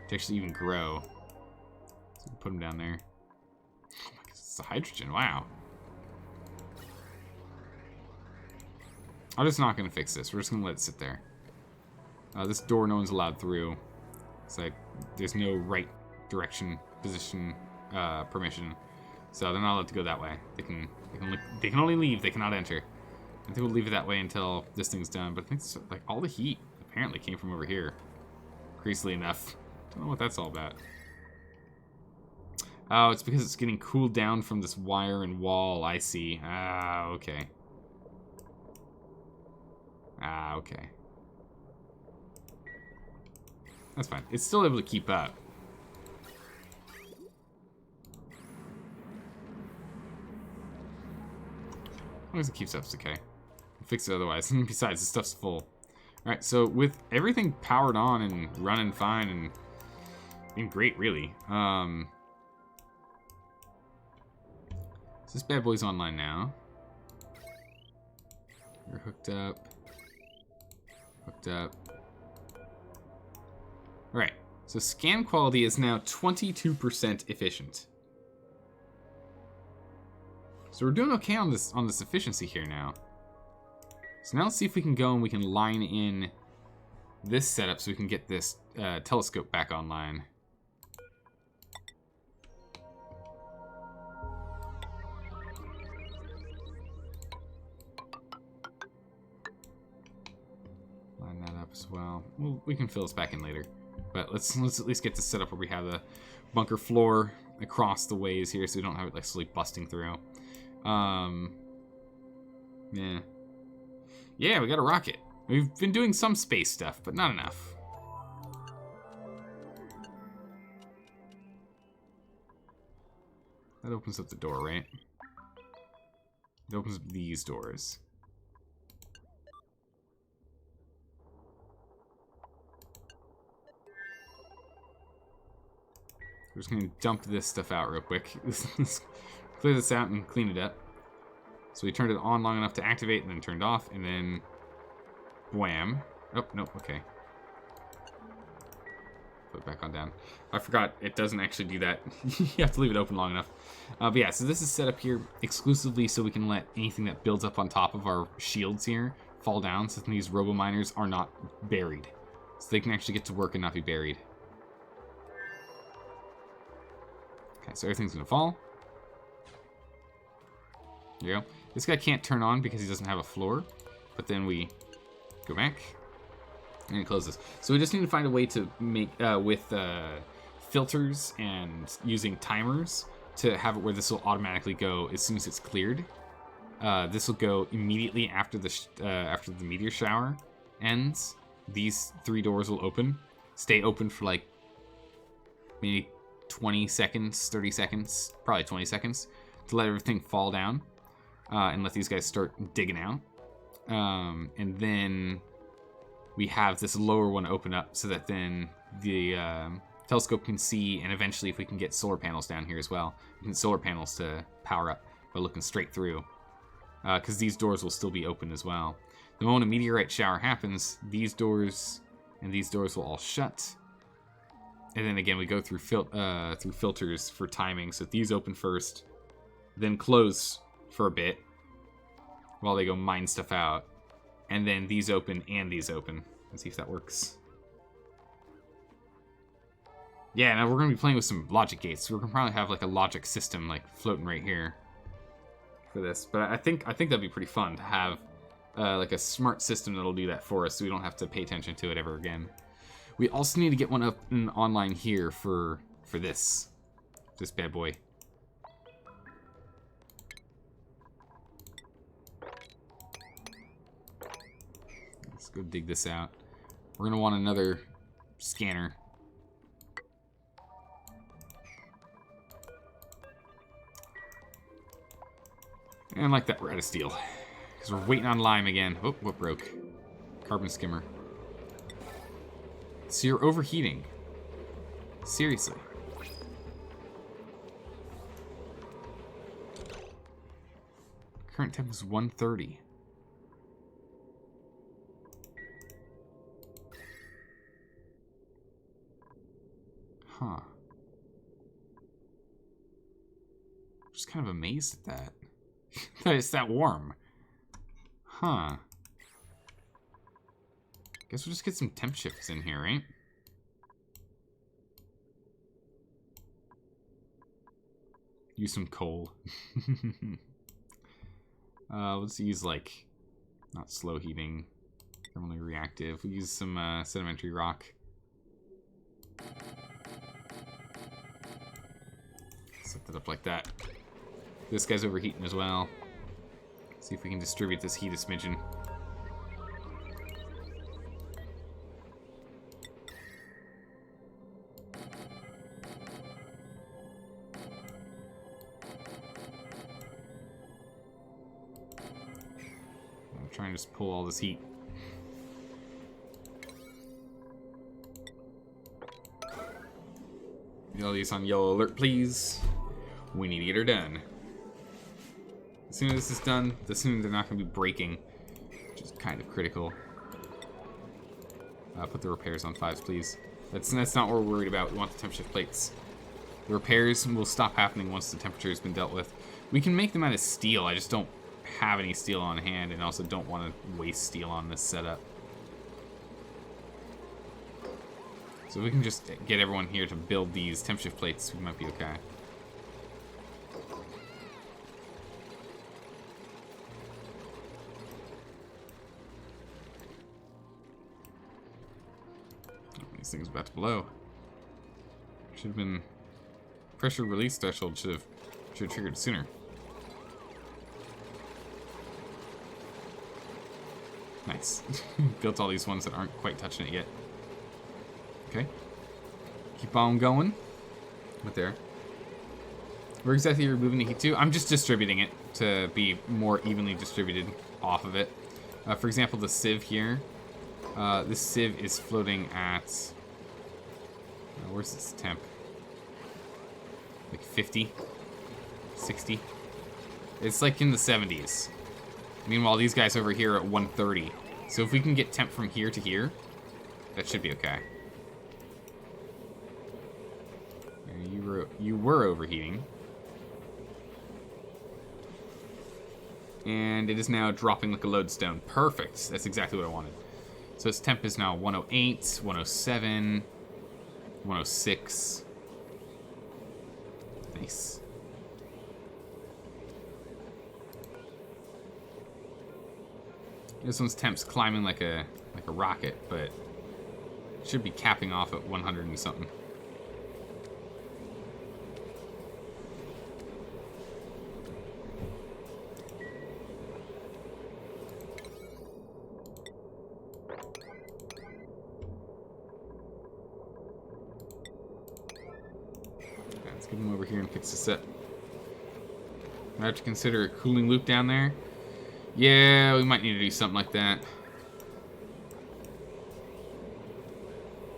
to actually even grow. So we'll put them down there. Oh my God, it's a hydrogen, wow. I'm just not going to fix this. We're just going to let it sit there. This door no one's allowed through. It's like, there's no right direction, position, permission. So they're not allowed to go that way. They can only leave. They cannot enter. I think we'll leave it that way until this thing's done. But I think it's, like, all the heat apparently came from over here. Crazily enough. Don't know what that's all about. Oh, it's because it's getting cooled down from this wire and wall. I see. Ah, okay. Ah, okay. That's fine. It's still able to keep up. As long as it keeps up, it's okay. We'll fix it otherwise. Besides, the stuff's full. Alright, so with everything powered on and running fine and great, really. So this bad boy's online now. You're hooked up. Hooked up. Alright, so scan quality is now 22% efficient. So we're doing okay on this efficiency here now. So now let's see if we can go and we can line in this setup so we can get this telescope back online. Line that up as well. We can fill this back in later. But let's at least get this set up where we have the bunker floor across the ways here so we don't have it like slowly busting through. Yeah. Yeah, we got a rocket. We've been doing some space stuff, but not enough. That opens up the door, right? It opens up these doors. We're just gonna dump this stuff out real quick. Clear this out and clean it up. So we turned it on long enough to activate and then turned off and then wham. Oh, no, okay. Put it back on down. I forgot it doesn't actually do that. You have to leave it open long enough. But yeah, so this is set up here exclusively so we can let anything that builds up on top of our shields here fall down so that these robo-miners are not buried. So they can actually get to work and not be buried. Okay, so everything's gonna fall. There you go. This guy can't turn on because he doesn't have a floor. But then we go back and close this. So we just need to find a way to make, with filters and using timers, to have it where this will automatically go as soon as it's cleared. This will go immediately after the meteor shower ends. These 3 doors will open. Stay open for like maybe 20 seconds, 30 seconds, probably 20 seconds to let everything fall down. And let these guys start digging out. And then we have this lower one open up so that then the telescope can see, and eventually if we can get solar panels down here as well, we can get solar panels to power up by looking straight through. Because these doors will still be open as well. The moment a meteorite shower happens, these doors and these doors will all shut. And then again, we go through filters for timing. So these open first, then close for a bit while they go mine stuff out, and then these open and these open. Let's see if that works. Yeah, now we're going to be playing with some logic gates. We're going to probably have like a logic system like floating right here for this. But I think that'd be pretty fun to have like a smart system that'll do that for us so we don't have to pay attention to it ever again. We also need to get one up in online here for this bad boy. Let's go dig this out. We're going to want another scanner. And like that, we're out of steel. Because we're waiting on lime again. Oh, what broke? Carbon skimmer. So you're overheating. Seriously. Current temp is 130. Huh. Just kind of amazed at that. That it's that warm. Huh. Guess we'll just get some temp shifts in here, right? Use some coal. Let's use, like, not slow heating, thermally reactive. We'll use some sedimentary rock. Set that up like that. This guy's overheating as well. See if we can distribute this heat a smidgen. I'm trying to just pull all this heat. All these on yellow alert, please. We need to get her done. As soon as this is done, the sooner they're not going to be breaking, which is kind of critical. Put the repairs on 5s, please. That's not what we're worried about. We want the temp shift plates. The repairs will stop happening once the temperature has been dealt with. We can make them out of steel. I just don't have any steel on hand, and also don't want to waste steel on this setup. So if we can just get everyone here to build these temp shift plates, we might be okay. This thing's about to blow. Should have been pressure release threshold. Should have triggered sooner. Nice. Built all these ones that aren't quite touching it yet. Okay. Keep on going. Right there. Where exactly are you removing the heat to? I'm just distributing it to be more evenly distributed off of it. For example, the sieve here. This sieve is floating at... where's this temp? Like 50? 60? It's like in the 70s. Meanwhile, these guys over here are at 130. So if we can get temp from here to here, that should be okay. You were overheating. And it is now dropping like a lodestone. Perfect. That's exactly what I wanted. So its temp is now 108, 107, 106. Nice. This one's temp's climbing like a rocket, but it should be capping off at 100 and something. Let's get him over here and fix this up. I have to consider a cooling loop down there. Yeah, we might need to do something like that.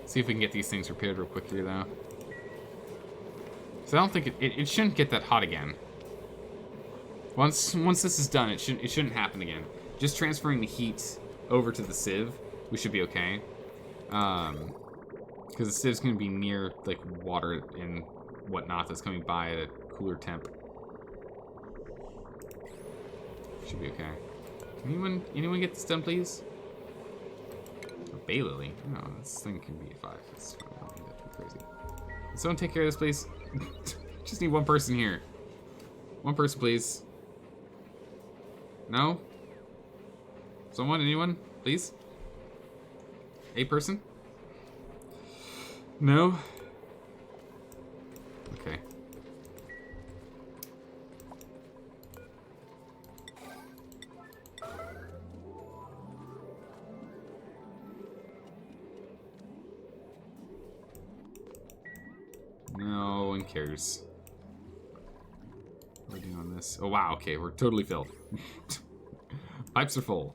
See if we can get these things repaired real quick here, though. So I don't think it shouldn't get that hot again. Once this is done, it shouldn't happen again. Just transferring the heat over to the sieve, we should be okay. Because the sieve's going to be near like water and whatnot that's coming by at a cooler temp. Should be okay. Can anyone get this done, please? A Bay Lily. No, this thing can be a 5. That's fine. I don't need that to be crazy. someone take care of this, please? Just need one person here. One person, please. No? Someone? Anyone? Please? A person? No? Okay. No one cares. What are we doing on this? Oh, wow. Okay, we're totally filled. Pipes are full.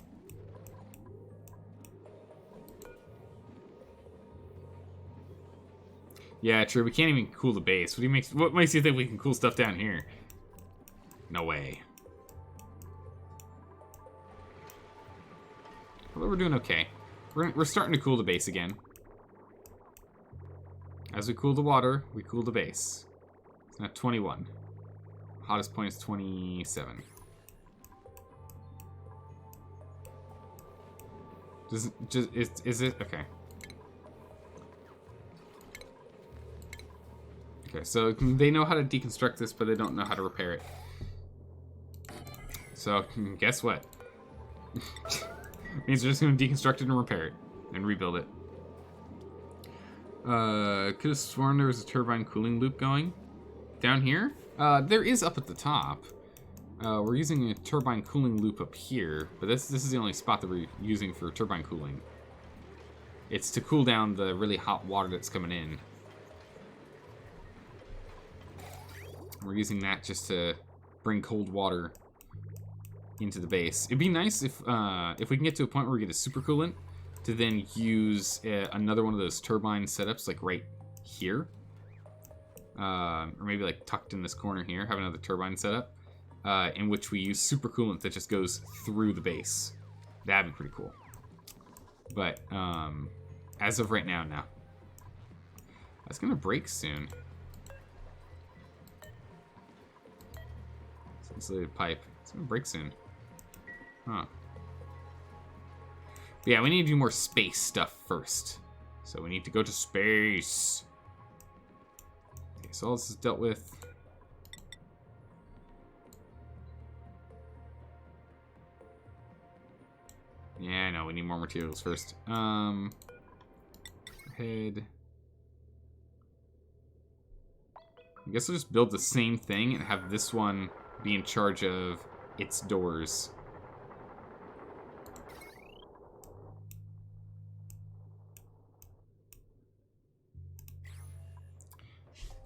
Yeah, true. We can't even cool the base. What makes you think we can cool stuff down here? No way. Although we're doing okay. We're starting to cool the base again. As we cool the water, we cool the base. It's now 21. Hottest point is 27. Is it? Okay. Okay, so they know how to deconstruct this, but they don't know how to repair it. So, guess what? Means they're just going to deconstruct it and repair it. And rebuild it. Could have sworn there was a turbine cooling loop going. Down here? There is up at the top. We're using a turbine cooling loop up here, but this is the only spot that we're using for turbine cooling. It's to cool down the really hot water that's coming in. We're using that just to bring cold water into the base. It'd be nice if we can get to a point where we get a supercoolant to then use another one of those turbine setups, like right here. Or maybe like tucked in this corner here, have another turbine setup, in which we use supercoolant that just goes through the base. That'd be pretty cool. But as of right now, no. That's gonna break soon. Insulated pipe. It's gonna break soon. Huh. But yeah, we need to do more space stuff first. So we need to go to space. Okay, so all this is dealt with. Yeah, no, we need more materials first. Head. I guess we'll just build the same thing and have this one be in charge of its doors.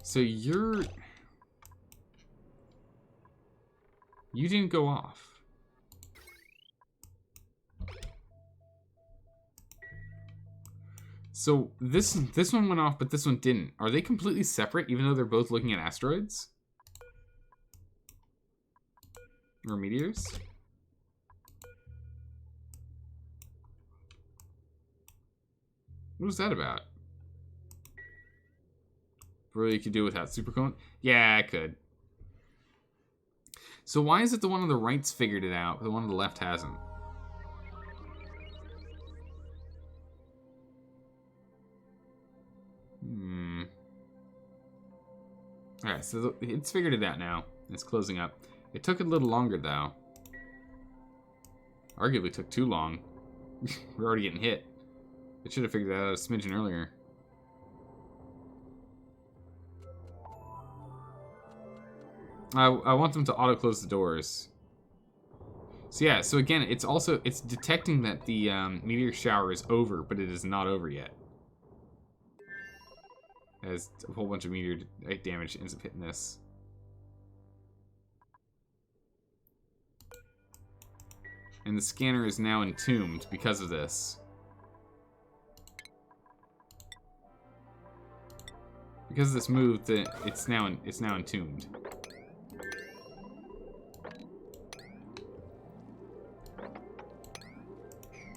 So you didn't go off. So this one went off, but this one didn't. Are they completely separate, even though they're both looking at asteroids? Or meteors? What was that about? Really, you could do without supercoolant? Yeah, I could. So why is it the one on the right's figured it out, but the one on the left hasn't? Alright, so it's figured it out now. It's closing up. It took a little longer, though. Arguably took too long. We're already getting hit. It should have figured that out a smidgen earlier. I want them to auto-close the doors. So yeah, so again, it's detecting that the meteor shower is over, but it is not over yet. As a whole bunch of meteor damage ends up hitting this. And the scanner is now entombed because of this. Because of this move, it's now entombed.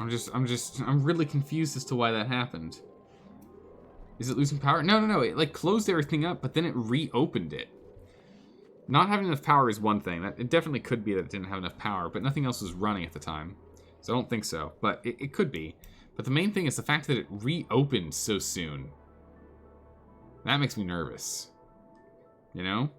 I'm really confused as to why that happened. Is it losing power? No. It like closed everything up, but then it reopened it. Not having enough power is one thing. It definitely could be that it didn't have enough power, but nothing else was running at the time. So I don't think so, but it could be. But the main thing is the fact that it reopened so soon. That makes me nervous. You know?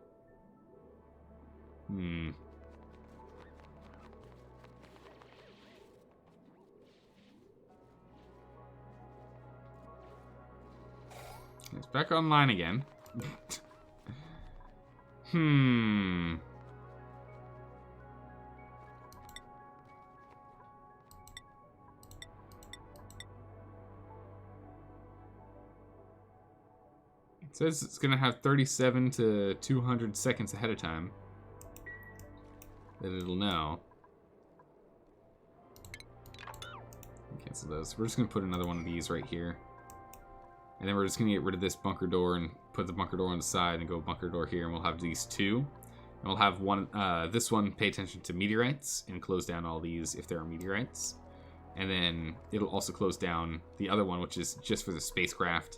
It's back online again. It says it's gonna have 37 to 200 seconds ahead of time that it'll know. Cancel those. We're just gonna put another one of these right here. And then we're just going to get rid of this bunker door and put the bunker door on the side and go bunker door here. And we'll have these two. And we'll have one, this one pay attention to meteorites and close down all these if there are meteorites. And then it'll also close down the other one, which is just for the spacecraft.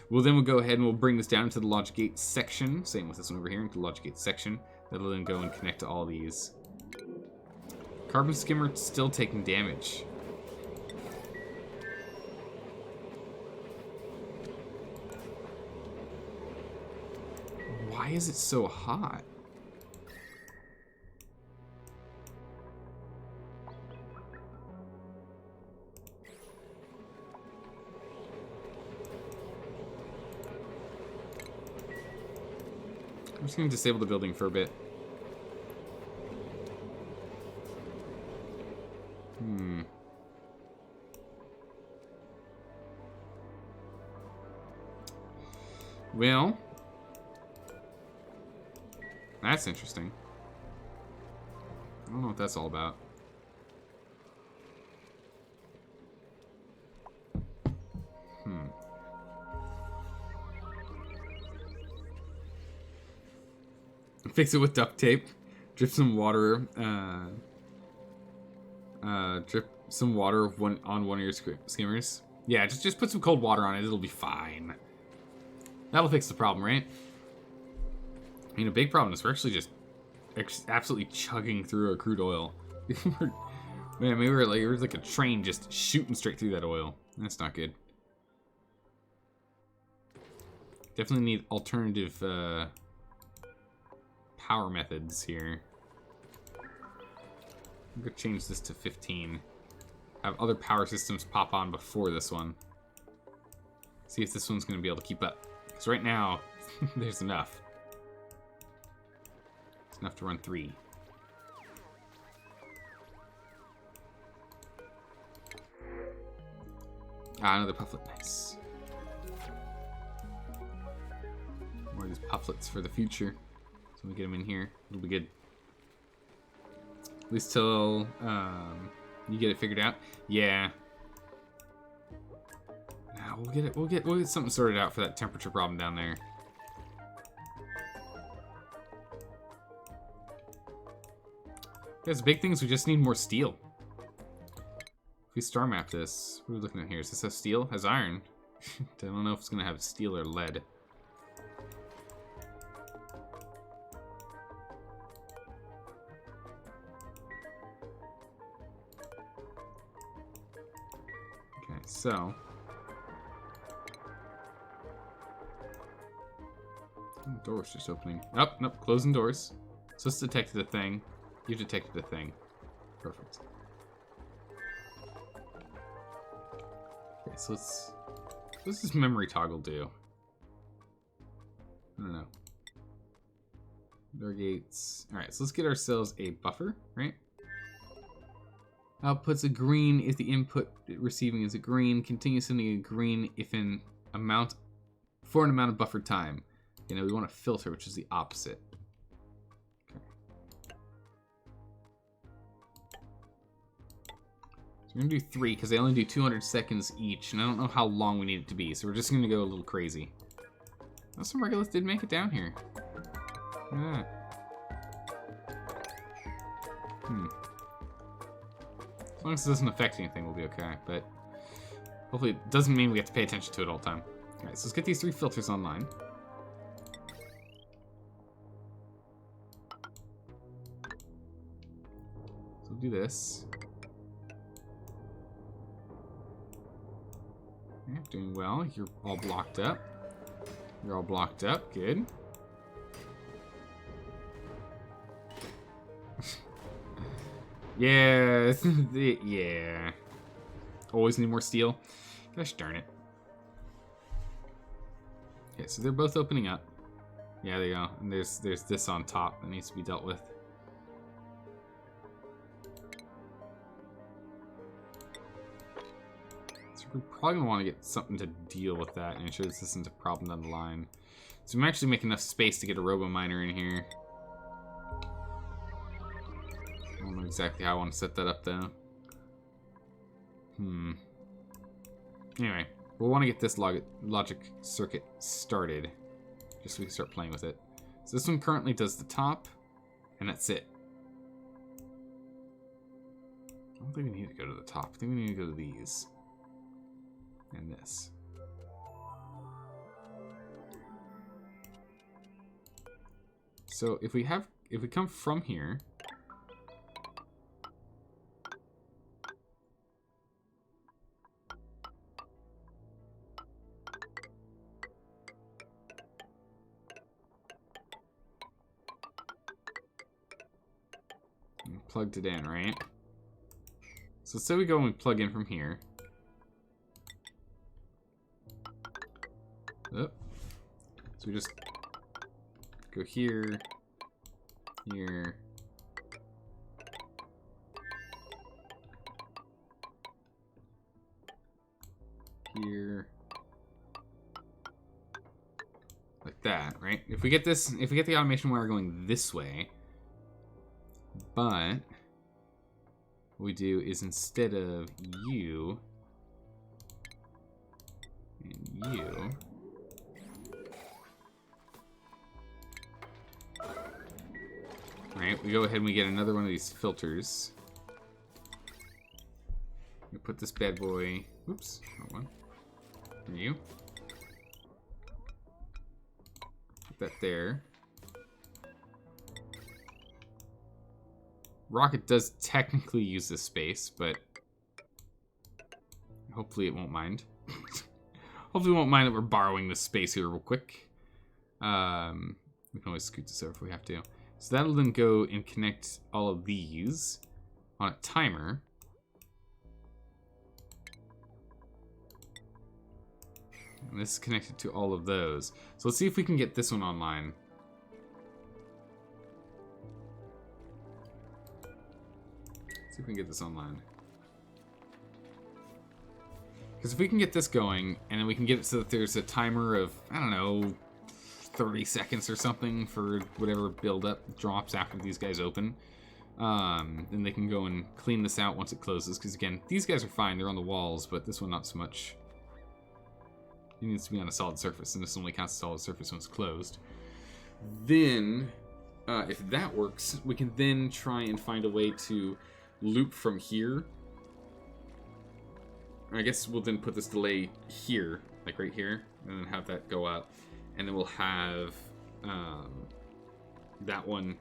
We'll go ahead and we'll bring this down into the logic gate section. Same with this one over here, into the logic gate section. That'll then go and connect to all these. Carbon skimmer still taking damage. Why is it so hot? I'm just going to disable the building for a bit. Well... That's interesting. I don't know what that's all about. Fix it with duct tape. Drip some water. Drip some water on one of your skimmers. Yeah, just put some cold water on it. It'll be fine. That'll fix the problem, right? I mean, a big problem is we're actually just absolutely chugging through our crude oil. Man, we were like a train just shooting straight through that oil. That's not good. Definitely need alternative power methods here. I'm gonna change this to 15. Have other power systems pop on before this one. See if this one's gonna be able to keep up. Because right now, there's enough. It's enough to run 3. Ah, another pufflet. Nice. More of these pufflets for the future. So we get them in here. It'll be good. At least till you get it figured out. Yeah. Nah, we'll get it. We'll get something sorted out for that temperature problem down there. Guys, big things. We just need more steel. If we star map this, what are we looking at here? Does this have steel? Has iron? I don't know if it's gonna have steel or lead. Okay, so the door's just opening. Oh, nope, closing doors. So it's detected a thing. You've detected a thing. Perfect. Okay, so what does this memory toggle do? I don't know. Door gates. Alright, so let's get ourselves a buffer, right? Outputs a green if the input receiving is a green. Continue sending a green if an amount of buffer time. You know, we want a filter, which is the opposite. We're going to do 3 because they only do 200 seconds each, and I don't know how long we need it to be, so we're just going to go a little crazy. Oh, some regolith did make it down here. Look at that. As long as it doesn't affect anything, we'll be okay, but hopefully it doesn't mean we have to pay attention to it all the time. Alright, so let's get these 3 filters online. So we'll do this. Yeah, doing well. You're all blocked up. You're all blocked up. Good. Yeah. Yeah. Always need more steel. Gosh darn it. Okay, so they're both opening up. Yeah, there you go. And there's this on top that needs to be dealt with. So we're probably gonna want to get something to deal with that and ensure this isn't a problem down the line. So I'm actually making enough space to get a robo miner in here. I don't know exactly how I want to set that up though. Anyway, we'll want to get this logic circuit started, just so we can start playing with it. So this one currently does the top, and that's it. I don't think we need to go to the top. I think we need to go to these. And this. So if we come from here, plugged it in, right? So say we go and we plug in from here. Oh. So we just go here, here, here, like that, right? If we get this, if we get the automation wire going this way, but what we do is instead of you and you, right, we go ahead and we get another one of these filters. We put this bad boy, oops, wrong one, and you. Put that there. Rocket does technically use this space, but hopefully it won't mind. Hopefully it won't mind that we're borrowing this space here real quick. We can always scoot this over if we have to. So that'll then go and connect all of these on a timer. And this is connected to all of those. So let's see if we can get this one online. See if we can get this online. Because if we can get this going, and then we can get it so that there's a timer of, I don't know, 30 seconds or something for whatever build-up drops after these guys open. Then they can go and clean this out once it closes. Because again, these guys are fine, they're on the walls, but this one not so much. It needs to be on a solid surface, and this only counts as solid surface when it's closed. Then, if that works, we can then try and find a way to loop from here. I guess we'll then put this delay here, like right here, and then have that go up. And then we'll have that one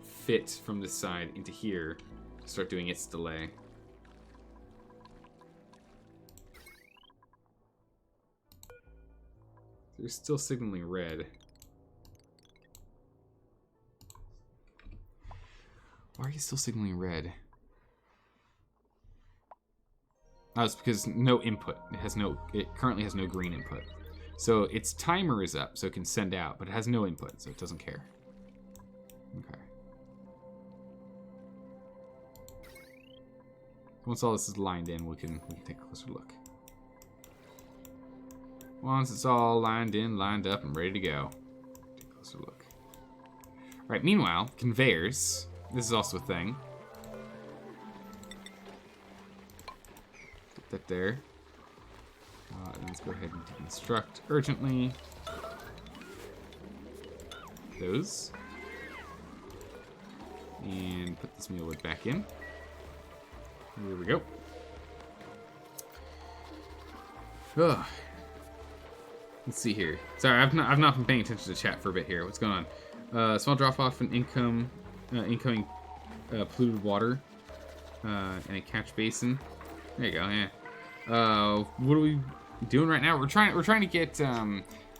fit from this side into here to start doing its delay. They're still signaling red. Why are you still signaling red? Oh, it's because no input. It currently has no green input. So its timer is up, so it can send out, but it has no input, so it doesn't care. Okay. Once all this is lined in, we can take a closer look. Once it's all lined in, lined up, and ready to go. Take a closer look. Alright, meanwhile, conveyors. This is also a thing. Put that there. Let's go ahead and deconstruct urgently. Those. And put this meal wood back in. Here we go. Ugh. Let's see here. Sorry, I've not been paying attention to chat for a bit here. What's going on? Small drop off in incoming polluted water and a catch basin. There you go. Yeah. What are we doing right now? We're trying to get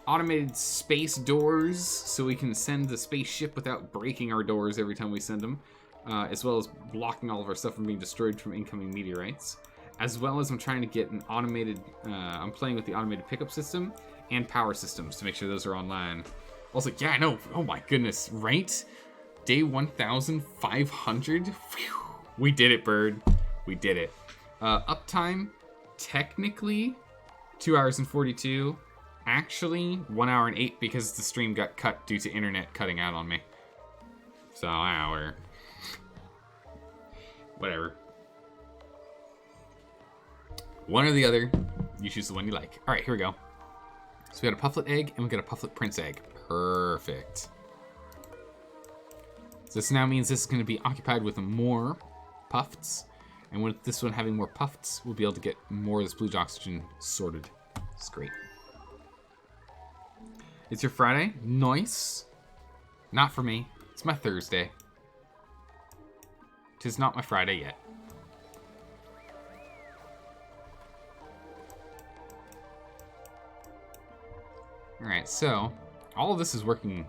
automated space doors, so we can send the spaceship without breaking our doors every time we send them, as well as blocking all of our stuff from being destroyed from incoming meteorites. As well as I'm trying to get an automated, I'm playing with the automated pickup system and power systems to make sure those are online. Also, yeah, I know, oh my goodness, right? Day 1,500? We did it, bird. We did it. Uptime, technically, 2 hours and 42. Actually, 1 hour and 8 because the stream got cut due to internet cutting out on me. So, hour. Whatever. One or the other. You choose the one you like. Alright, here we go. So we got a pufflet egg and we got a pufflet prince egg. Perfect. So this now means this is going to be occupied with more puffs. And with this one having more puffs, we'll be able to get more of this blue oxygen sorted. It's great. It's your Friday? Nice. Not for me. It's my Thursday. 'Tis not my Friday yet. Alright, so all of this is working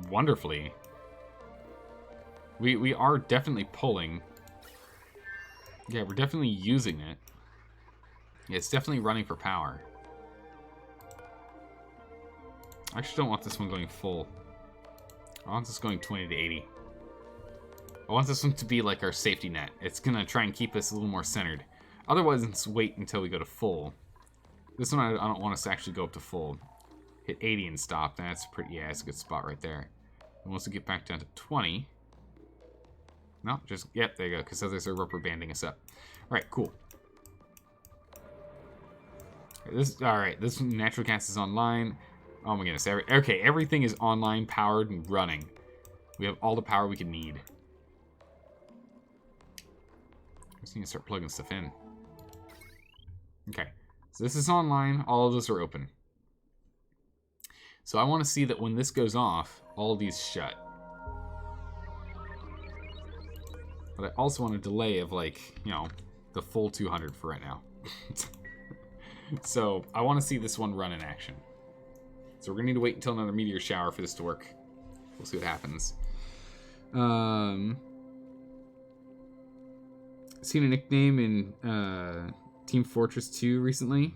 wonderfully. We are definitely pulling. Yeah, we're definitely using it. Yeah, it's definitely running for power. I actually don't want this one going full. I want this going 20 to 80. I want this one to be like our safety net. It's gonna try and keep us a little more centered. Otherwise, let's wait until we go to full. This one, I don't want us to actually go up to full. Hit 80 and stop. That's pretty, yeah, that's a good spot right there. And once we get back down to 20. No, just, yep, there you go, because others are rubber banding us up. Alright, cool. Alright, this natural gas is online. Oh my goodness, okay, everything is online, powered, and running. We have all the power we can need. I just need to start plugging stuff in. Okay, so this is online, all of those are open. So I want to see that when this goes off, all of these shut. But I also want a delay of, like, you know, the full 200 for right now. So I want to see this one run in action. So we're going to need to wait until another meteor shower for this to work. We'll see what happens. Seen a nickname in Team Fortress 2 recently.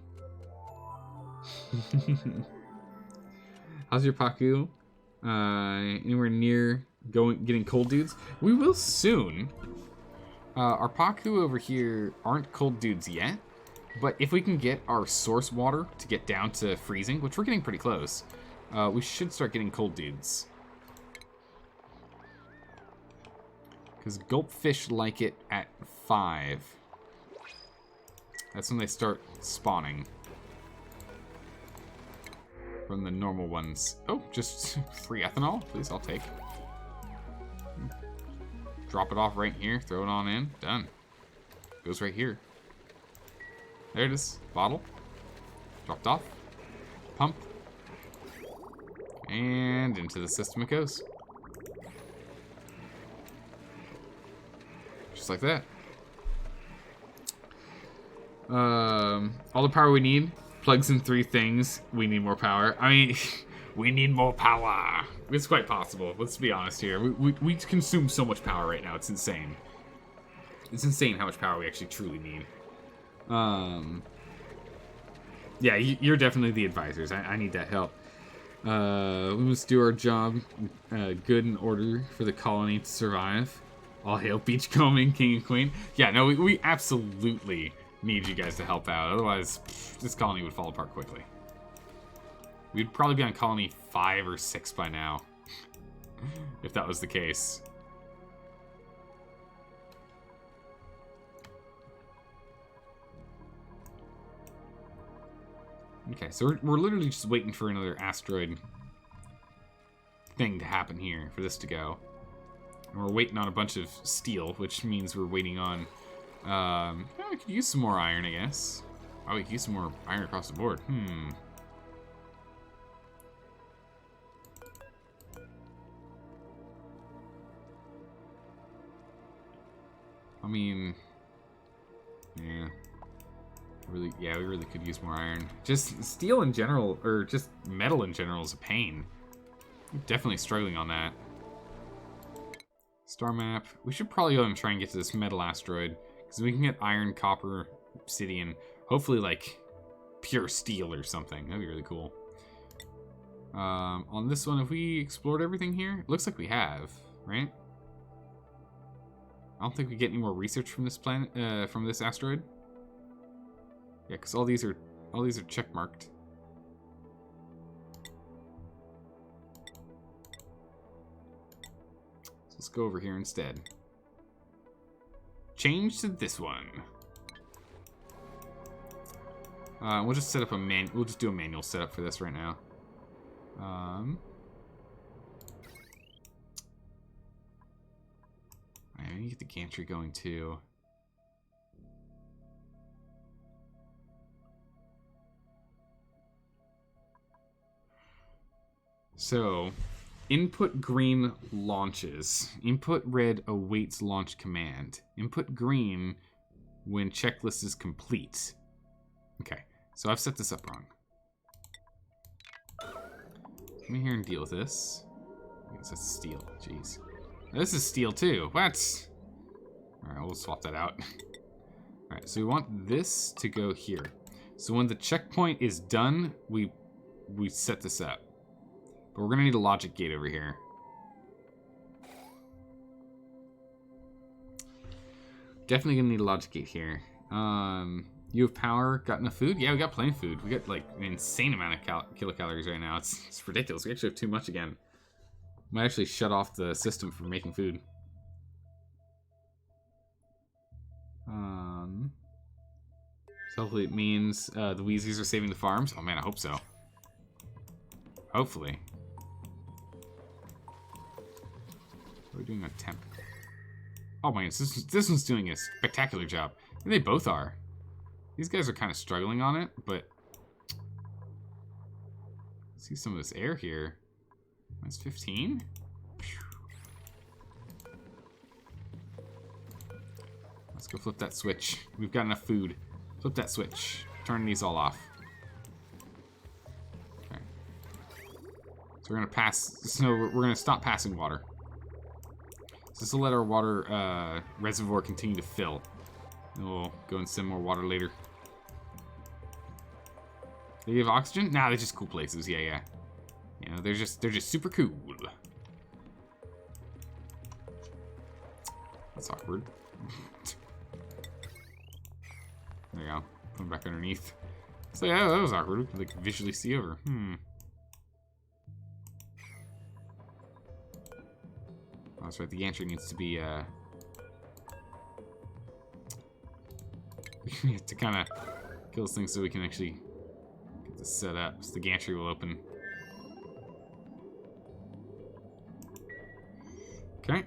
How's your Paku? Anywhere near getting cold dudes? We will soon. Our Paku over here aren't cold dudes yet, but if we can get our source water to get down to freezing, which we're getting pretty close, we should start getting cold dudes. Because gulpfish like it at 5. That's when they start spawning. From the normal ones. Oh, just free ethanol, please, I'll take. Drop it off right here, throw it on in, done. Goes right here. There it is, bottle. Dropped off. Pump. And into the system it goes. Just like that. All the power we need. Plugs in 3 things. We need more power. I mean, we need more power. It's quite possible. Let's be honest here. We consume so much power right now. It's insane. It's insane how much power we actually truly need. Yeah, you're definitely the advisors. I need that help. We must do our job good in order for the colony to survive. All hail Beachcombing, King and Queen. Yeah, no, we absolutely need you guys to help out. Otherwise, this colony would fall apart quickly. We'd probably be on colony 5 or 6 by now. If that was the case. Okay, so we're literally just waiting for another asteroid thing to happen here, for this to go. And we're waiting on a bunch of steel, which means we're waiting on... we could use some more iron, I guess. Oh, we could use some more iron across the board. I mean... yeah. Really, yeah, we really could use more iron. Just steel in general, or just metal in general is a pain. I'm definitely struggling on that. Star map. We should probably go and try and get to this metal asteroid, because we can get iron, copper, obsidian, hopefully like pure steel or something. That'd be really cool. On this one, have we explored everything here? It looks like we have, right? I don't think we get any more research from this planet, from this asteroid. Yeah, because all these are check marked. So let's go over here instead. Change to this one. We'll just set up we'll just do a manual setup for this right now. I need to get the gantry going too. So, input green launches. Input red awaits launch command. Input green when checklist is complete. Okay, so I've set this up wrong. Come in here and deal with this. I guess that's steel. Jeez. This is steel too. What? Alright, we'll swap that out. Alright, so we want this to go here. So when the checkpoint is done, we set this up. But we're gonna need a logic gate over here. Definitely gonna need a logic gate here. You have power, got enough food? Yeah, we got plenty of food. We got like an insane amount of kilocalories right now. It's ridiculous. We actually have too much again. Might actually shut off the system for making food. So hopefully it means the Wheezies are saving the farms. Oh man, I hope so. Hopefully. What are we doing on temp? Oh man, this one's doing a spectacular job. And they both are. These guys are kind of struggling on it, but see some of this air here. That's 15. Let's go flip that switch. We've got enough food. Flip that switch. Turn these all off. Okay. So we're gonna pass. So we're gonna stop passing water. So this will let our water reservoir continue to fill. And we'll go and send more water later. They have oxygen? Nah, they're just cool places. Yeah, yeah. You know, they're just super cool. That's awkward. There you go. Put them back underneath. So yeah, that was awkward. We could like visually see over. Oh, that's right. The gantry needs to be we have to kind of kill this thing so we can actually get this set up. So the gantry will open. Okay.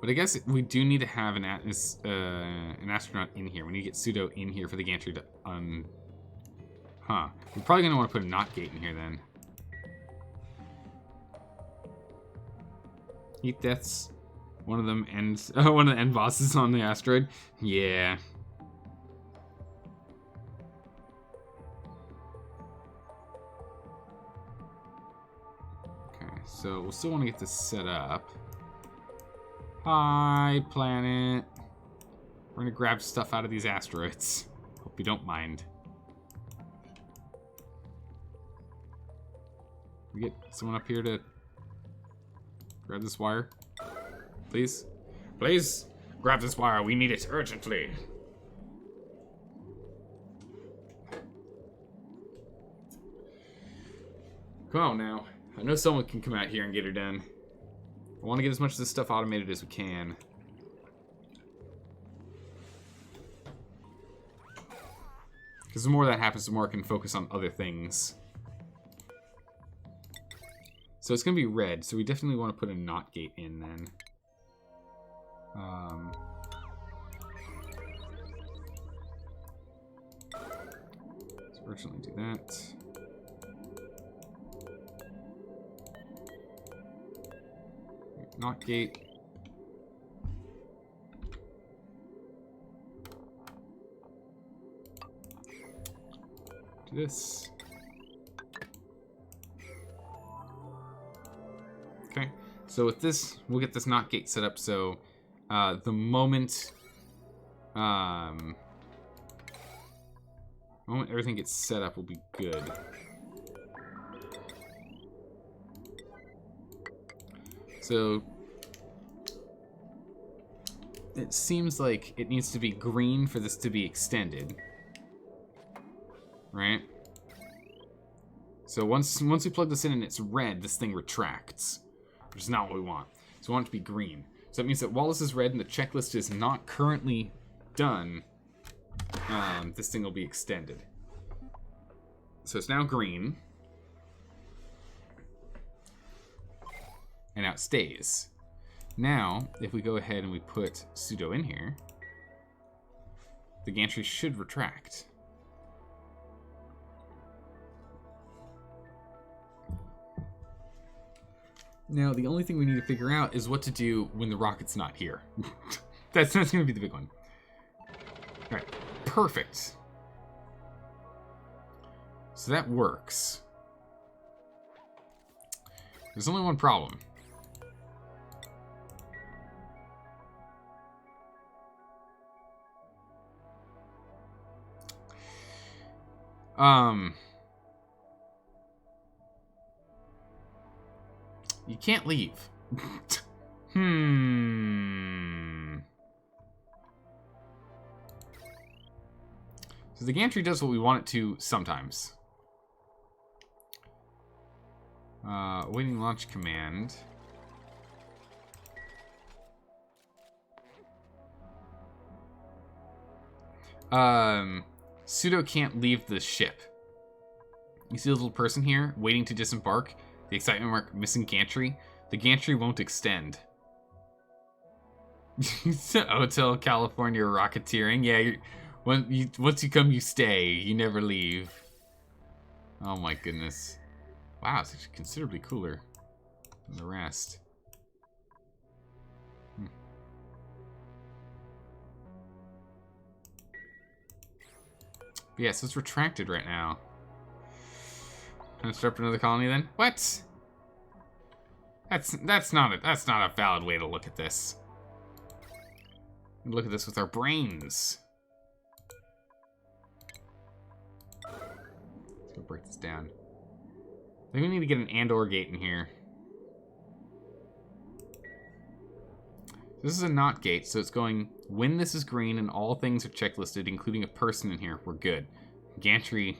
But I guess we do need to have an astronaut in here. We need to get pseudo in here for the gantry to Huh. We're probably gonna want to put a knot gate in here then. Heat deaths. One of them ends. One of the end bosses on the asteroid. Yeah. Okay, so we'll still want to get this set up. Hi, planet. We're gonna grab stuff out of these asteroids. Hope you don't mind. We get someone up here to grab this wire. Please? Please? Grab this wire. We need it urgently. Come on now. I know someone can come out here and get her done. I want to get as much of this stuff automated as we can. Because the more that happens, the more I can focus on other things. So it's going to be red, so we definitely want to put a knot gate in then. Let's urgently do that. Knot gate. Do this. Okay, so with this, we'll get this not gate set up so the moment everything gets set up will be good. So it seems like it needs to be green for this to be extended, right? So once we plug this in and it's red, this thing retracts, which is not what we want. So we want it to be green. So that means that while this is red and the checklist is not currently done, this thing will be extended. So it's now green. And now it stays. Now, if we go ahead and we put pseudo in here, the gantry should retract. Now, the only thing we need to figure out is what to do when the rocket's not here. That's going to be the big one. All right, perfect. So that works. There's only one problem. You can't leave. So the gantry does what we want it to sometimes. Awaiting launch command. Pseudo can't leave the ship. You see the little person here waiting to disembark? The excitement mark missing gantry. The gantry won't extend. Hotel California rocketeering. Yeah, once you come, you stay. You never leave. Oh my goodness. Wow, it's actually considerably cooler than the rest. But yeah, so it's retracted right now. Construct another colony then? What? That's not a valid way to look at this. Look at this with our brains. Let's go break this down. I think we need to get an and/or gate in here. This is a not gate, so it's going when this is green and all things are checklisted, including a person in here, we're good. Gantry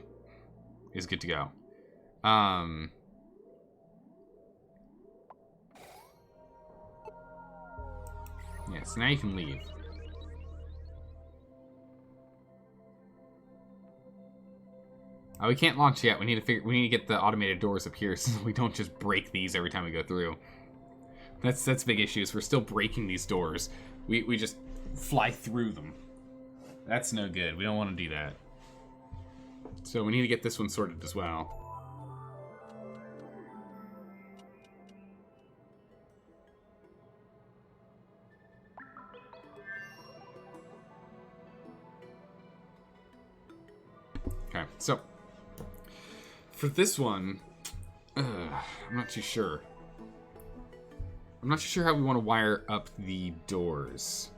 is good to go. Yeah, so now you can leave. We can't launch yet. We need to get the automated doors up here so we don't just break these every time we go through. That's a big issue, is we're still breaking these doors. We just fly through them. That's no good. We don't want to do that. So we need to get this one sorted as well. Okay, so for this one, I'm not too sure. I'm not too sure how we want to wire up the doors.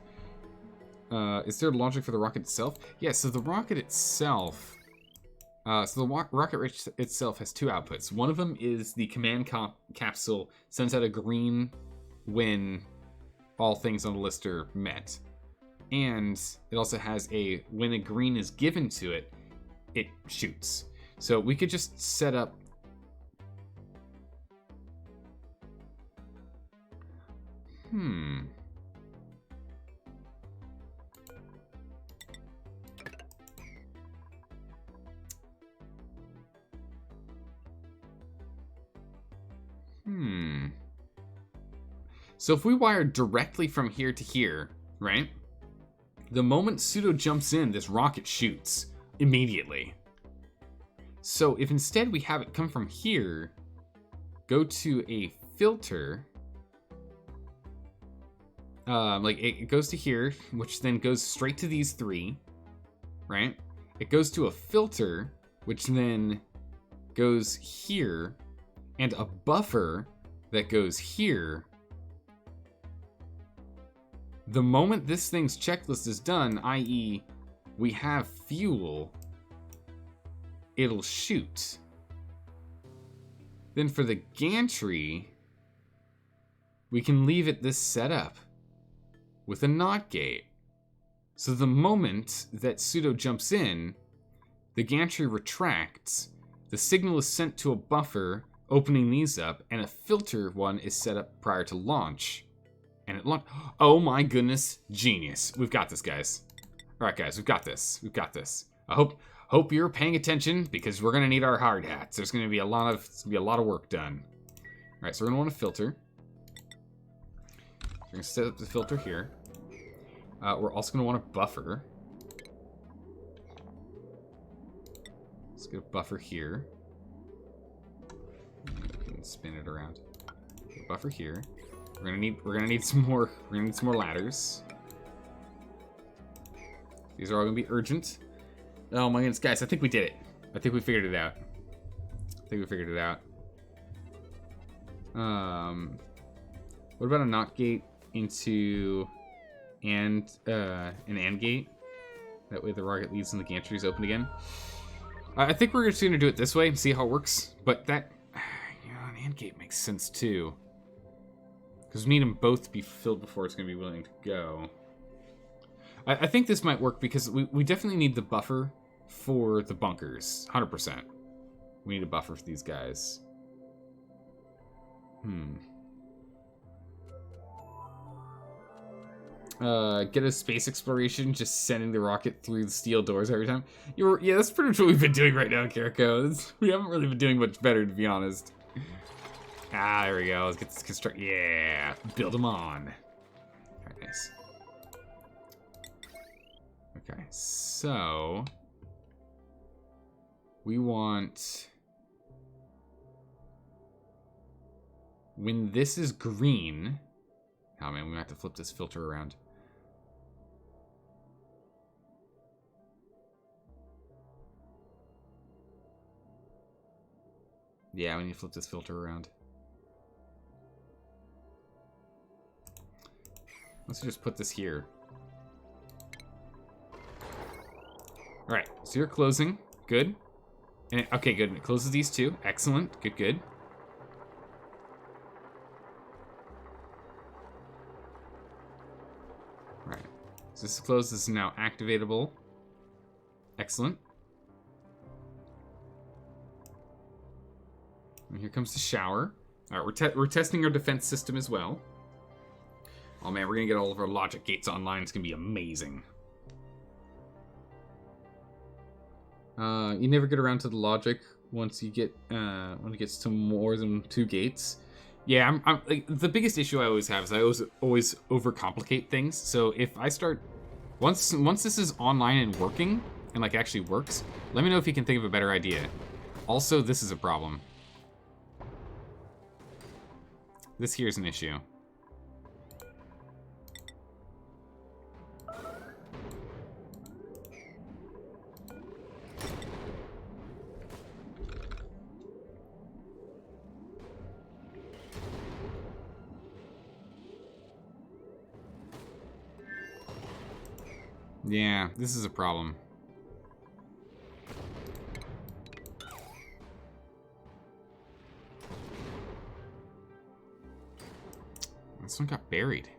Is there logic for the rocket itself? Yeah, so the rocket itself... rocket itself has two outputs. One of them is the command capsule sends out a green when all things on the list are met. And it also has when a green is given to it, it shoots. So we could just set up... So if we wire directly from here to here, right? The moment pseudo jumps in, this rocket shoots immediately. So if instead we have it come from here, go to a filter, like it goes to here, which then goes straight to these three, right? It goes to a filter, which then goes here, and a buffer that goes here. The moment this thing's checklist is done, i.e. we have fuel, it'll shoot. Then for the gantry, we can leave it this setup with a NOT gate. So the moment that pseudo jumps in, the gantry retracts, the signal is sent to a buffer, opening these up, and a filter one is set up prior to launch. And it launched. Oh my goodness, genius. We've got this, guys. All right, guys, we've got this. We've got this. I hope you're paying attention, because we're gonna need our hard hats. There's gonna be a lot of work done. All right, so we're gonna want a filter. We're gonna set up the filter here. We're also gonna want a buffer. Let's get a buffer here. Spin it around. Buffer here. We're gonna need some more ladders. These are all gonna be urgent. Oh my goodness, guys, I think we did it. I think we figured it out. What about a NOT gate into an AND gate? That way the rocket leads and the gantry is open again. I think we're just gonna do it this way and see how it works. But that, an AND gate makes sense too, because we need them both to be filled before it's gonna be willing to go. I think this might work because we definitely need the buffer for the bunkers, 100%. We need a buffer for these guys. Get a space exploration, just sending the rocket through the steel doors every time. Yeah, that's pretty much what we've been doing right now, Kiriko. We haven't really been doing much better, to be honest. There we go. Let's get this construct. Yeah, build them on. Alright, nice. Okay, so we want, when this is green. Oh man, we might have to flip this filter around. Yeah, we need to flip this filter around. Let's just put this here. Alright, so you're closing. Good. And okay, good. And it closes these two. Excellent. Good, good. Alright. So this is closed. This is now activatable. Excellent. And here comes the shower. Alright, we're testing our defense system as well. Oh man, we're gonna get all of our logic gates online. It's gonna be amazing. You never get around to the logic once you get when it gets to more than 2 gates. Yeah, I'm like, the biggest issue I always have is I always overcomplicate things. So if I start once this is online and working and like actually works, let me know if you can think of a better idea. Also, this is a problem. This here is an issue. Yeah, this is a problem. This one got buried.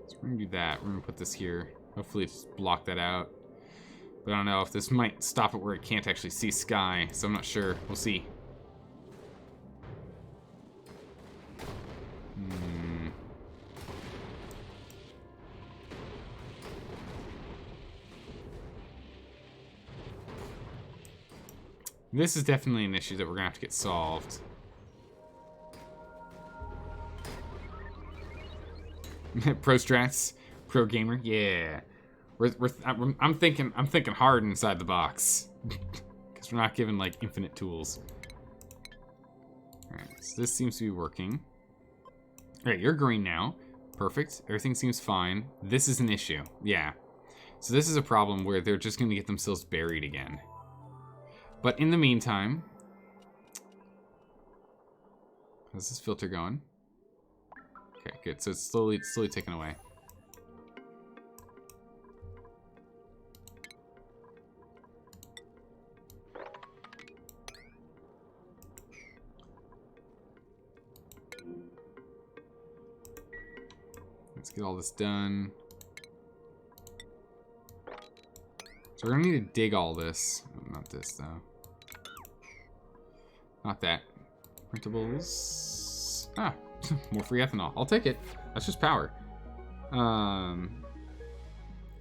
So we're gonna do that. We're gonna put this here. Hopefully it's block that out. But I don't know if this might stop it where it can't actually see sky, so I'm not sure. We'll see. This is definitely an issue that we're gonna have to get solved. Pro strats. Pro gamer, yeah. I'm thinking hard inside the box, Because we're not given, like, infinite tools. Alright, so this seems to be working. Alright, you're green now. Perfect. Everything seems fine. This is an issue. Yeah. So this is a problem where they're just going to get themselves buried again. But in the meantime... How's this filter going? Okay, good. So it's slowly taken away. Let's get all this done. So we're gonna need to dig all this. Oh, not this though. Not that. Printables. Ah, more free ethanol. I'll take it. That's just power. Gun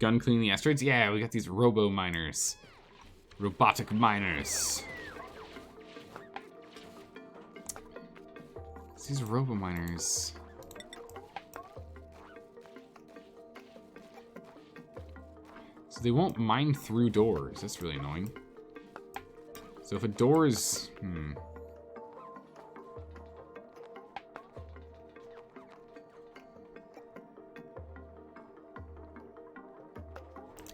cleaning the asteroids. Yeah, we got these robo miners. Robotic miners. These robo miners. So they won't mine through doors. That's really annoying. So if a door is...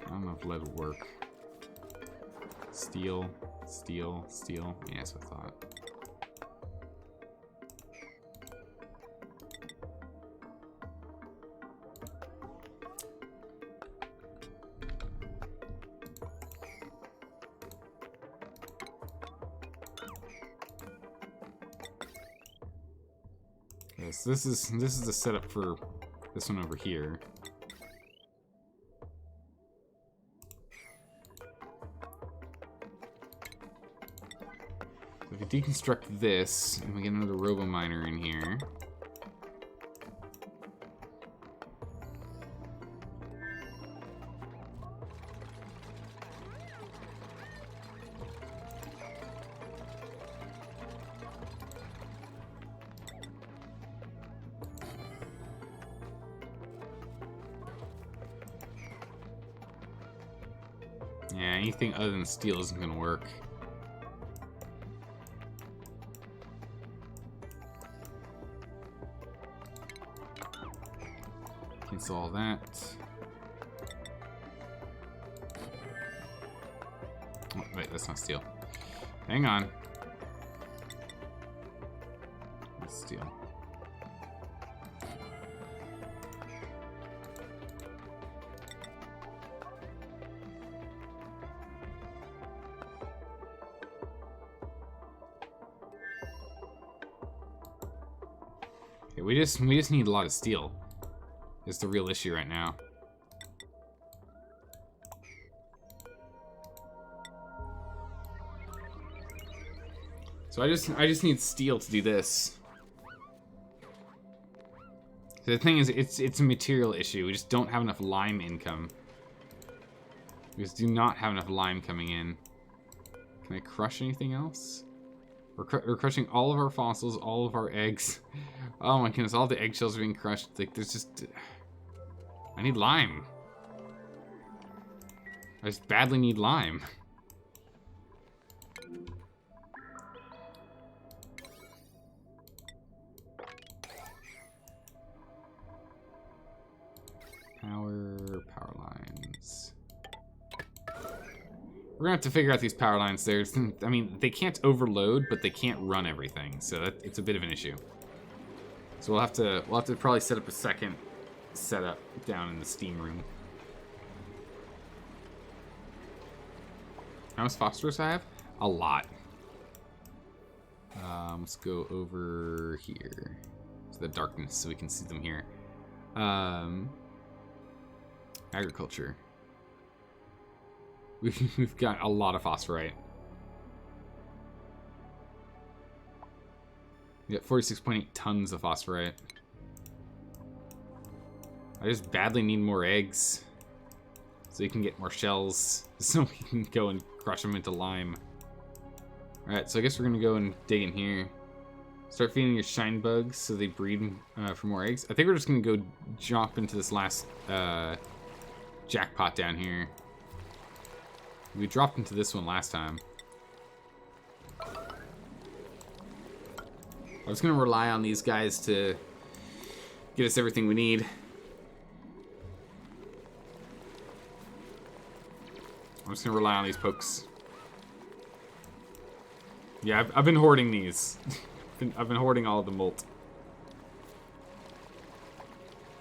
I don't know if lead will work. Steel, steel, steel. Yeah, that's what I thought. Okay, so this is the setup for this one over here. So if we deconstruct this, and we get another robo miner in here. Yeah, anything other than steel isn't gonna work. Cancel all that. Oh, wait, that's not steel. Hang on. That's steel. Okay, we just need a lot of steel. Is the real issue right now. So I just need steel to do this. So the thing is, it's a material issue. We just don't have enough lime income. We just do not have enough lime coming in. Can I crush anything else? We're crushing all of our fossils, all of our eggs. Oh my goodness, all the eggshells are being crushed. Like, there's just... I need lime. I just badly need lime. Power lines. We're gonna have to figure out these power lines. I mean, they can't overload, but they can't run everything, so it's a bit of an issue. So we'll have to probably set up a second setup down in the steam room. How much phosphorus I have? A lot. Let's go over here to the darkness so we can see them here. Agriculture. We've got a lot of phosphorite. We got 46.8 tons of phosphorite. I just badly need more eggs so you can get more shells so we can go and crush them into lime. Alright, so I guess we're gonna go and dig in here. Start feeding your shine bugs so they breed for more eggs. I think we're just gonna go jump into this last jackpot down here. We dropped into this one last time. I was going to rely on these guys to get us everything we need. I'm just going to rely on these pokes. Yeah, I've been hoarding these. I've been hoarding all of the molt.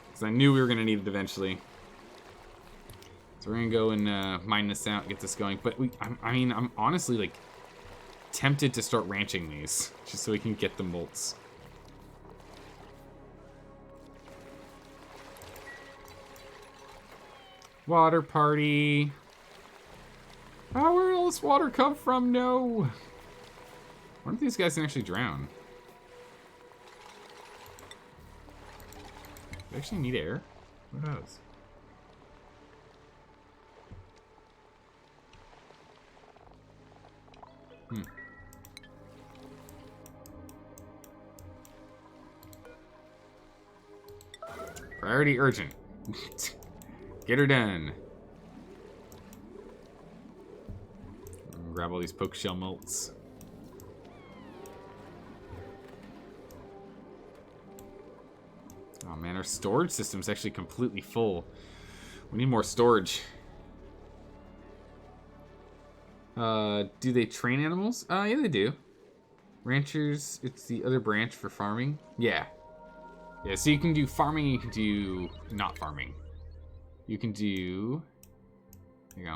Because I knew we were going to need it eventually. So we're going to go and mine this out, get this going. But I mean, I'm honestly, like, tempted to start ranching these. Just so we can get the molts. Water party. Oh, where did all this water come from? No. I wonder if these guys can actually drown. Do they actually need air? Who knows? Priority urgent. Get her done. Grab all these poke shell molts. Oh man, our storage system's actually completely full. We need more storage. Do they train animals? Yeah, they do. Ranchers, it's the other branch for farming. Yeah. Yeah, so you can do farming, you can do not farming. You can do... There you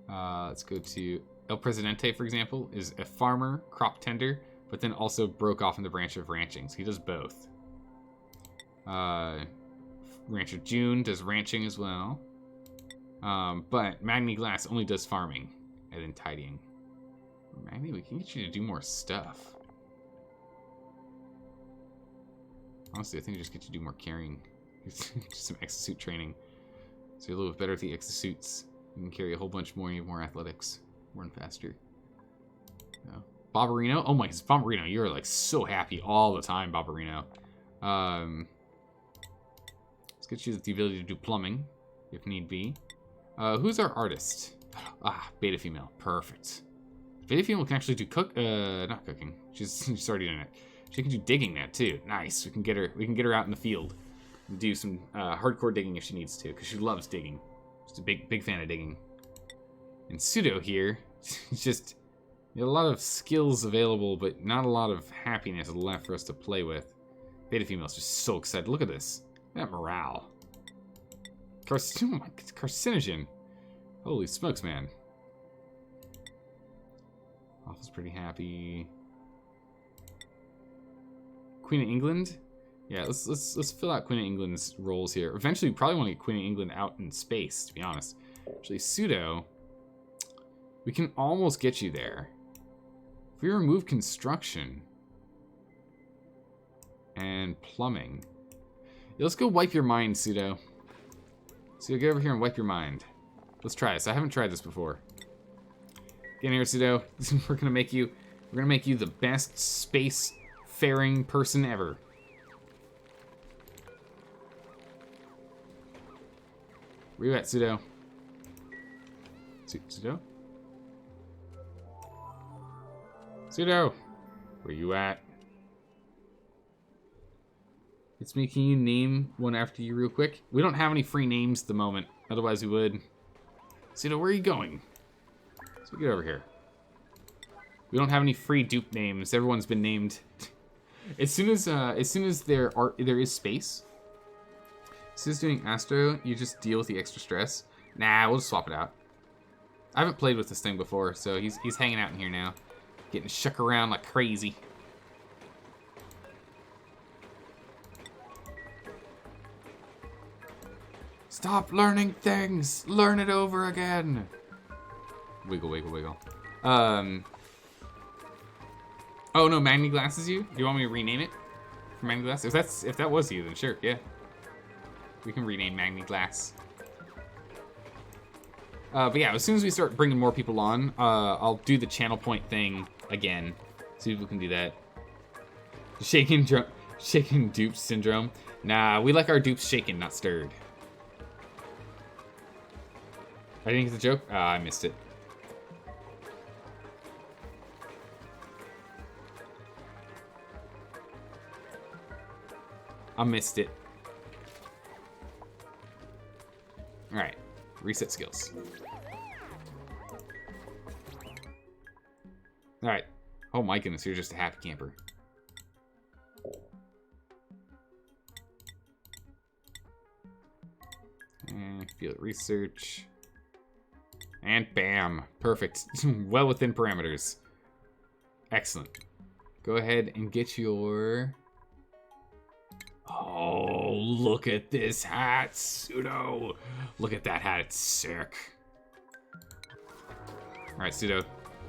go. Let's go to El Presidente, for example, is a farmer, crop tender, but then also broke off in the branch of ranching. So he does both. Rancher June does ranching as well. But Magni Glass only does farming and then tidying. Magni, we can get you to do more stuff. Honestly, I think I just get you to do more carrying. Just some exosuit training. So you're a little bit better at the exosuits. You can carry a whole bunch more, you have more athletics. Run faster. No. Barbarino? Oh my, Barbarino, you're like so happy all the time, Barbarino. Let's get you the ability to do plumbing, if need be. Who's our artist? Ah, beta female. Perfect. Beta female can actually do not cooking. She's already doing it. She can do digging now too. Nice. We can get her out in the field and do some hardcore digging if she needs to, because she loves digging. She's a big fan of digging. And Pseudo here, he's just a lot of skills available, but not a lot of happiness left for us to play with. Beta female's just so excited. Look at this. Look at that morale. Carcinogen. Holy smokes, man. Alpha's pretty happy. Queen of England? Yeah, let's fill out Queen of England's roles here. Eventually, we probably want to get Queen of England out in space, to be honest. Actually, Pseudo, we can almost get you there. If we remove construction and plumbing. Yeah, let's go wipe your mind, Pseudo. Pseudo, get over here and wipe your mind. Let's try this. I haven't tried this before. Get in here, Pseudo. We're gonna make you the best space-faring person ever. Where you at, Pseudo? Pseudo? Pseudo! Where you at? It's me. Can you name one after you real quick? We don't have any free names at the moment. Otherwise we would. Pseudo, where are you going? So get over here. We don't have any free dupe names. Everyone's been named. As soon as there is space. As soon as doing Astro, you just deal with the extra stress. Nah, we'll just swap it out. I haven't played with this thing before, so he's hanging out in here now. Getting shook around like crazy. Stop learning things! Learn it over again! Wiggle, wiggle, wiggle. Oh no, Magni Glass is you? Do you want me to rename it? For Magni Glass? If that was you, then sure, yeah. We can rename Magni Glass. But yeah, as soon as we start bringing more people on, I'll do the channel point thing again. See if we can do that. Shaking dupe syndrome. Nah, we like our dupes shaken, not stirred. I didn't get the joke? I missed it. I missed it. Alright. Reset skills. Alright. Oh my goodness, you're just a happy camper. And field research. And bam. Perfect. Well within parameters. Excellent. Go ahead and get your... Oh, look at this hat, Pseudo. Look at that hat, it's sick. Alright, Pseudo.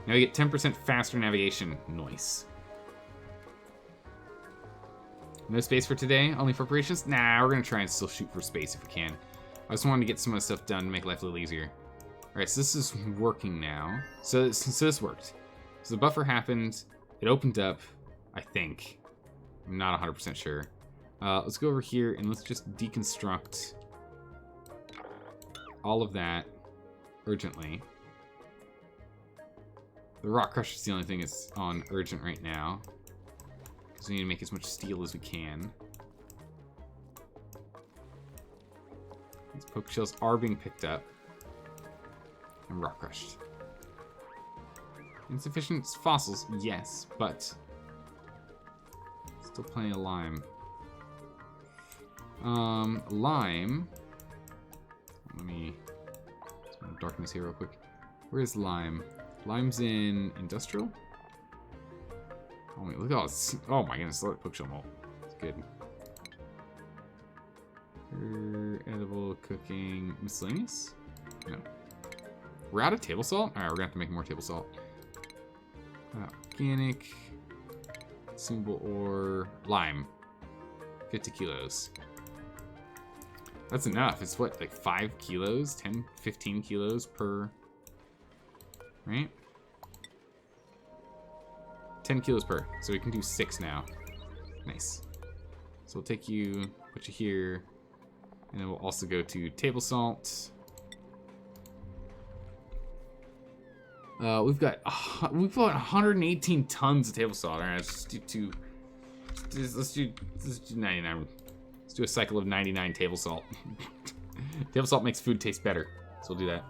Now you get 10% faster navigation. Nice. No space for today? Only for operations? Nah, we're gonna try and still shoot for space if we can. I just wanted to get some of the stuff done to make life a little easier. Alright, so this is working now. So this worked. So the buffer happened. It opened up, I think. I'm not 100% sure. Let's go over here and let's just deconstruct all of that urgently. The rock crusher is the only thing that's on urgent right now. So we need to make as much steel as we can. These poke shells are being picked up. And rock crushed. Insufficient fossils, yes, but still plenty of lime. Lime. Let me darken this here real quick. Where's lime? Lime's in industrial. Oh wait, look at all this. Oh my goodness, look at bookshelf mold. It's good. Edible, cooking, miscellaneous? No. We're out of table salt? Alright, we're gonna have to make more table salt. Organic. Consumable ore. Lime. 50 kilos. That's enough. It's what, like 5 kilos? 10, 15 kilos per... Right? 10 kilos per. So we can do 6 now. Nice. So we'll take you, put you here, and then we'll also go to table salt. We've got 118 tons of table salt. All right, let's do two. Let's do 99. Let's do a cycle of 99 table salt. Table salt makes food taste better, so we'll do that.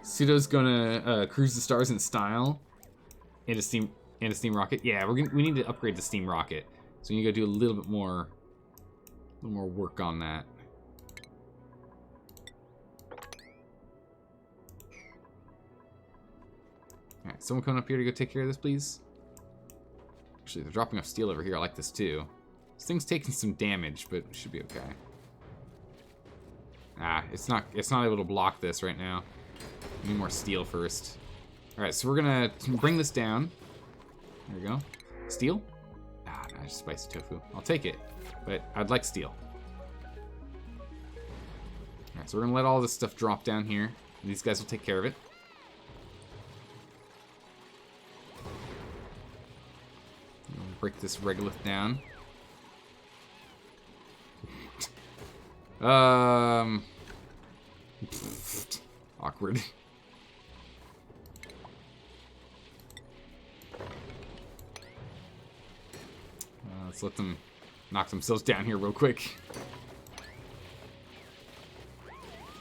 Pseudo's gonna cruise the stars in style. And a steam rocket. Yeah, we need to upgrade the steam rocket. So you gotta do a little bit more work on that. All right, someone coming up here to go take care of this, please. Actually, they're dropping off steel over here. I like this too. This thing's taking some damage, but it should be okay. Ah, it's not able to block this right now. We need more steel first. All right, so we're gonna bring this down. There we go. Steel? Ah, nice spicy tofu. I'll take it, but I'd like steel. All right, so we're gonna let all this stuff drop down here. These guys will take care of it. Break this regolith down. Awkward. Let's let them knock themselves down here real quick.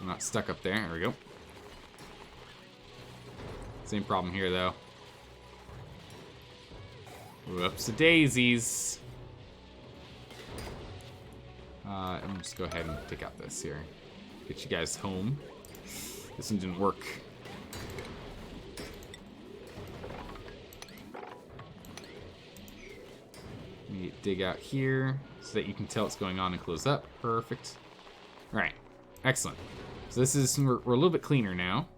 I'm not stuck up there. There we go. Same problem here, though. Whoops-a-daisies. I'm just go ahead and take out this here. Get you guys home. This one didn't work. We dig out here so that you can tell what's going on and close up. Perfect. All right, excellent. So this is we're a little bit cleaner now,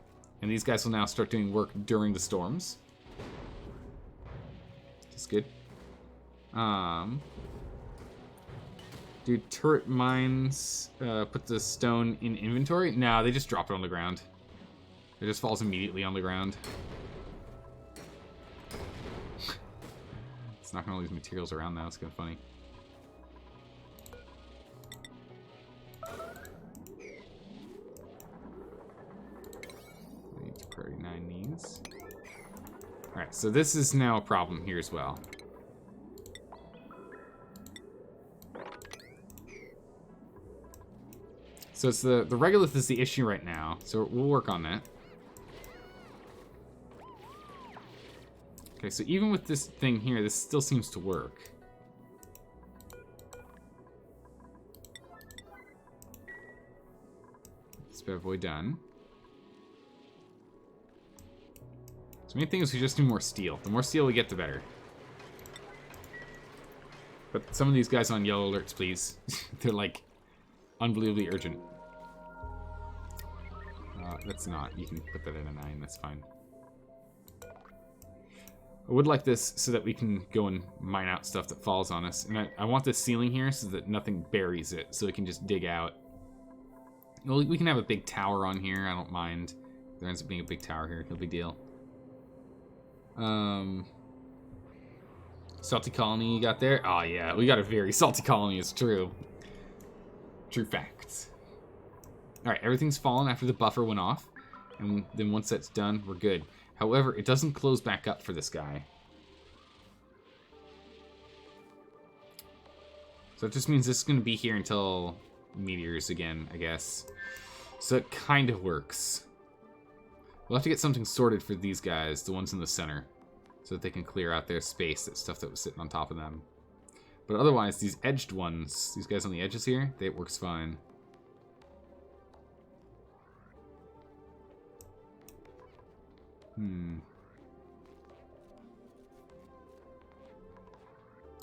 and these guys will now start doing work during the storms. That's good. Do turret mines put the stone in inventory? No, they just drop it on the ground. It just falls immediately on the ground. It's knocking all these materials around now. It's kind of funny. Priority 9 needs. Alright, so this is now a problem here as well. So it's the regolith is the issue right now. So we'll work on that. Okay, so even with this thing here, this still seems to work. It's bad boy done. So main thing is we just do more steel. The more steel we get, the better. But some of these guys on yellow alerts, please. They're like unbelievably urgent. That's not. You can put that at a 9. That's fine. I would like this so that we can go and mine out stuff that falls on us. And I want this ceiling here so that nothing buries it, so we can just dig out. Well, we can have a big tower on here. I don't mind. There ends up being a big tower here. No big deal. Salty colony you got there? Oh yeah, we got a very salty colony, it's true. True facts. Alright, everything's fallen after the buffer went off. And then once that's done, we're good. However, it doesn't close back up for this guy. So it just means this is going to be here until meteors again, I guess. So it kind of works. We'll have to get something sorted for these guys, the ones in the center, so that they can clear out their space, that stuff that was sitting on top of them. But otherwise, these edged ones, these guys on the edges here, it works fine.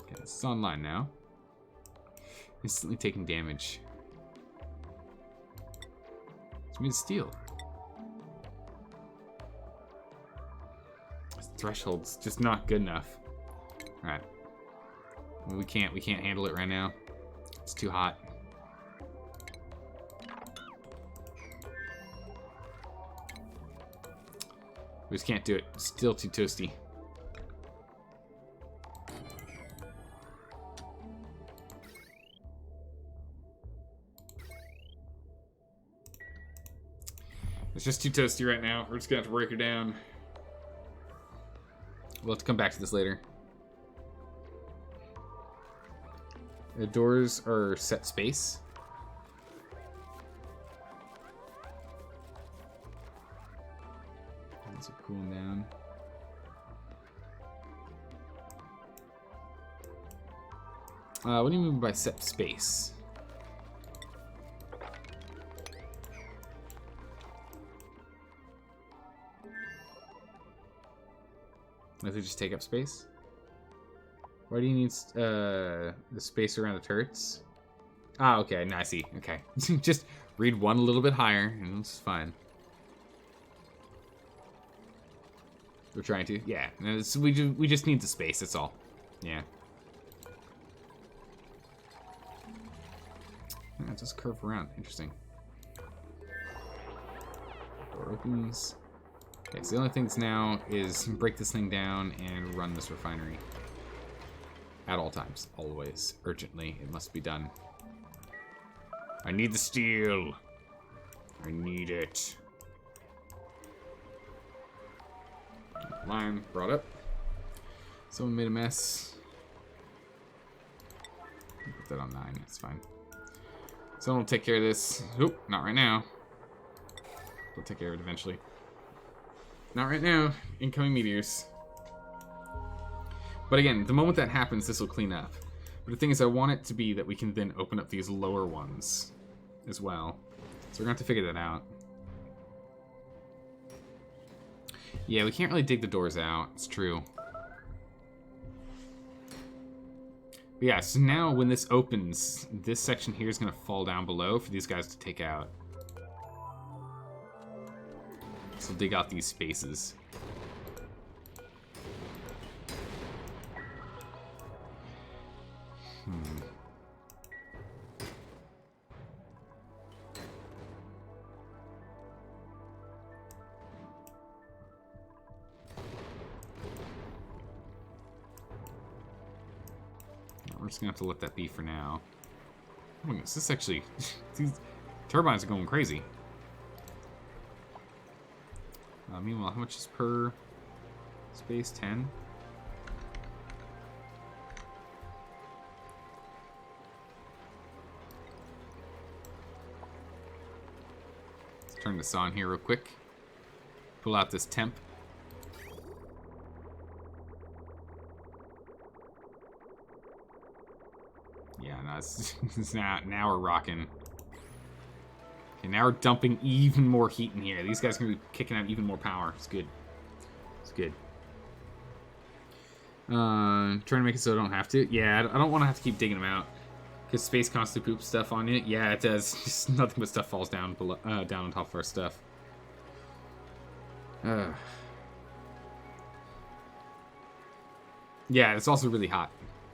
Okay, this is online now. Instantly taking damage. It's made of steel. This threshold's just not good enough. Alright. Well, we can't handle it right now. It's too hot. We just can't do it. It's still too toasty. It's just too toasty right now. We're just gonna have to break her down. We'll have to come back to this later. The doors are set space. These are cooling down. What do you mean by set space? Does it just take up space? Why do you need the space around the turrets? Ah, okay, now I see. Okay. Just read one a little bit higher, and it's fine. We're trying to? Yeah. We just need the space, that's all. Yeah. Yeah, it does curve around. Interesting. Door opens. Okay, so the only things now is break this thing down and run this refinery. At all times. Always. Urgently. It must be done. I need the steel. I need it. Line brought up. Someone made a mess. Put that on 9. It's fine. Someone will take care of this. Oop, not right now. We'll take care of it eventually. Not right now. Incoming meteors. But again, the moment that happens, this will clean up. But the thing is, I want it to be that we can then open up these lower ones as well. So we're going to have to figure that out. Yeah, we can't really dig the doors out. It's true. But yeah, so now when this opens, this section here is going to fall down below for these guys to take out. So dig out these spaces. We're just gonna have to let that be for now. Oh my goodness, this actually, these turbines are going crazy. Meanwhile, how much is per space? 10? turn this on here real quick. Pull out this temp. Yeah, no, it's now we're rocking. Okay, now we're dumping even more heat in here. These guys are going to be kicking out even more power. It's good. It's good. Trying to make it so I don't have to. Yeah, I don't want to have to keep digging them out. Because space constantly poops stuff on it. Yeah, it does. Just nothing but stuff falls down below, down on top of our stuff. Yeah, it's also really hot.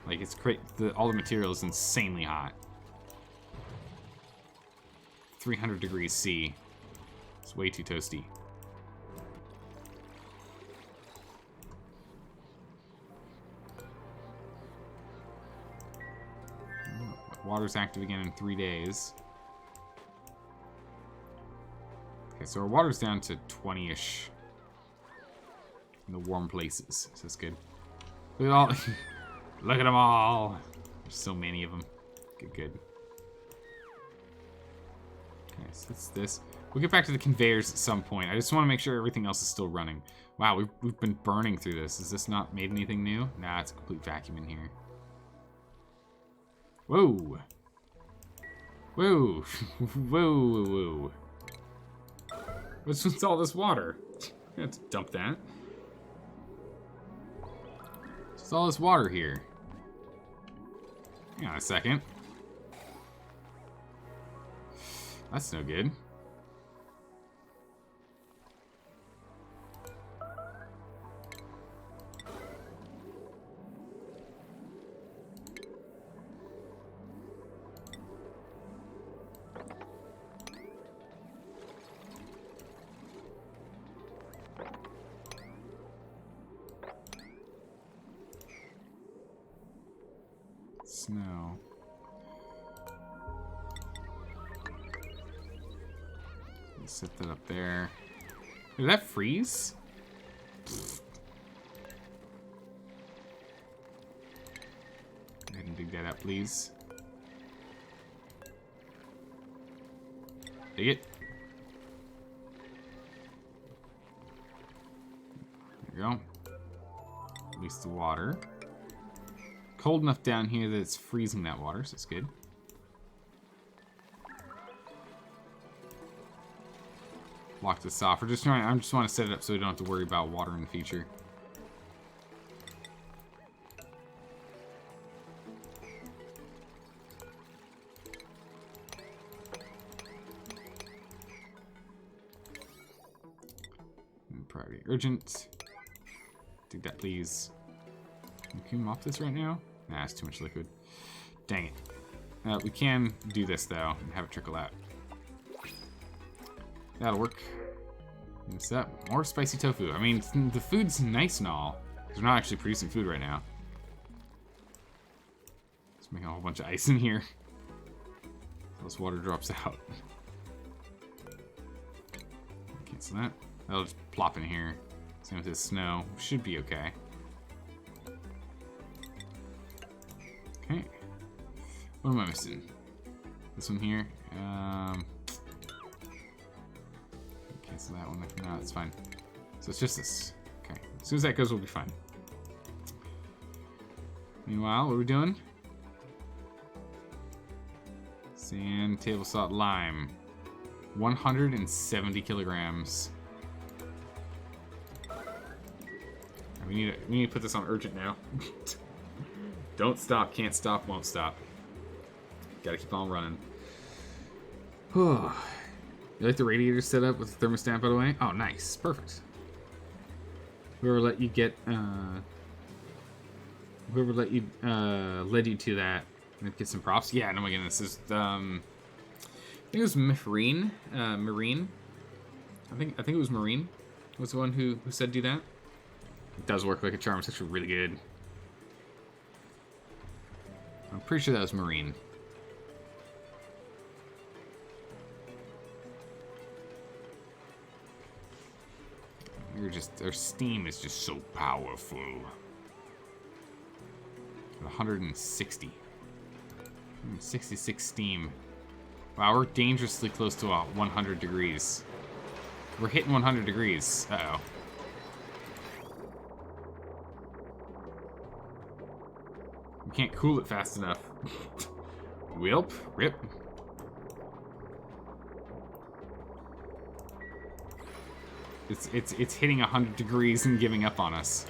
Like, it's great. All the material is insanely hot. 300 degrees C. It's way too toasty. Water's active again in 3 days. Okay, so our water's down to 20-ish in the warm places. So that's good. Look at all. Look at them all. There's so many of them. Good, good. Okay, so that's this. We'll get back to the conveyors at some point. I just want to make sure everything else is still running. Wow, we've been burning through this. Has this not made anything new? Nah, it's a complete vacuum in here. Whoa. Whoa. Whoa, whoa. What's all this water? I have to dump that. What's all this water here? Hang on a second. That's no good. Snow. Let's set that up there. Did that freeze? Go ahead and dig that up, please. Dig it. There we go. Release the water. Cold enough down here that it's freezing that water, so it's good. Lock this off. I just want to set it up so we don't have to worry about water in the future. Priority urgent. Dig that, please. Can we mop this right now? Nah, it's too much liquid. Dang it. We can do this, though, and have it trickle out. That'll work. What's that? More spicy tofu. I mean, the food's nice and all. Because we're not actually producing food right now. Just making a whole bunch of ice in here. This water drops out. Cancel that. That'll just plop in here. Same with this snow. Should be okay. Okay. What am I missing? This one here. Cancel that one. No, that's fine. So it's just this. Okay. As soon as that goes, we'll be fine. Meanwhile, what are we doing? Sand, table salt, lime. 170 kilograms. We need to put this on urgent now. Don't stop, can't stop, won't stop. Gotta keep on running. You like the radiator setup with the thermostat, by the way? Oh, nice. Perfect. Whoever let you get, whoever led you to that, get some props. Yeah, no, my goodness. This is, I think it was Marine. Marine. I think it was Marine. Was the one who said do that. It does work like a charm. It's actually really good. I'm pretty sure that was Marine. Our steam is just so powerful. 160. 166 steam. Wow, we're dangerously close to 100 degrees. We're hitting 100 degrees. Uh-oh. We can't cool it fast enough. Welp. Rip. It's hitting 100 degrees and giving up on us.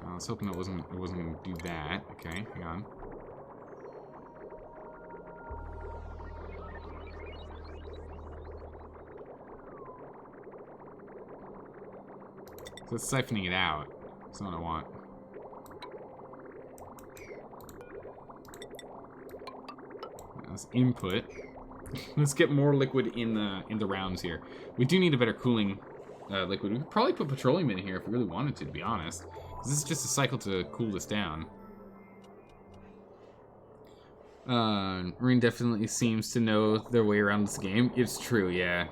I was hoping it wasn't gonna do that. Okay, hang on. So it's siphoning it out. That's not what I want. That's input. Let's get more liquid in the rounds here. We do need a better cooling liquid. We could probably put petroleum in here if we really wanted to be honest. This is just a cycle to cool this down. Marine definitely seems to know their way around this game. It's true, yeah.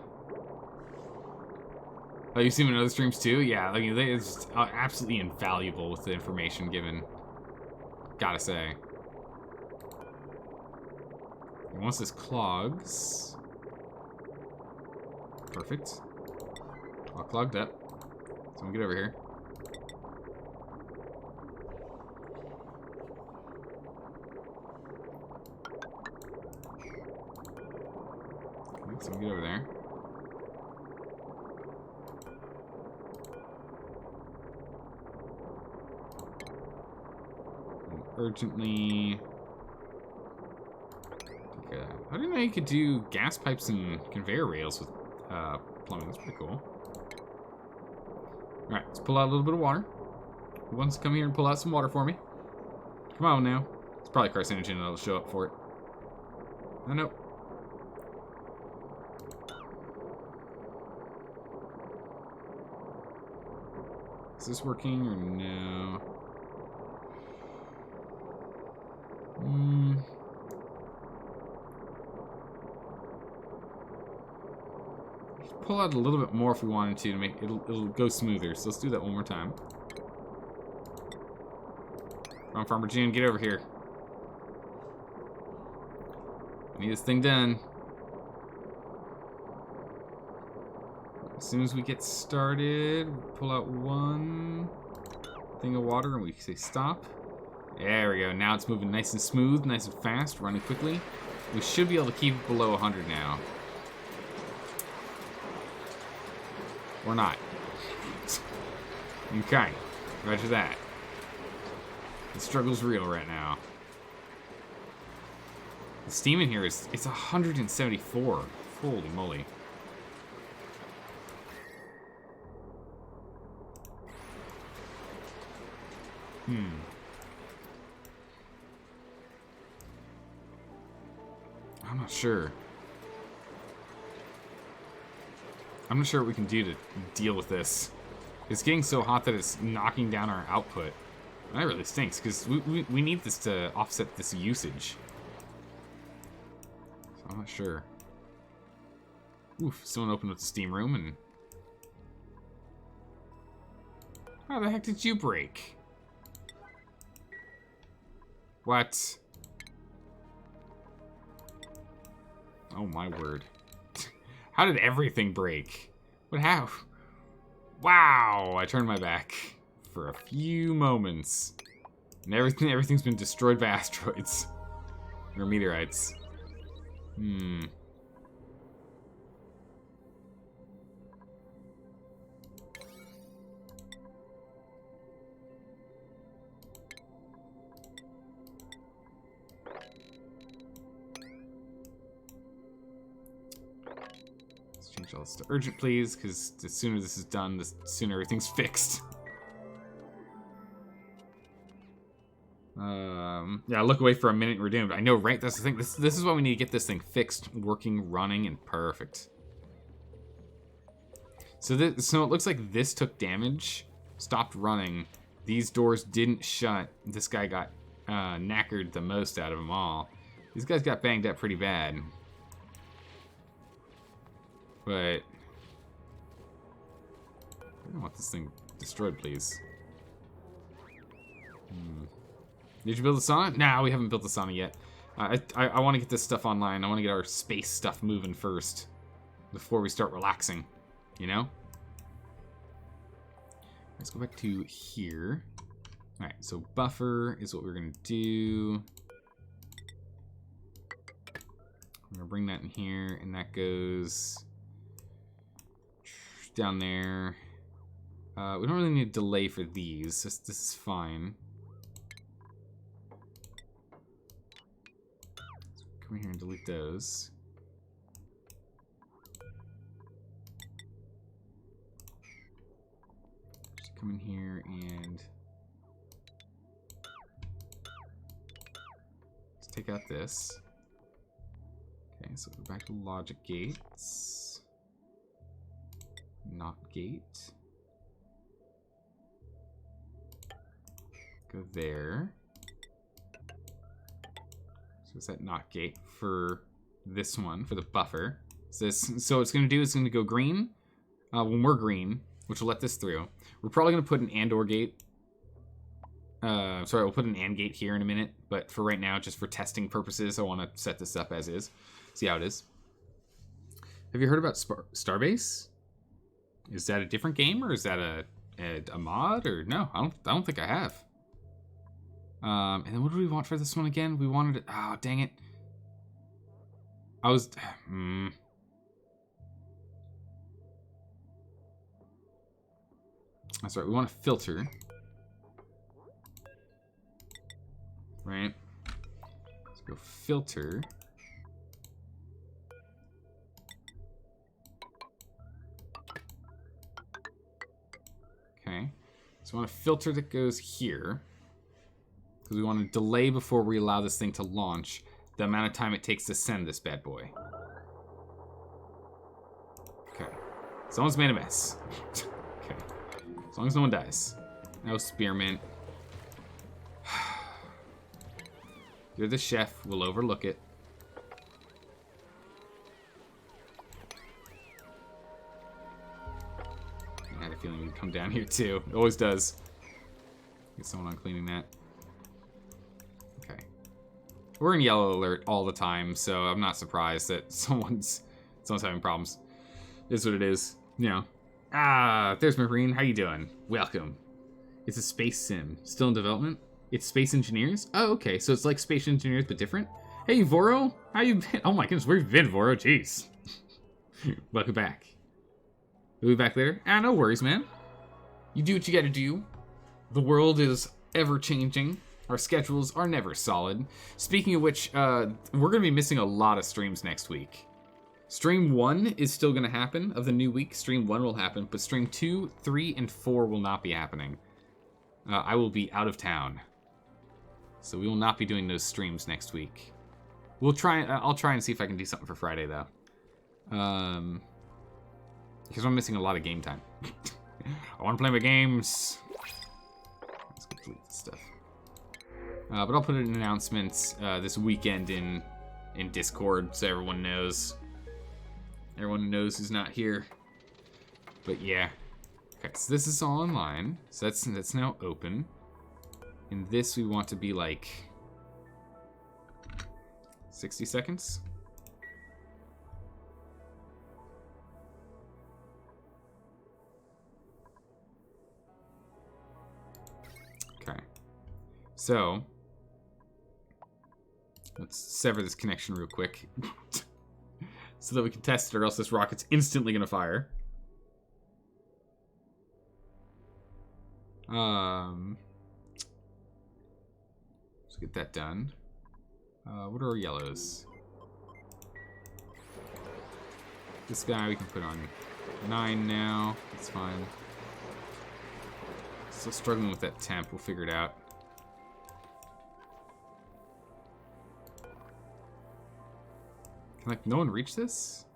Oh, you've seen him in other streams too? Yeah, like, they're just absolutely invaluable with the information given. Gotta say. Once this clogs... Perfect. All clogged up. Someone get over here. Someone get over there. And urgently... Okay. I didn't know you could do gas pipes and conveyor rails with plumbing. That's pretty cool. Alright, let's pull out a little bit of water. Who wants to come here and pull out some water for me? Come on now. It's probably carcinogen that'll show up for it. Oh, no. Is this working or no? Pull out a little bit more if we wanted to make it'll go smoother. So let's do that one more time. Come on, Farmer June, get over here. I need this thing done. As soon as we get started, pull out one thing of water and we say stop. There we go. Now it's moving nice and smooth, nice and fast, running quickly. We should be able to keep it below 100 now. Or not. Okay. Roger that. The struggle's real right now. The steam in here it's 174. Holy moly. I'm not sure. I'm not sure what we can do to deal with this. It's getting so hot that it's knocking down our output. That really stinks, because we need this to offset this usage. So I'm not sure. Oof, someone opened up the steam room and... How the heck did you break? What? Oh my word. How did everything break? What how? Wow, I turned my back for a few moments. And everything's been destroyed by asteroids. Or meteorites. Change all this to urgent, please, because the sooner this is done, the sooner everything's fixed. Yeah, look away for a minute and we're doomed. I know, right? That's the thing. This is why we need to get this thing fixed, working, running, and perfect. So it looks like this took damage, stopped running. These doors didn't shut. This guy got knackered the most out of them all. These guys got banged up pretty bad. But I don't want this thing destroyed, please. Did you build the sauna? Nah, we haven't built the sauna yet. I want to get this stuff online. I want to get our space stuff moving first before we start relaxing, you know? Let's go back to here. All right, so buffer is what we're going to do. I'm going to bring that in here, and that goes down there. We don't really need a delay for these. This is fine. So come here and delete those. Just come in here and let's take out this. Okay, so go back to logic gates. Not gate. Go there. So is that not gate for this one, for the buffer? So it's going to do is going to go green when we're green, which will let this through. We're probably going to put an and/or gate. Sorry, we'll put an and gate here in a minute, but for right now, just for testing purposes, I want to set this up as is. See how it is. Have you heard about Starbase? Is that a different game, or is that a mod? Or no, I don't think I have. And then what do we want for this one again? We wanted it. Oh, dang it! I was. That's right. We want a filter, right? Let's go filter. Okay, so I want a filter that goes here, because we want to delay before we allow this thing to launch the amount of time it takes to send this bad boy. Okay, someone's made a mess. Okay, as long as no one dies. No spearmint. You're the chef, we'll overlook it. I had a feeling we'd come down here too. It always does. Get someone on cleaning that. Okay. We're in yellow alert all the time, so I'm not surprised that someone's having problems. It is what it is. You know. Ah, there's Marine. How you doing? Welcome. It's a space sim. Still in development? It's Space Engineers? Oh, okay. So it's like Space Engineers, but different? Hey, Voro. How you been? Oh my goodness, where have you been, Voro? Jeez. Welcome back. We'll be back later. Ah, no worries, man. You do what you gotta do. The world is ever-changing. Our schedules are never solid. Speaking of which, we're gonna be missing a lot of streams next week. Stream 1 is still gonna happen of the new week. Stream 1 will happen, but Stream 2, 3, and 4 will not be happening. I will be out of town. So we will not be doing those streams next week. We'll try. I'll try and see if I can do something for Friday, though. Because I'm missing a lot of game time. I want to play my games. Let's complete this stuff. But I'll put an announcement this weekend in Discord so everyone knows. Everyone knows who's not here. But yeah. Okay, so this is all online. So that's now open. And this we want to be like 60 seconds. Okay. So let's sever this connection real quick. So that we can test it, or else this rocket's instantly gonna fire. Let's get that done. What are our yellows? This guy we can put on 9 now. That's fine. Still struggling with that temp. We'll figure it out. Can like no one reach this?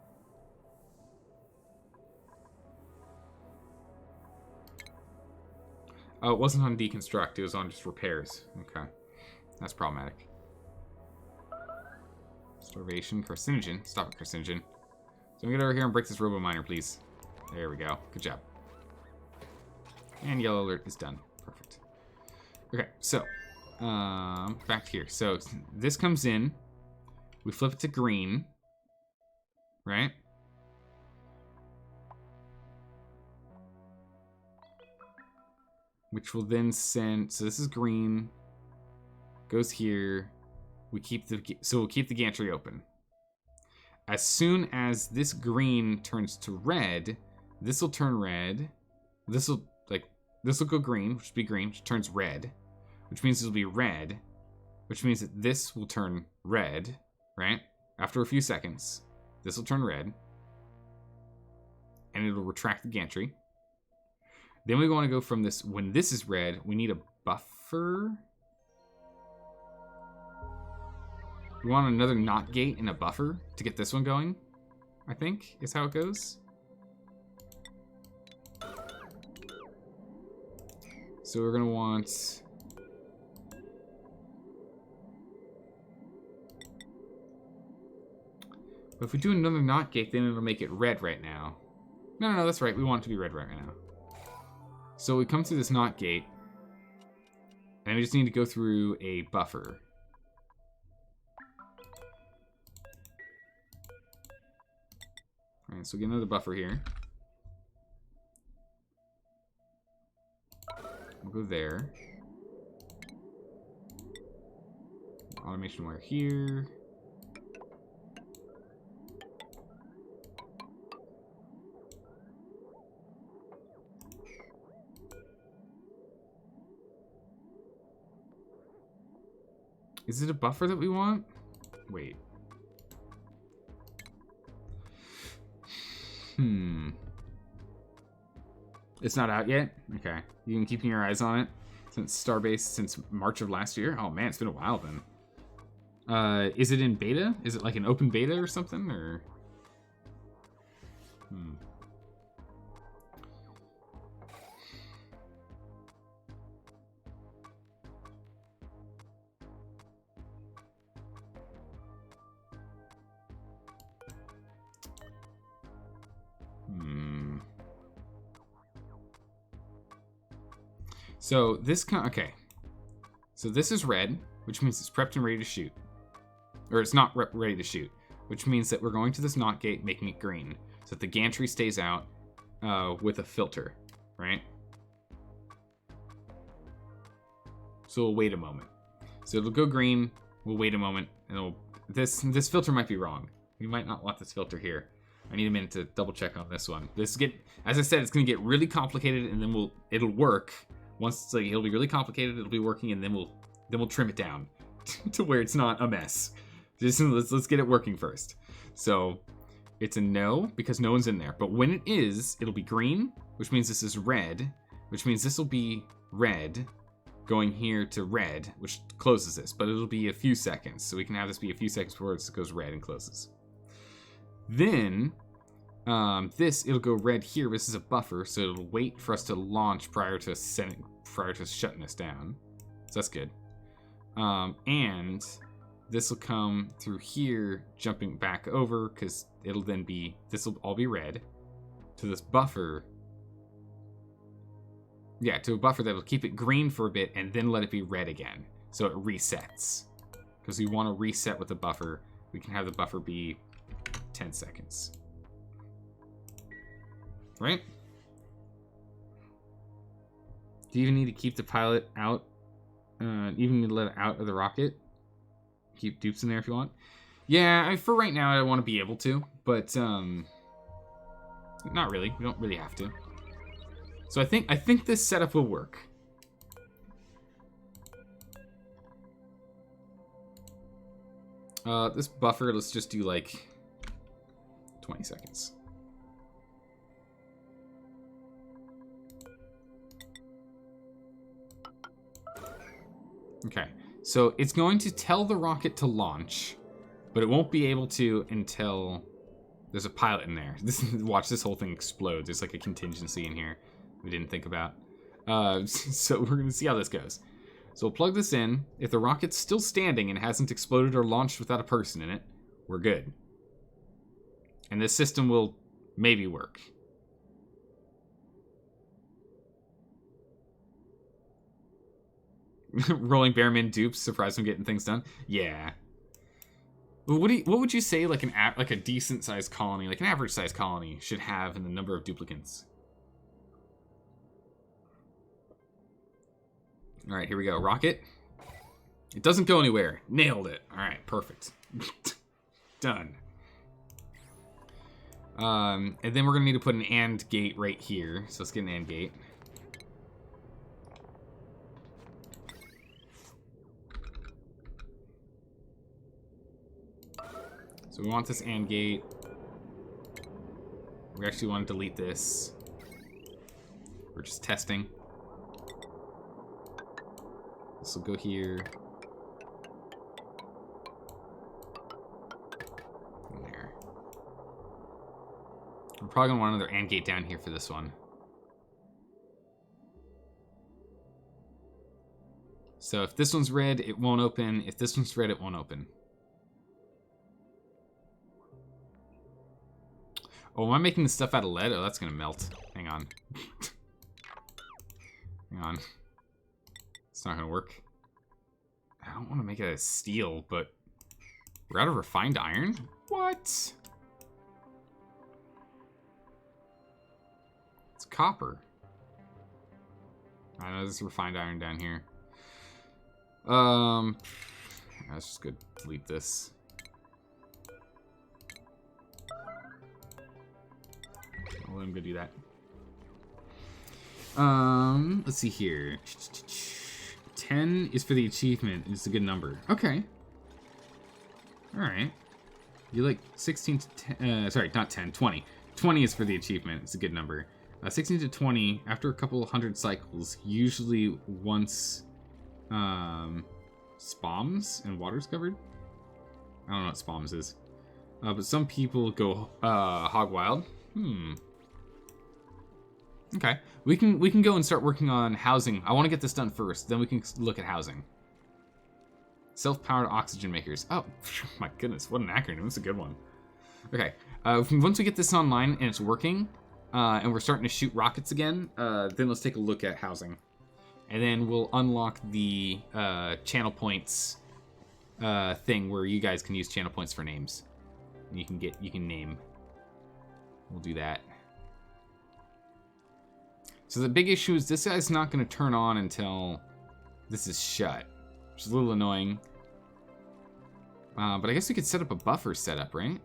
Oh, it wasn't on deconstruct. It was on just repairs. Okay. That's problematic. Starvation. Carcinogen. Stop it, carcinogen. So get over here and break this robo miner, please. There we go. Good job. And yellow alert is done. Perfect. Okay, so back here. So this comes in. We flip it to green. Right? Which will then send... So this is green. Goes here. We'll keep the gantry open. As soon as this green turns to red, this will turn red. This will go green, which will be green, which turns red. Which means it'll be red. Which means that this will turn red, right? After a few seconds. This will turn red. And it'll retract the gantry. Then we want to go from this, when this is red, we need a buffer. We want another NOT gate and a buffer to get this one going, I think, is how it goes. So we're going to want... But if we do another NOT gate, then it'll make it red right now. No, that's right. We want it to be red right now. So we come through this NOT gate, and we just need to go through a buffer. Alright, so we'll get another buffer here. We'll go there. Automation wire here. Is it a buffer that we want? Wait. It's not out yet? Okay. You've been keeping your eyes on it since Starbase, since March of last year? Oh man, it's been a while then. Is it in beta? Is it like an open beta or something? Or... So this okay. So this is red, which means it's prepped and ready to shoot. Or it's not ready to shoot, which means that we're going to this NOT gate, making it green, so that the gantry stays out with a filter, right? So we'll wait a moment. So it'll go green. We'll wait a moment, and this filter might be wrong. We might not want this filter here. I need a minute to double check on this one. As I said, it's gonna get really complicated, and then it'll work. Once it's like, it'll be really complicated, it'll be working, and then we'll trim it down to where it's not a mess. Just let's get it working first. So it's a no because no one's in there. But when it is, it'll be green, which means this is red, which means this will be red going here to red, which closes this. But it'll be a few seconds, so we can have this be a few seconds before it goes red and closes. Then it'll go red here. This is a buffer, so it'll wait for us to launch prior to shutting us down. So that's good. And this will come through here, jumping back over, because this will all be red to this buffer. Yeah, to a buffer that will keep it green for a bit and then let it be red again, so it resets. Because we want to reset with the buffer. We can have the buffer be 10 seconds. Right? Do you even need to keep the pilot out? Even need to let it out of the rocket? Keep dupes in there if you want. Yeah, for right now I want to be able to, but not really. We don't really have to. So I think this setup will work. This buffer, let's just do like 20 seconds. Okay, so it's going to tell the rocket to launch, but it won't be able to until there's a pilot in there. Watch this whole thing explode. There's like a contingency in here we didn't think about. So we're going to see how this goes. So we'll plug this in. If the rocket's still standing and hasn't exploded or launched without a person in it, we're good. And this system will maybe work. Rolling Bearman dupes, surprise him getting things done. Yeah. What would you say like like a decent sized colony, like an average sized colony, should have in the number of duplicants? All right, here we go. Rocket. It doesn't go anywhere. Nailed it. All right, perfect. Done. And then we're gonna need to put an AND gate right here. So let's get an AND gate. So we want this AND gate. We actually want to delete this. We're just testing. This will go here. And there. We're probably gonna want another AND gate down here for this one. So if this one's red, it won't open. If this one's red, it won't open. Oh, am I making this stuff out of lead? Oh, that's gonna melt. Hang on. Hang on. It's not gonna work. I don't want to make it out of steel, but we're out of refined iron? What? It's copper. I know there's refined iron down here. Let's just go delete this. I'll let him go do that. Let's see here. 10 is for the achievement. It's a good number. Okay. Alright. You like 16 to 10, sorry, not 10, 20. 20 is for the achievement. It's a good number. 16 to 20, after a couple hundred cycles, usually once, spawns and water's covered. I don't know what spawns is. But some people go, hog wild. Okay, we can go and start working on housing. I want to get this done first, then we can look at housing. Self-powered oxygen makers. Oh, my goodness, what an acronym. It's a good one. Okay, once we get this online and it's working, and we're starting to shoot rockets again, then let's take a look at housing. And then we'll unlock the channel points thing where you guys can use channel points for names. And you can name. We'll do that. So the big issue is this guy's not going to turn on until this is shut, which is a little annoying. But I guess we could set up a buffer setup, right?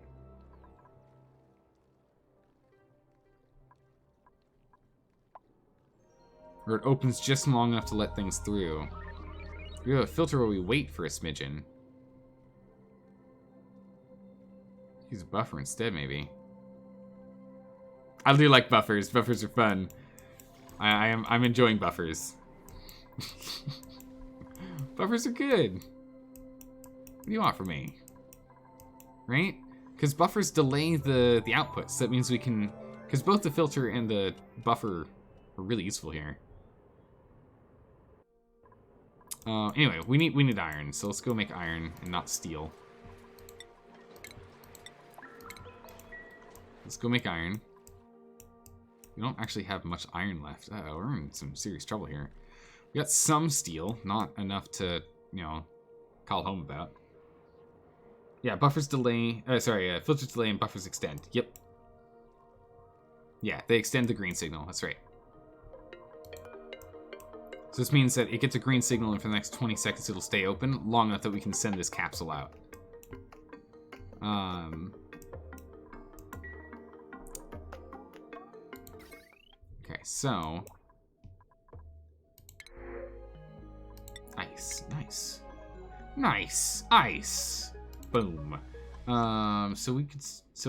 Or it opens just long enough to let things through. We have a filter where we wait for a smidgen. Use a buffer instead, maybe. I do like buffers. Buffers are fun. I'm enjoying buffers. Buffers are good. What do you want from me? Right? Because buffers delay the outputs. That means we can... Because both the filter and the buffer are really useful here. Anyway, we need iron. So let's go make iron and not steel. Let's go make iron. We don't actually have much iron left. Uh-oh, we're in some serious trouble here. We got some steel, not enough to, you know, call home about. Yeah, buffers delay, filters delay and buffers extend. Yep. Yeah, they extend the green signal, that's right. So this means that it gets a green signal and for the next 20 seconds it'll stay open, long enough that we can send this capsule out. Okay, so... Nice. Ice! Boom. So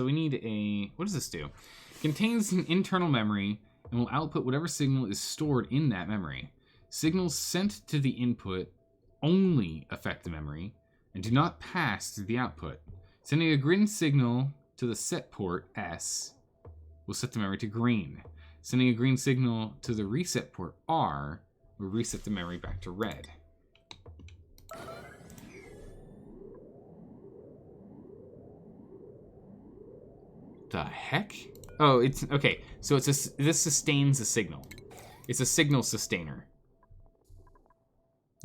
we need a... What does this do? Contains an internal memory and will output whatever signal is stored in that memory. Signals sent to the input only affect the memory and do not pass through the output. Sending a green signal to the set port S will set the memory to green. Sending a green signal to the reset port R will reset the memory back to red. The heck? Oh, it's okay. So this sustains a signal. It's a signal sustainer.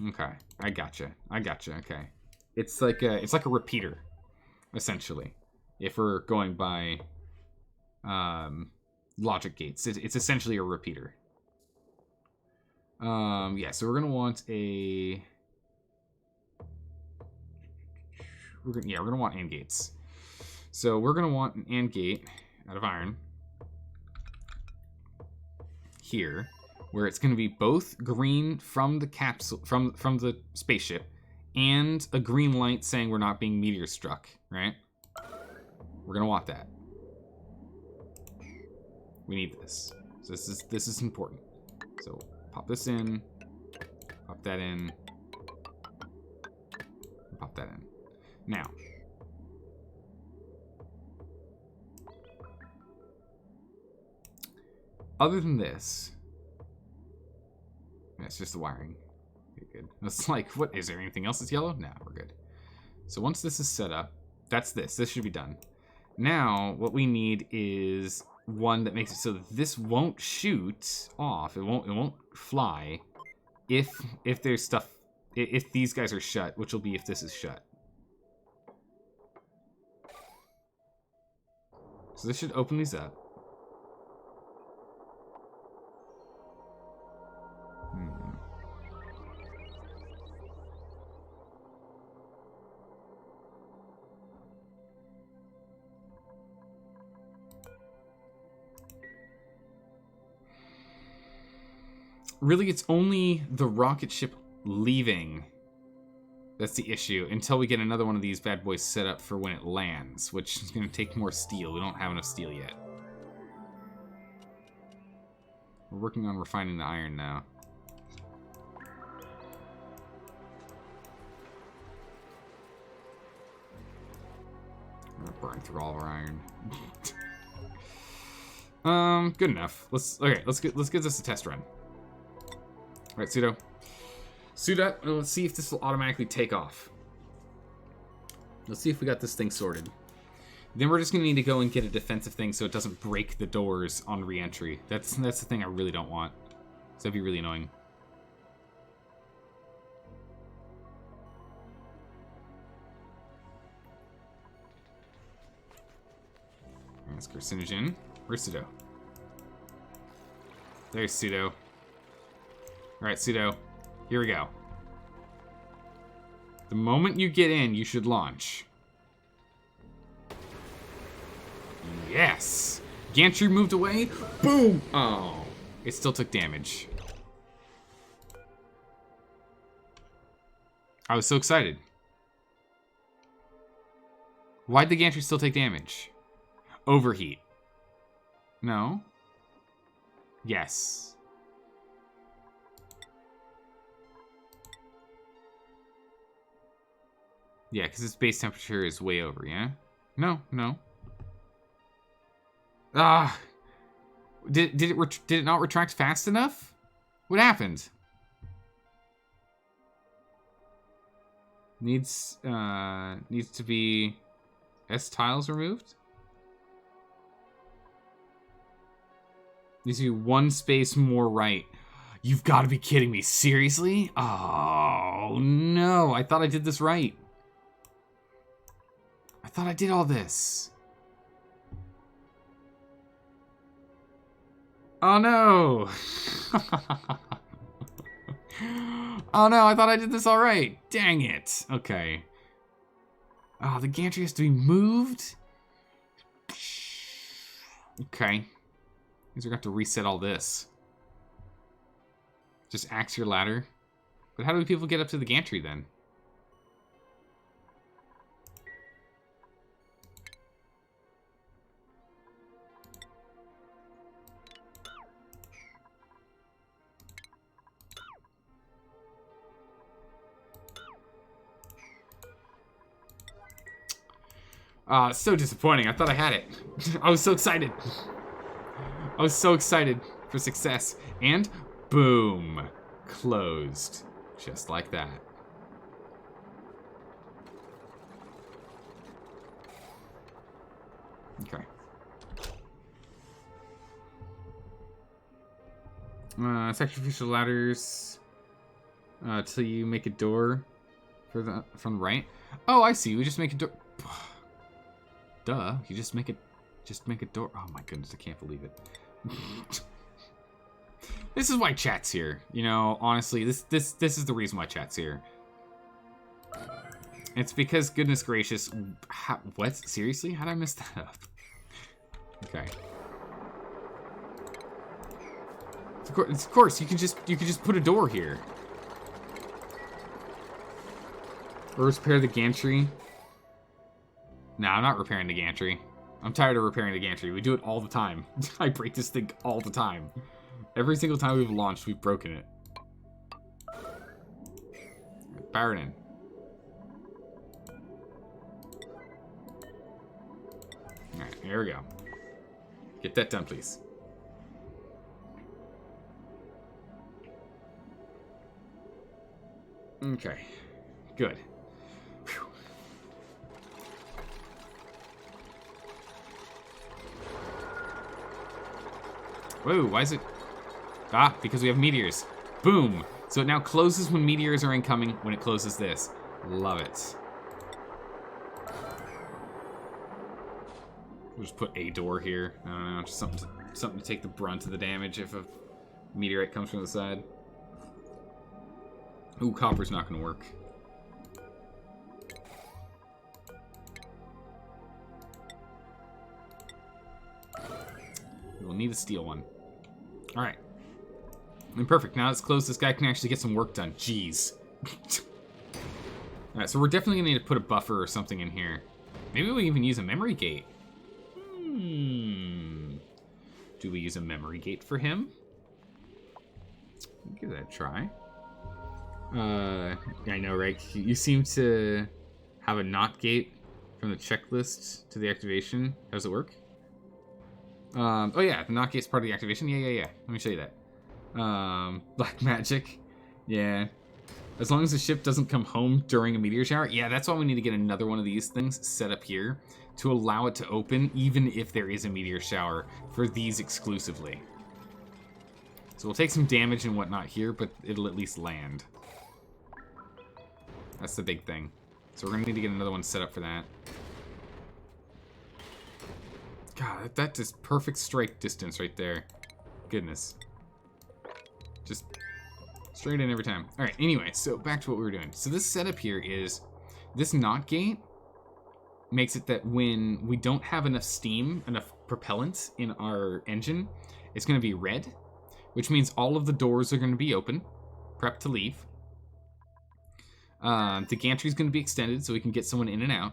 Okay, I gotcha. Okay, it's like a repeater, essentially. If we're going by logic gates, it's essentially a repeater. Yeah. So we're gonna want a. We're gonna want AND gates. So we're gonna want an AND gate out of iron here, where it's gonna be both green from the capsule from the spaceship, and a green light saying we're not being meteor struck. Right? We're gonna want that. We need this. So this is important. So pop this in, pop that in, pop that in. Now, other than this, yeah, it's just the wiring. Okay, good. It's like, what is there anything else that's yellow? No, we're good. So once this is set up, that's this. This should be done. Now, what we need is one that makes it so that this won't shoot off. It won't fly if there's stuff, if these guys are shut, which will be if this is shut. So this should open these up. Really, it's only the rocket ship leaving that's the issue, until we get another one of these bad boys set up for when it lands, which is going to take more steel. We don't have enough steel yet. We're working on refining the iron now. I'm gonna burn through all of our iron. Good enough. Let's get this a test run. All right, pseudo. Suit up, and let's see if this will automatically take off. Let's see if we got this thing sorted. Then we're just gonna need to go and get a defensive thing so it doesn't break the doors on re-entry. That's the thing I really don't want. So that'd be really annoying. Let's carcinogen. Where's pseudo? There's pseudo. Alright, pseudo. Here we go. The moment you get in, you should launch. Yes! Gantry moved away. Boom! Oh, it still took damage. I was so excited. Why'd the gantry still take damage? Overheat. No. Yes. Yeah, because its base temperature is way over, yeah? No. Ah! Did it not retract fast enough? What happened? Needs to be S tiles removed? Needs to be one space more right. You've got to be kidding me. Seriously? Oh, no. I thought I did this right. I thought I did all this. Oh no! Oh no, I thought I did this all right. Dang it. Okay. Oh, the gantry has to be moved? Okay. Means we're going to have to reset all this. Just axe your ladder. But how do people get up to the gantry then? So disappointing. I thought I had it. I was so excited. I was so excited for success. And boom. Closed. Just like that. Okay. Sacrificial ladders. Till you make a door for the from the right. Oh, I see. We just make a door. Duh. You just make a door. Oh my goodness, I can't believe it. This is why chat's here. You know, honestly, this is the reason why chat's here. It's because, goodness gracious, what? Seriously? How'd I mess that up? Okay. Of course, you could just put a door here. Or repair the gantry. Nah, I'm not repairing the gantry. I'm tired of repairing the gantry. We do it all the time. I break this thing all the time. Every single time we've launched, we've broken it. Power it in. Alright, here we go. Get that done, please. Okay. Good. Whew. Whoa, why is it... Ah, because we have meteors. Boom! So it now closes when meteors are incoming, when it closes this. Love it. We'll just put a door here. I don't know, just something to take the brunt of the damage if a meteorite comes from the side. Ooh, copper's not gonna work. We'll need a steel one. Alright. And perfect. Now it's closed. This guy can actually get some work done. Jeez. Alright, so we're definitely gonna need to put a buffer or something in here. Maybe we even use a memory gate. Do we use a memory gate for him? Give that a try. I know, right? You seem to have a not gate from the checklist to the activation. How does it work? Oh yeah, the not gate's part of the activation. Yeah. Let me show you that. Black magic. Yeah. As long as the ship doesn't come home during a meteor shower. Yeah, that's why we need to get another one of these things set up here to allow it to open even if there is a meteor shower for these exclusively. So we'll take some damage and whatnot here, but it'll at least land. That's the big thing. So we're gonna need to get another one set up for that. God, that is perfect strike distance right there. Goodness. Just straight in every time. All right, anyway, so back to what we were doing. So this setup here is, this not gate makes it that when we don't have enough steam, enough propellant in our engine, it's gonna be red, which means all of the doors are gonna be open, prepped to leave. The gantry is gonna be extended so we can get someone in and out.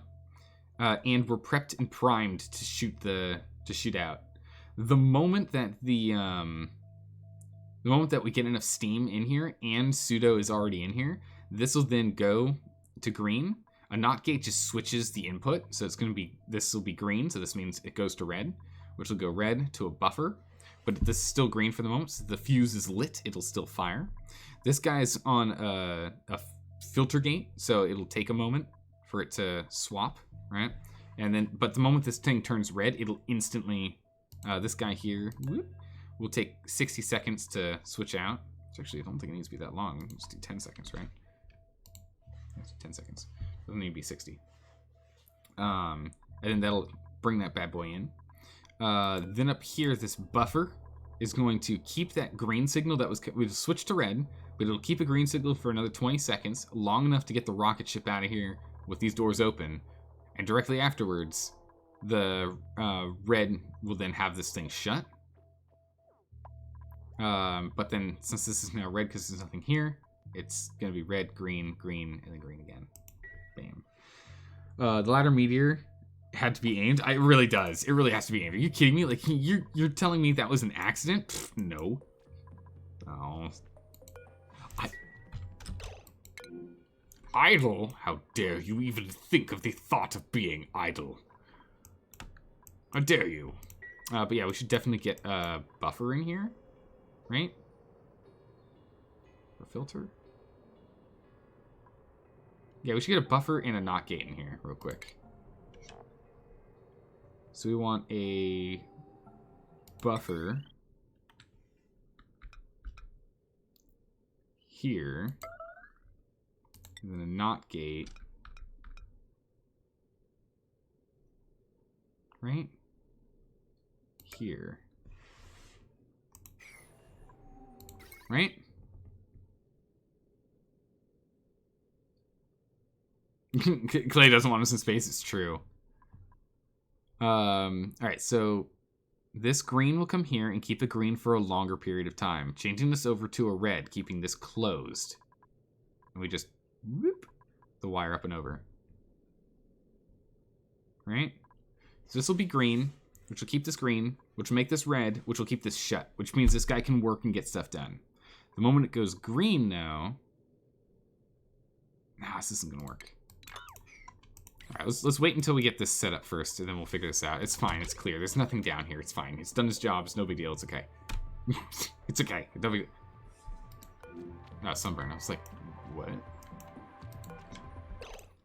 And we're prepped and primed to shoot out. The moment that the moment that we get enough steam in here and pseudo is already in here, this will then go to green. A not gate just switches the input, so it's going to be, this will be green, so this means it goes to red, which will go red to a buffer. But this is still green for the moment, so the fuse is lit, it'll still fire. This guy's on a filter gate, so it'll take a moment for it to swap. Right, and then, but the moment this thing turns red, it'll instantly, this guy here, will take 60 seconds to switch out. Which actually, I don't think it needs to be that long. Just do 10 seconds, right? 10 seconds. Doesn't need to be 60. And then that'll bring that bad boy in. Then up here, this buffer is going to keep that green signal that we'll switch to red, but it'll keep a green signal for another 20 seconds, long enough to get the rocket ship out of here with these doors open. And directly afterwards, the red will then have this thing shut. But then, since this is now red because there's nothing here, it's going to be red, green, green, and then green again. Bam. The ladder meteor had to be aimed. It really does. It really has to be aimed. Are you kidding me? Like, you're telling me that was an accident? Pfft, no. Oh. Idle? How dare you even think of the thought of being idle? How dare you? But yeah, we should definitely get a buffer in here, right? A filter? Yeah, we should get a buffer and a not gate in here real quick. So we want a buffer here. And then a not gate. Right? Here. Right? Clay doesn't want us in space, it's true. Alright, so this green will come here and keep the green for a longer period of time. Changing this over to a red, keeping this closed. And we just whoop the wire up and over. Right? So this will be green, which will keep this green, which will make this red, which will keep this shut, which means this guy can work and get stuff done. The moment it goes green now, this isn't gonna work. Alright, let's wait until we get this set up first, and then we'll figure this out. It's fine, it's clear. There's nothing down here, it's fine. It's done its job, it's no big deal, it's okay. It's okay. Don't be... No, sunburn. I was like, what? Do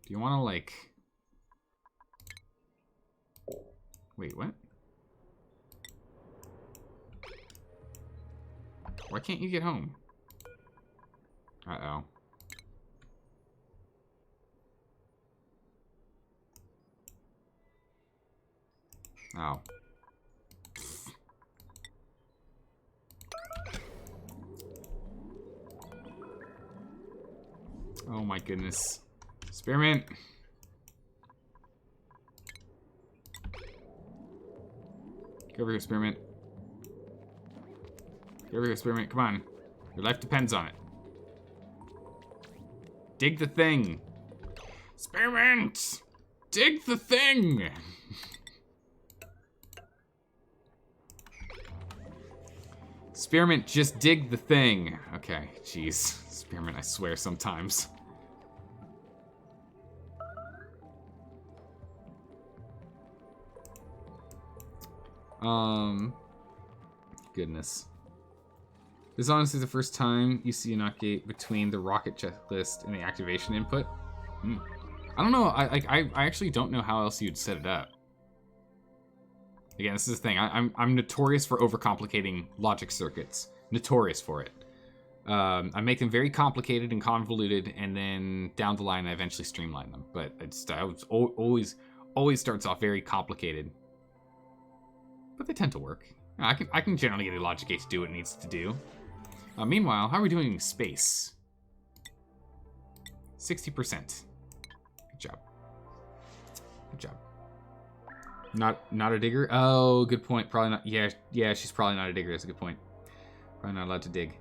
you wanna, like... Wait, what? Why can't you get home? Uh-oh. Oh. Oh my goodness. Spearmint! Get over here, Spearmint. Get over here, Spearmint. Come on. Your life depends on it. Dig the thing! Spearmint! Dig the thing! Spearmint, just dig the thing. Okay, jeez. Spearmint, I swear sometimes. Goodness. This is honestly the first time you see a not gate between the rocket checklist and the activation input. I don't know, I actually don't know how else you'd set it up. Again, this is the thing. I'm notorious for overcomplicating logic circuits. Notorious for it. I make them very complicated and convoluted, and then down the line I eventually streamline them. But always starts off very complicated. But they tend to work. I can generally get a logic gate to do what it needs to do. Meanwhile, how are we doing in space? 60%. Good job. Good job. Not a digger? Oh, good point. Probably not. Yeah, she's probably not a digger. That's a good point. Probably not allowed to dig.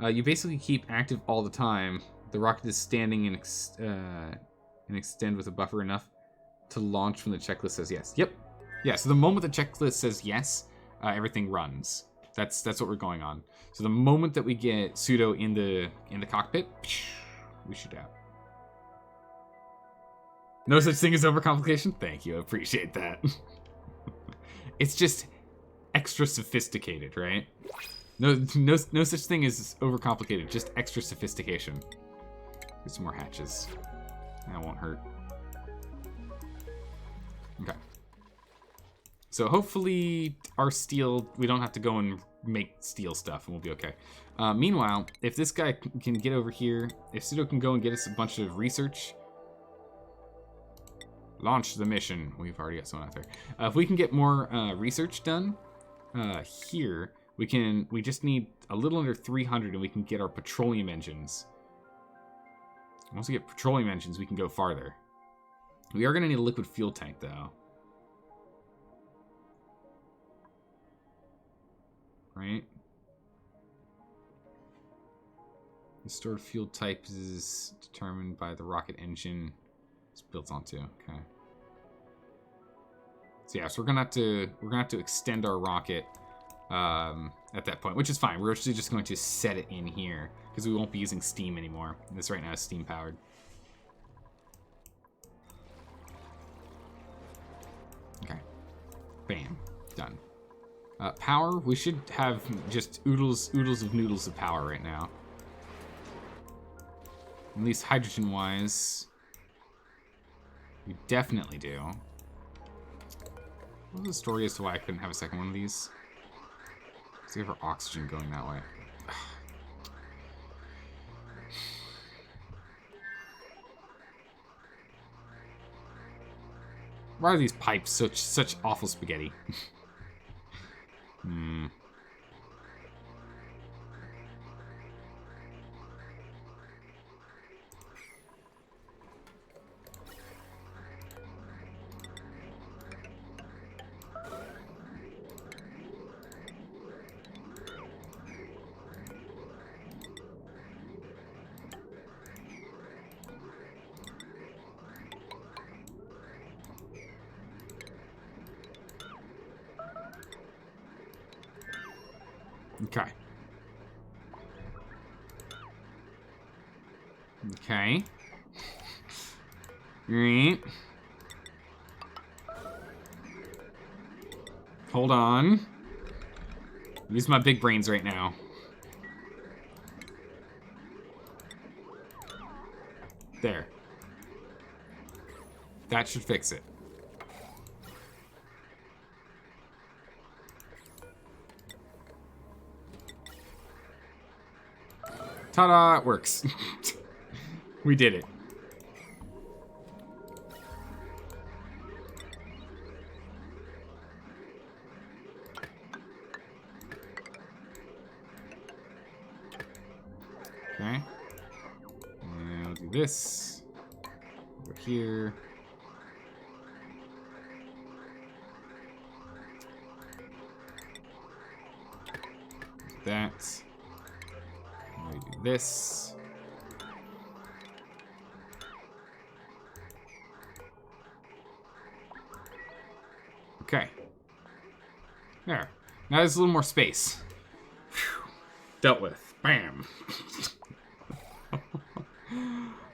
You basically keep active all the time. The rocket is standing and extend with a buffer enough to launch when the checklist says yes. Yep. Yeah, so the moment the checklist says yes, everything runs. That's what we're going on. So the moment that we get pseudo in the cockpit, we shoot out. No such thing as overcomplication? Thank you, I appreciate that. It's just extra sophisticated, right? No such thing as overcomplicated, just extra sophistication. Get some more hatches. That won't hurt. Okay. So hopefully our steel, we don't have to go and make steel stuff and we'll be okay. Meanwhile, if this guy can get over here, if Pseudo can go and get us a bunch of research, launch the mission. We've already got someone out there. If we can get more research done here, we just need a little under 300 and we can get our petroleum engines. Once we get petroleum engines, we can go farther. We are going to need a liquid fuel tank, though. Right? The stored fuel type is determined by the rocket engine it's built onto. Okay. So yeah, so we're gonna have to extend our rocket at that point, which is fine. We're actually just going to set it in here because we won't be using steam anymore. This right now is steam powered. Okay. Bam. Done. Power, we should have just oodles of noodles of power right now. At least hydrogen-wise, we definitely do. What was the story as to why I couldn't have a second one of these? Let's see if our oxygen going that way. Why are these pipes such awful spaghetti? Hmm. Okay. Okay. Right. Hold on. Use my big brains right now. There. That should fix it. Ta-da! It works. We did it. Okay. And we'll do this. Go here. That. We do this. Okay. There. Now there's a little more space. Whew. Dealt with. Bam.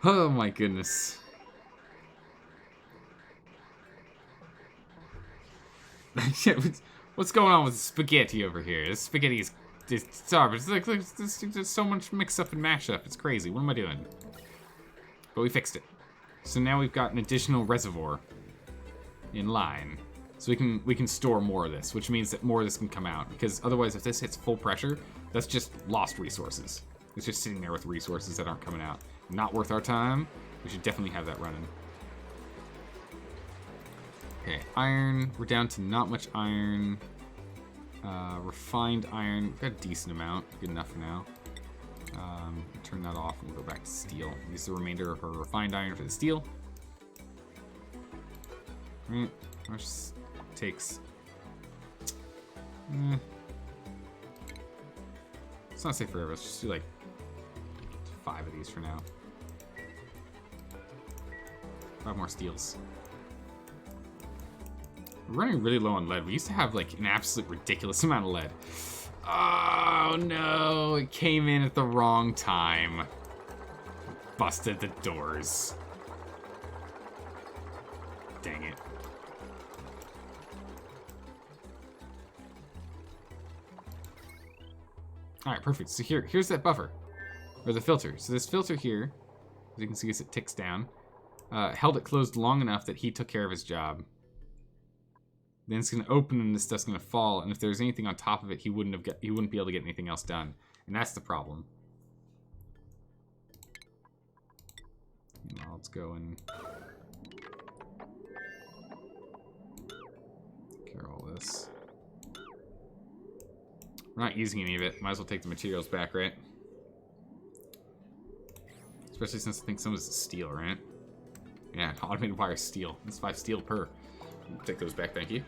Oh my goodness. What's going on with the spaghetti over here? This spaghetti is sorry, it's like there's so much mix up and mash up. It's crazy. What am I doing? But we fixed it. So now we've got an additional reservoir in line. So we can store more of this, which means that more of this can come out. Because otherwise, if this hits full pressure, that's just lost resources. It's just sitting there with resources that aren't coming out. Not worth our time. We should definitely have that running. Okay, iron. We're down to not much iron. Refined iron. We've got a decent amount. Good enough for now. Turn that off and we'll go back to steel. Use the remainder of our refined iron for the steel. Right. Which takes... Let's not say forever. Let's just do like 5 of these for now. 5 more steels. We're running really low on lead. We used to have like an absolute ridiculous amount of lead. Oh no, it came in at the wrong time. Busted the doors. Dang it. Alright, perfect. So here's that buffer. Or the filter. So this filter here, as you can see as it ticks down, held it closed long enough that he took care of his job. Then it's gonna open and this stuff's gonna fall, and if there's anything on top of it, he wouldn't be able to get anything else done. And that's the problem. Now let's go and take care of all this. We're not using any of it. Might as well take the materials back, right? Especially since I think some of this is steel, right? Yeah, automated wire steel. That's 5 steel per. Take those back, thank you.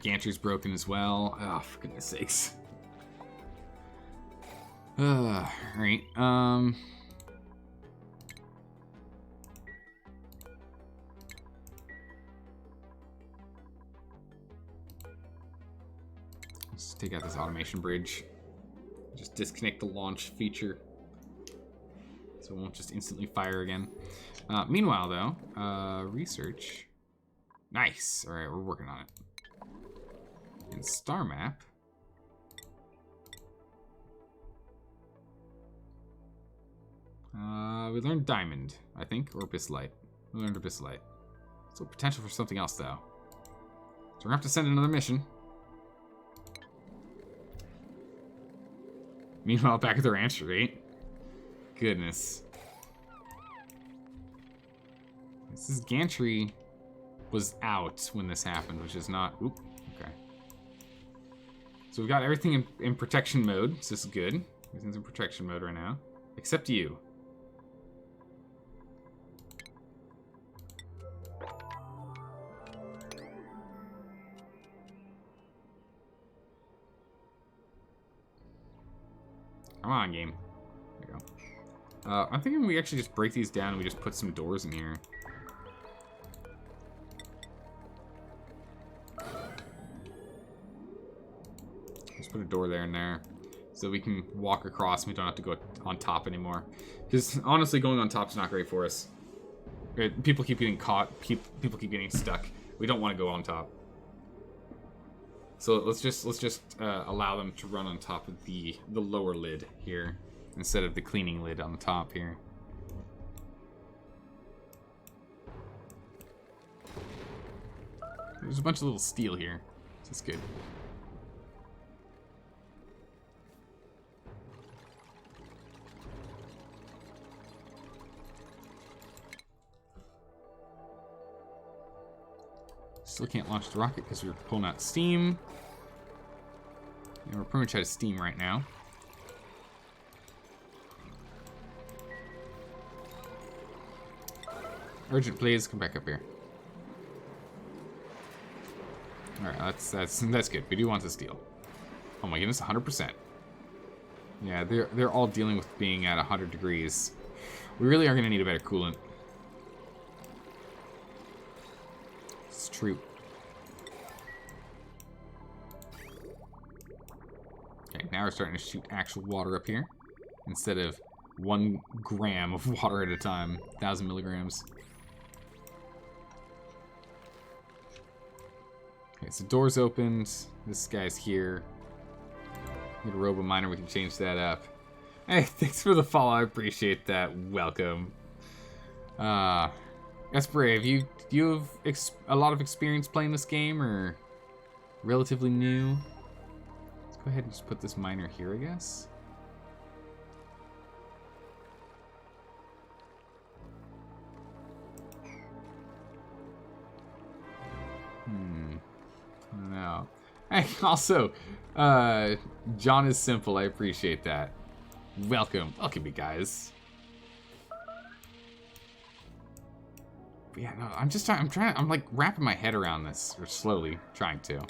Gantry's broken as well. Oh, for goodness sakes. Right. Let's take out this automation bridge. Just disconnect the launch feature, so it won't just instantly fire again. Meanwhile, though, research. Nice. All right, we're working on it. And star map. We learned diamond, I think, or abyssite. We learned abyssite. So potential for something else, though. So we're gonna have to send another mission. Meanwhile, back at the ranch, right? Goodness. This is gantry was out when this happened, which is not... Oop, okay. So we've got everything in protection mode, so this is good. Everything's in protection mode right now. Except you. Come on, game. There you go. I'm thinking we actually just break these down and we just put some doors in here. Just put a door there and there. So we can walk across and we don't have to go on top anymore. Because honestly, going on top is not great for us. People keep getting caught. People keep getting stuck. We don't want to go on top. So let's just allow them to run on top of the lower lid here instead of the cleaning lid on the top here. There's a bunch of little steel here. So that's good. Still can't launch the rocket because we're pulling out steam. And we're pretty much out of steam right now. Urgent, please come back up here. All right, that's good. We do want the steel. Oh my goodness, 100%. Yeah, they're all dealing with being at 100 degrees. We really are going to need a better coolant. It's true. Okay, now we're starting to shoot actual water up here instead of 1 gram of water at a time, 1,000 milligrams. Okay, so doors opened. This guy's here. Get a robo miner. We can change that up. Hey, thanks for the follow. I appreciate that. Welcome. That's brave. Do you have a lot of experience playing this game, or relatively new? Let's go ahead and just put this miner here, I guess. I don't know. Hey, also, John is simple. I appreciate that. Welcome, you guys. But yeah, no, I'm like wrapping my head around this, or slowly trying to.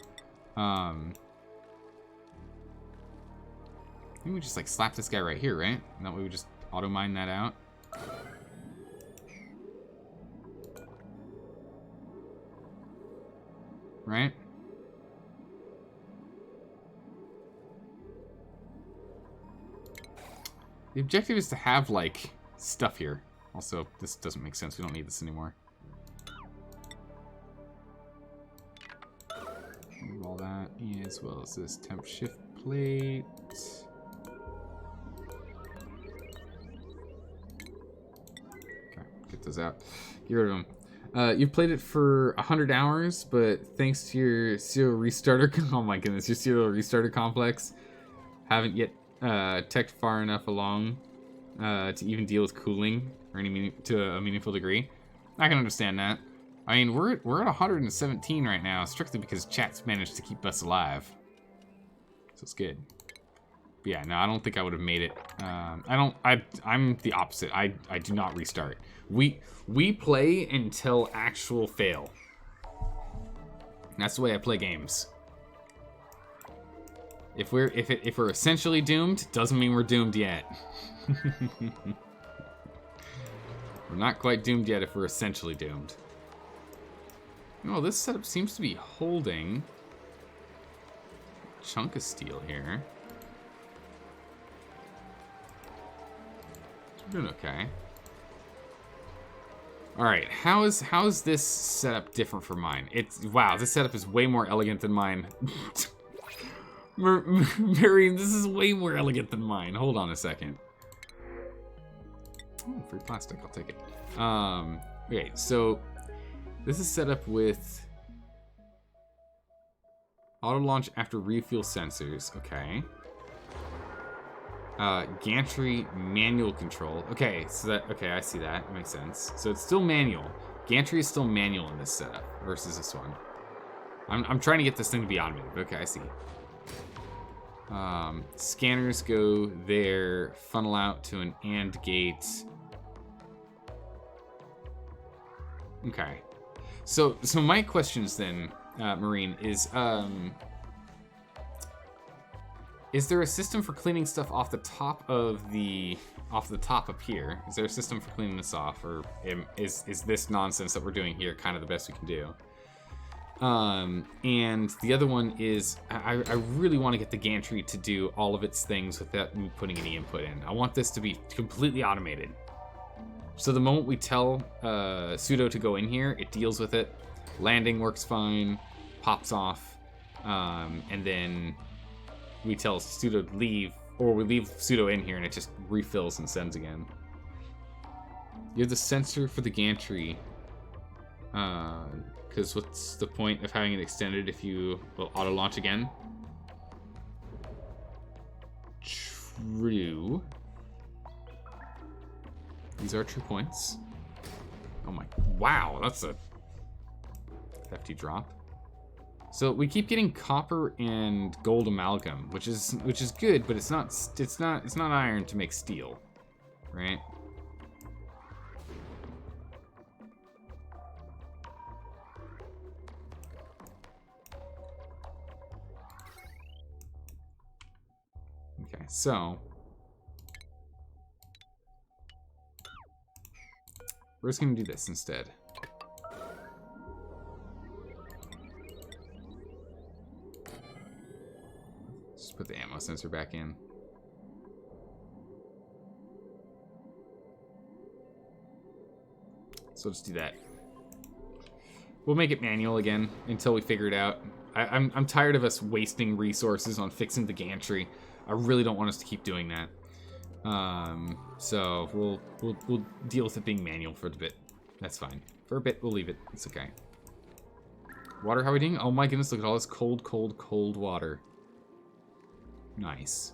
Maybe we just like slap this guy right here, right? And that way we just auto mine that out. Right? The objective is to have, like, stuff here. Also, this doesn't make sense. We don't need this anymore. Move all that, as well as this temp shift plate. Okay, get those out. Get rid of them. You've played it for 100 hours, but thanks to your serial restarter, oh my goodness, your serial restarter complex, haven't yet teched far enough along to even deal with cooling or to a meaningful degree. I can understand that. I mean, we're at 117 right now, strictly because chat's managed to keep us alive, so it's good. But yeah, no, I don't think I would have made it. I'm the opposite. I do not restart. We play until actual fail. That's the way I play games. If we're essentially doomed, doesn't mean we're doomed yet. We're not quite doomed yet if we're essentially doomed. Oh, this setup seems to be holding a chunk of steel here. We're doing okay. All right, how is this setup different from mine? Wow, this setup is way more elegant than mine. Marion, this is way more elegant than mine. Hold on a second. Oh, free plastic, I'll take it. Okay, so this is set up with auto launch after refuel sensors. Okay. Gantry manual control. Okay, so I see that. It makes sense. So it's still manual, Gantry is still manual in this setup versus this one. I'm trying to get this thing to be automated. Okay, I see. Scanners go there, funnel out to an AND gate. Okay. So my questions then, Marine, is there a system for cleaning stuff off the top of the top up here? Is there a system for cleaning this off, or is this nonsense that we're doing here kind of the best we can do? And the other one is I really want to get the gantry to do all of its things without me putting any input in. I want this to be completely automated. So the moment we tell Pseudo to go in here, it deals with it. Landing works fine, pops off, and then we tell Pseudo to leave, or we leave Pseudo in here and it just refills and sends again. You have the sensor for the gantry. Because what's the point of having it extended if you will auto-launch again? True. These are true points. Oh my, wow, that's a hefty drop. So we keep getting copper and gold amalgam, which is good, but it's not iron to make steel, right? Okay, so we're just gonna do this instead. Just put the ammo sensor back in. So let's do that. We'll make it manual again until we figure it out. I'm tired of us wasting resources on fixing the gantry. I really don't want us to keep doing that. So we'll deal with it being manual for a bit. That's fine. For a bit, we'll leave it. It's okay. Water, how are we doing? Oh my goodness, look at all this cold, cold, cold water. Nice.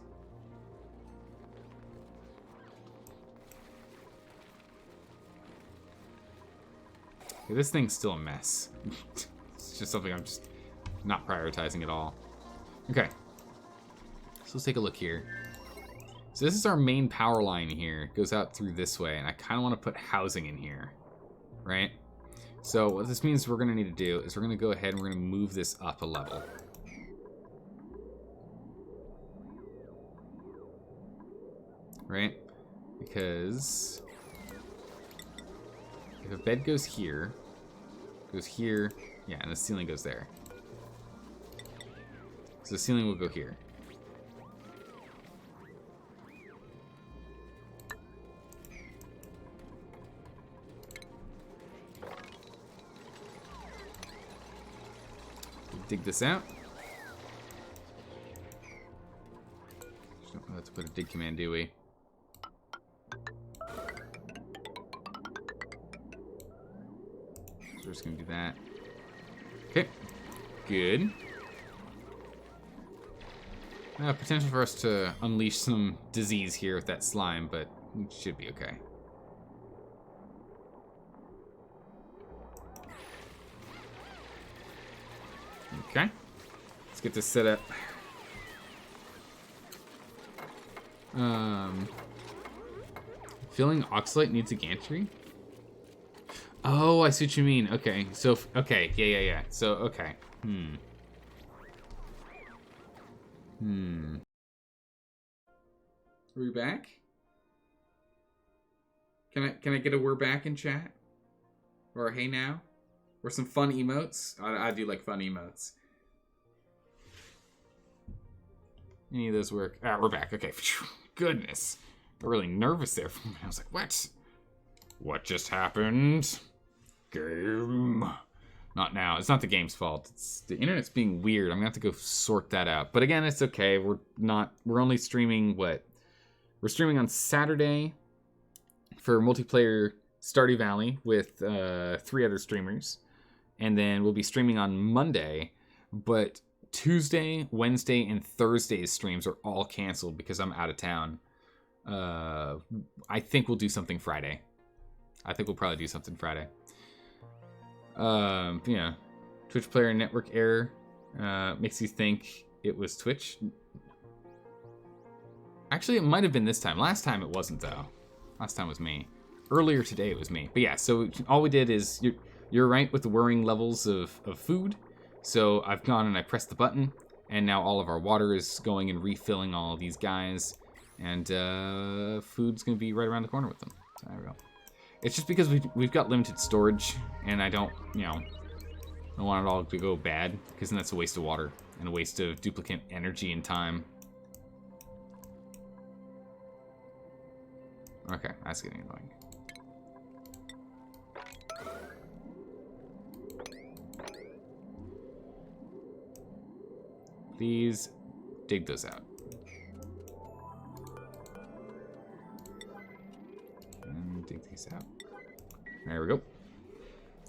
Yeah, this thing's still a mess. It's just something I'm just not prioritizing at all. Okay. So let's take a look here. So this is our main power line here. It goes out through this way, and I kind of want to put housing in here, right? So what this means we're going to need to do is we're going to go ahead and we're going to move this up a level. Right? Because if a bed goes here, yeah, and the ceiling goes there. So the ceiling will go here. Dig this out. Just don't have to put a dig command, do we? So we're just gonna do that. Okay, good. Potential for us to unleash some disease here with that slime, but it should be okay. Okay, let's get this set up. Filling oxalate needs a gantry? Oh, I see what you mean. Okay, so, okay, yeah. So, okay. Are we back? Can I get a we're back in chat? Or a hey now? Or some fun emotes? I do like fun emotes. Any of those work? Ah, we're back. Okay. Goodness. I'm really nervous there for a minute. I was like, what? What just happened? Game. Not now. It's not the game's fault. It's the internet's being weird. I'm gonna have to go sort that out. But again, it's okay. We're only streaming what? We're streaming on Saturday for multiplayer Stardew Valley with 3 other streamers. And then we'll be streaming on Monday, but Tuesday, Wednesday, and Thursday's streams are all canceled because I'm out of town. I think we'll do something Friday. I think we'll probably do something Friday. Yeah. Twitch player network error. Makes you think it was Twitch. Actually, it might have been this time. Last time it wasn't, though. Last time was me. Earlier today it was me. But yeah, so all we did is, you're right with the worrying levels of food. So I've gone and I pressed the button, and now all of our water is going and refilling all of these guys. And food's going to be right around the corner with them. So there we go. It's just because we've got limited storage, and I don't, I don't want it all to go bad, because then that's a waste of water and a waste of duplicate energy and time. Okay, that's getting annoying. Please dig those out. And dig these out. There we go.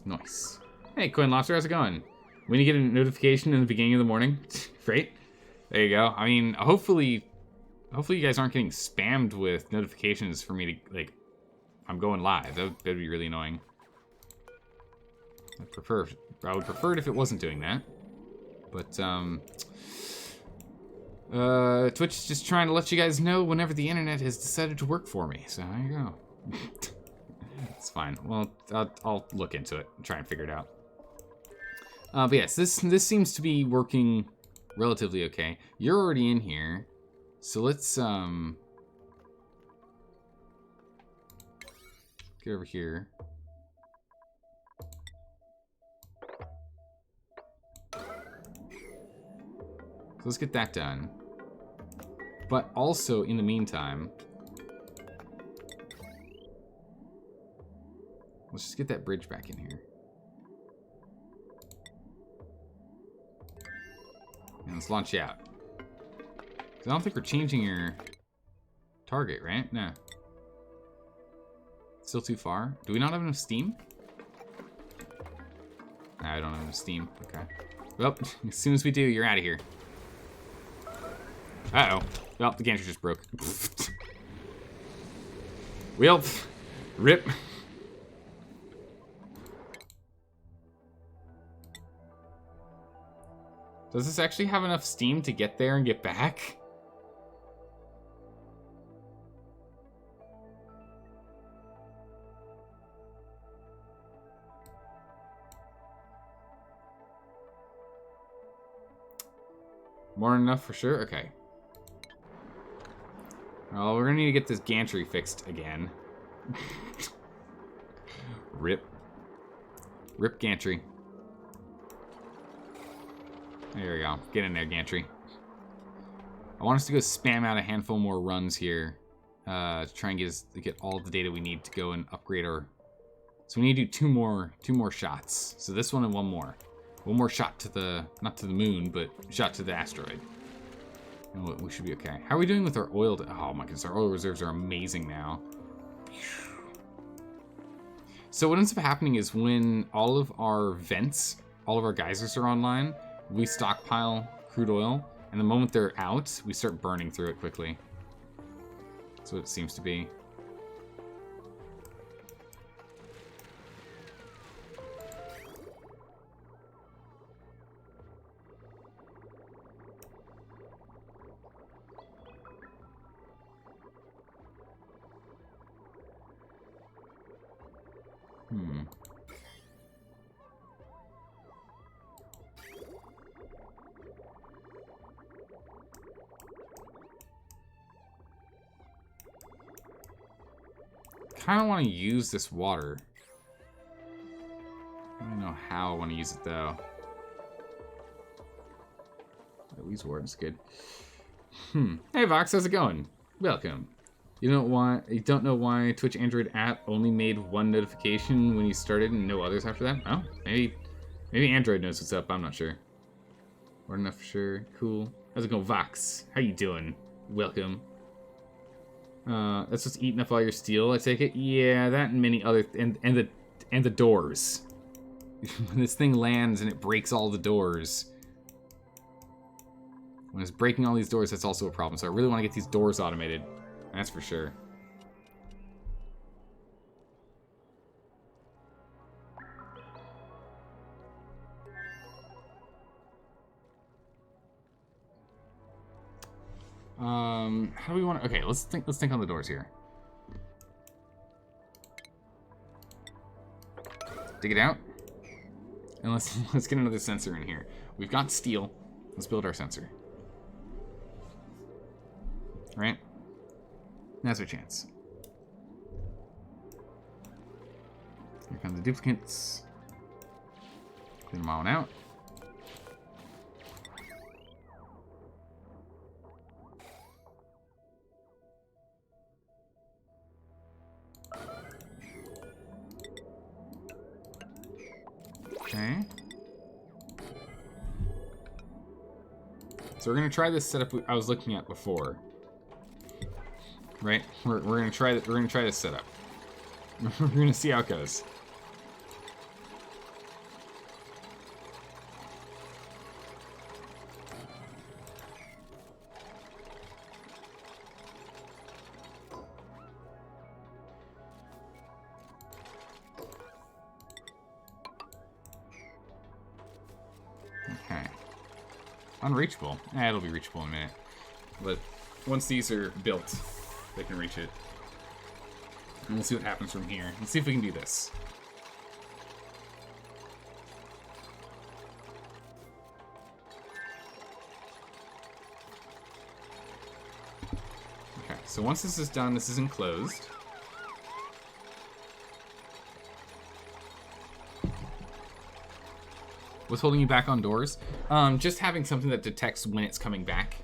Nice. Hey, Coin Lobster, how's it going? When you get a notification in the beginning of the morning, great. There you go. I mean, hopefully you guys aren't getting spammed with notifications for me to, like, I'm going live. That'd be really annoying. I would prefer it if it wasn't doing that. But, Twitch is just trying to let you guys know whenever the internet has decided to work for me. So there you go. It's fine. Well, I'll look into it and try and figure it out. But yes, this seems to be working relatively okay. You're already in here, so let's get over here. So let's get that done. But also, in the meantime, let's just get that bridge back in here. And let's launch you out. 'Cause I don't think we're changing your target, right? No. Still too far? Do we not have enough steam? Nah, I don't have enough steam. Okay. Well, as soon as we do, you're out of here. Uh-oh. Well, the gantry just broke. Well, rip. Does this actually have enough steam to get there and get back? More than enough for sure? Okay. Well, we're gonna need to get this gantry fixed again. Rip. Rip gantry. There we go. Get in there, gantry. I want us to go spam out a handful more runs here to try and get all the data we need to go and upgrade our. So we need to do two more shots. So this one and one more. One more shot to the, not to the moon, but shot to the asteroid. And we should be okay. How are we doing with our oil? Oh my goodness, our oil reserves are amazing now. So what ends up happening is when all of our vents, all of our geysers are online, we stockpile crude oil, and the moment they're out, we start burning through it quickly. That's what it seems to be. I kind of want to use this water. I don't know how I want to use it though. At least water's good. Hey Vox, how's it going? Welcome. You don't know why Twitch Android app only made one notification when you started and no others after that? Oh, maybe Android knows what's up. I'm not sure. Or enough for sure. Cool. How's it going, Vox? How you doing? Welcome. That's what's eating up all your steel, I take it? Yeah, that and many other and the doors. When this thing lands and it breaks all the doors. When it's breaking all these doors, that's also a problem. So I really want to get these doors automated. That's for sure. How do we want to... Okay, let's think on the doors here. Dig it out. And let's get another sensor in here. We've got steel. Let's build our sensor. Right? Now's our chance. Here come the duplicates. Clean them all out. Okay. So we're gonna try this setup I was looking at before. Right? We're gonna try this setup. We're gonna see how it goes. Okay. Unreachable. It'll be reachable in a minute. But once these are built, they can reach it. And we'll see what happens from here. Let's see if we can do this. Okay, so once this is done, this is enclosed. What's holding you back on doors? Just having something that detects when it's coming back.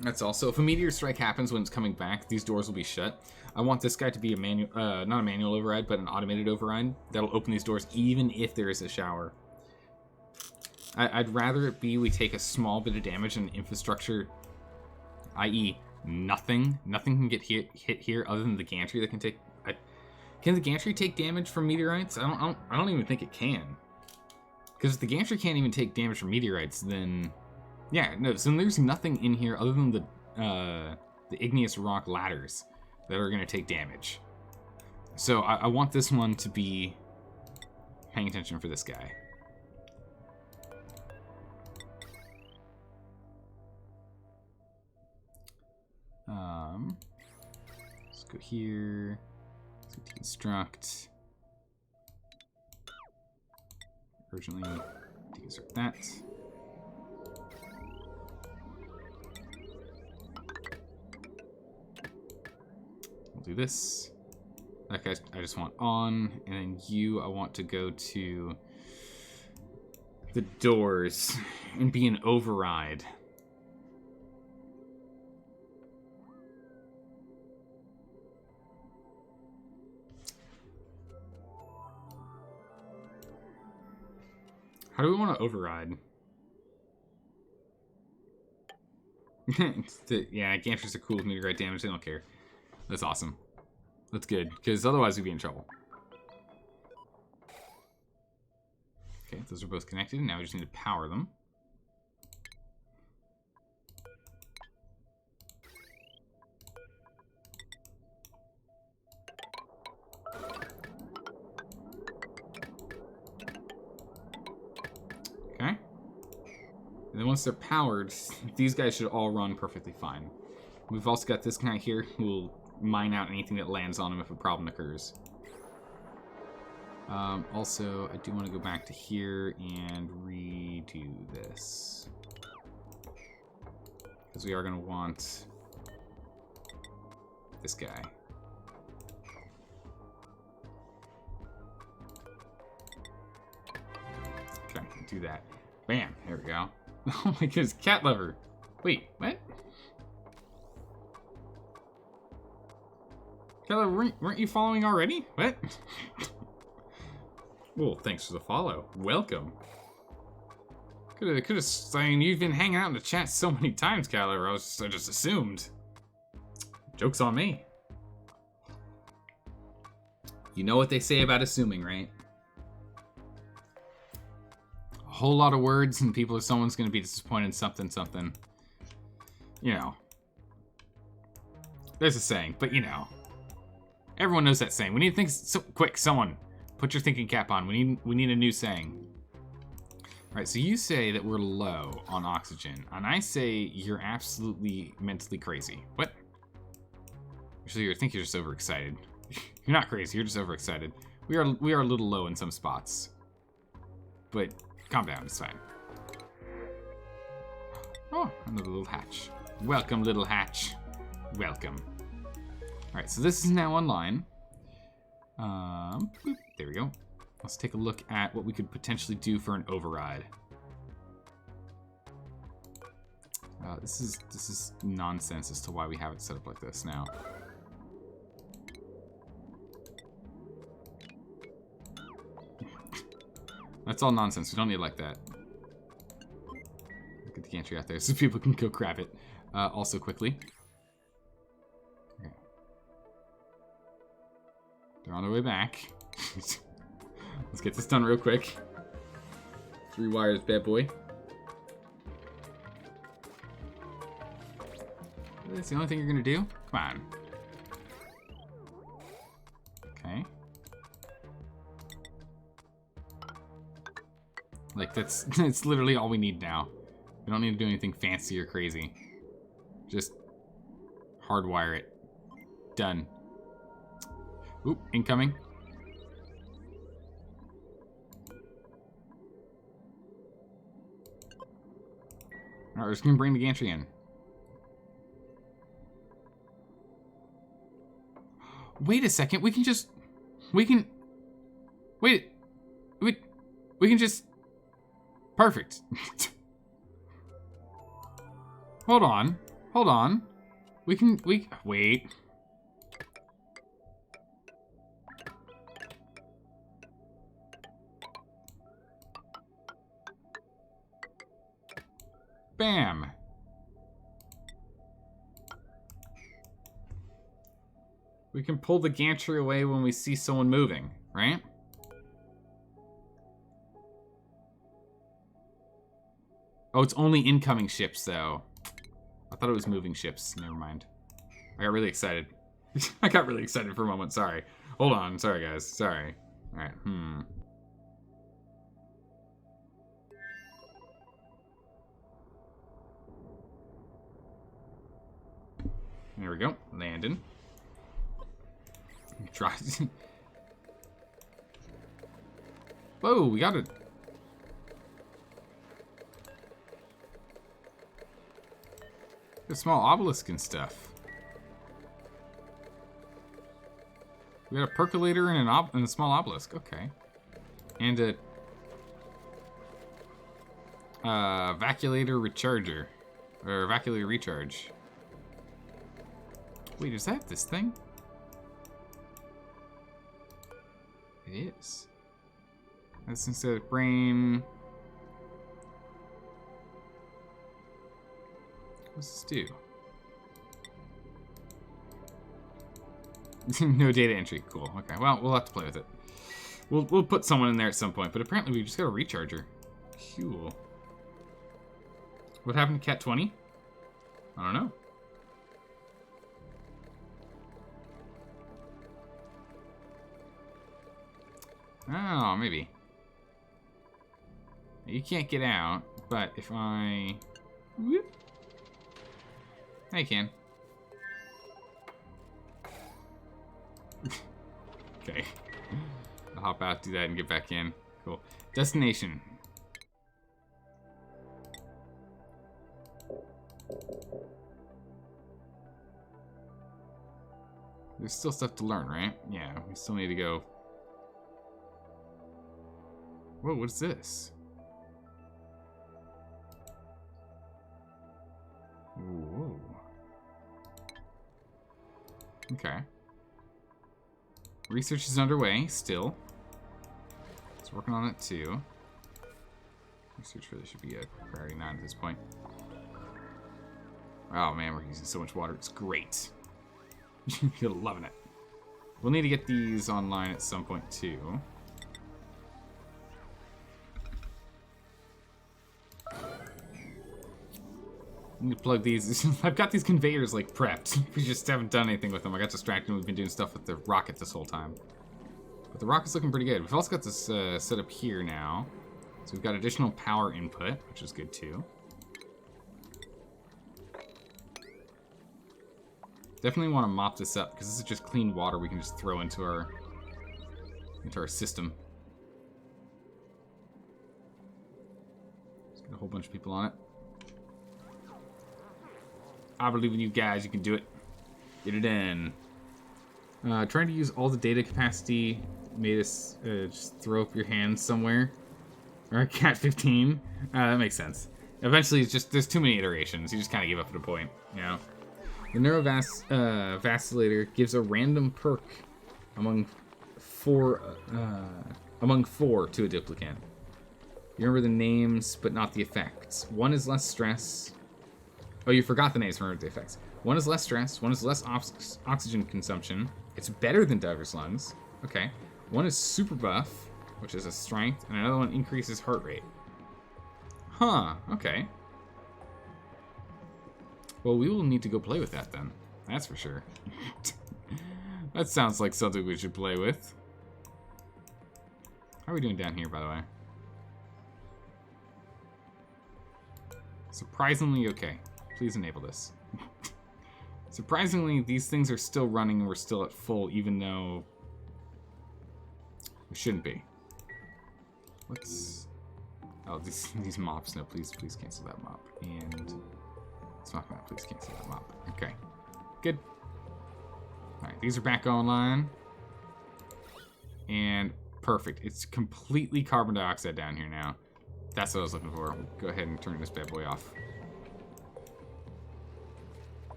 That's all. So if a meteor strike happens when it's coming back, these doors will be shut. I want this guy to be a manual, not a manual override, but an automated override. That'll open these doors even if there is a shower. I'd rather it be we take a small bit of damage in infrastructure, i.e. nothing. Nothing can get hit here other than the gantry that can take... Can the gantry take damage from meteorites? I don't even think it can. Because if the gantry can't even take damage from meteorites, then... Yeah, no, so there's nothing in here other than the igneous rock ladders that are going to take damage. So I want this one to be paying attention for this guy. Let's go here. Let's go deconstruct. Urgently deconstruct that. We'll do this. That guy I just want on, and then you I want to go to the doors and be an override. How do we want to override? Yeah, gantries are cool with meteorite damage. They don't care. That's awesome. That's good, because otherwise we'd be in trouble. Okay, those are both connected. Now we just need to power them. Okay. And then once they're powered, these guys should all run perfectly fine. We've also got this guy here who will mine out anything that lands on him if a problem occurs. Also, I do want to go back to here and redo this. Because we are going to want this guy. Okay, do that. Bam, there we go. Oh my goodness, cat lever. Wait, what? Cat lever, weren't you following already? What? Well, thanks for the follow. Welcome. Could have. I mean, you've been hanging out in the chat so many times, cat lever. I just assumed. Joke's on me. You know what they say about assuming, right? A whole lot of words and someone's going to be disappointed in something. You know. There's a saying, but you know. Everyone knows that saying. We need to think so quick, someone. Put your thinking cap on. We need a new saying. Alright, so you say that we're low on oxygen, and I say you're absolutely mentally crazy. What? Actually, I think you're just overexcited. You're not crazy, you're just overexcited. We are a little low in some spots. But calm down, it's fine. Oh, another little hatch. Welcome, little hatch. Welcome. Alright, so this is now online. Boop, there we go. Let's take a look at what we could potentially do for an override. This is nonsense as to why we have it set up like this now. That's all nonsense. We don't need it like that. Get the gantry out there so people can go grab it. Also quickly. Okay. They're on their way back. Let's get this done real quick. 3 wires, bad boy. That's the only thing you're gonna do? Come on. Okay. Like, that's literally all we need now. We don't need to do anything fancy or crazy. Just hardwire it. Done. Oop, incoming. Alright, we're just gonna bring the gantry in. Wait a second, we can just... We can... Wait... We can just... Perfect. Hold on. Hold on. Wait. Bam. We can pull the gantry away when we see someone moving, right? Oh, it's only incoming ships, though. I thought it was moving ships. Never mind. I got really excited. I got really excited for a moment. Sorry. Hold on. Sorry, guys. Sorry. All right. There we go. Landing. Try. Whoa, we got it. A small obelisk and stuff. We got a percolator and a small obelisk. Okay. And a vaculator recharger. Or vaculator recharge. Wait, is that this thing? It is. That's instead of brain. What's this do? No data entry. Cool. Okay. Well, we'll have to play with it. We'll put someone in there at some point, but apparently we just got a recharger. Cool. What happened to Cat 20? I don't know. Oh, maybe. You can't get out, but if I... Whoop. I can. Okay. I'll hop out, do that, and get back in. Cool. Destination. There's still stuff to learn, right? Yeah, we still need to go. Whoa, what's this? Whoa. Okay. Research is underway, still. It's working on it, too. Research really should be a priority 9 at this point. Oh, man, we're using so much water. It's great. You're loving it. We'll need to get these online at some point, too. I need to plug these. I've got these conveyors, like, prepped. We just haven't done anything with them. I got distracted and we've been doing stuff with the rocket this whole time. But the rocket's looking pretty good. We've also got this set up here now. So we've got additional power input, which is good too. Definitely want to mop this up, because this is just clean water we can just throw into our system. Let's get a whole bunch of people on it. I believe in you guys, you can do it. Get it in. Trying to use all the data capacity made us just throw up your hands somewhere. Or Cat 15. That makes sense. Eventually, it's just, there's too many iterations. You just kind of give up at a point, you know? The Neurovacillator gives a random perk among four to a duplicate. You remember the names, but not the effects. One is less stress. Oh, you forgot the names, remember the effects. One is less stress, one is less oxygen consumption. It's better than Diver's Lungs. Okay. One is super buff, which is a strength, and another one increases heart rate. Huh, okay. Well, we will need to go play with that then. That's for sure. That sounds like something we should play with. How are we doing down here, by the way? Surprisingly okay. Please enable this. Surprisingly, these things are still running and we're still at full, even though we shouldn't be. Let's... Oh, these mops. No, please cancel that mop. And... Smoke map, please cancel that mop. Okay. Good. Alright, these are back online. And perfect. It's completely carbon dioxide down here now. That's what I was looking for. Go ahead and turn this bad boy off.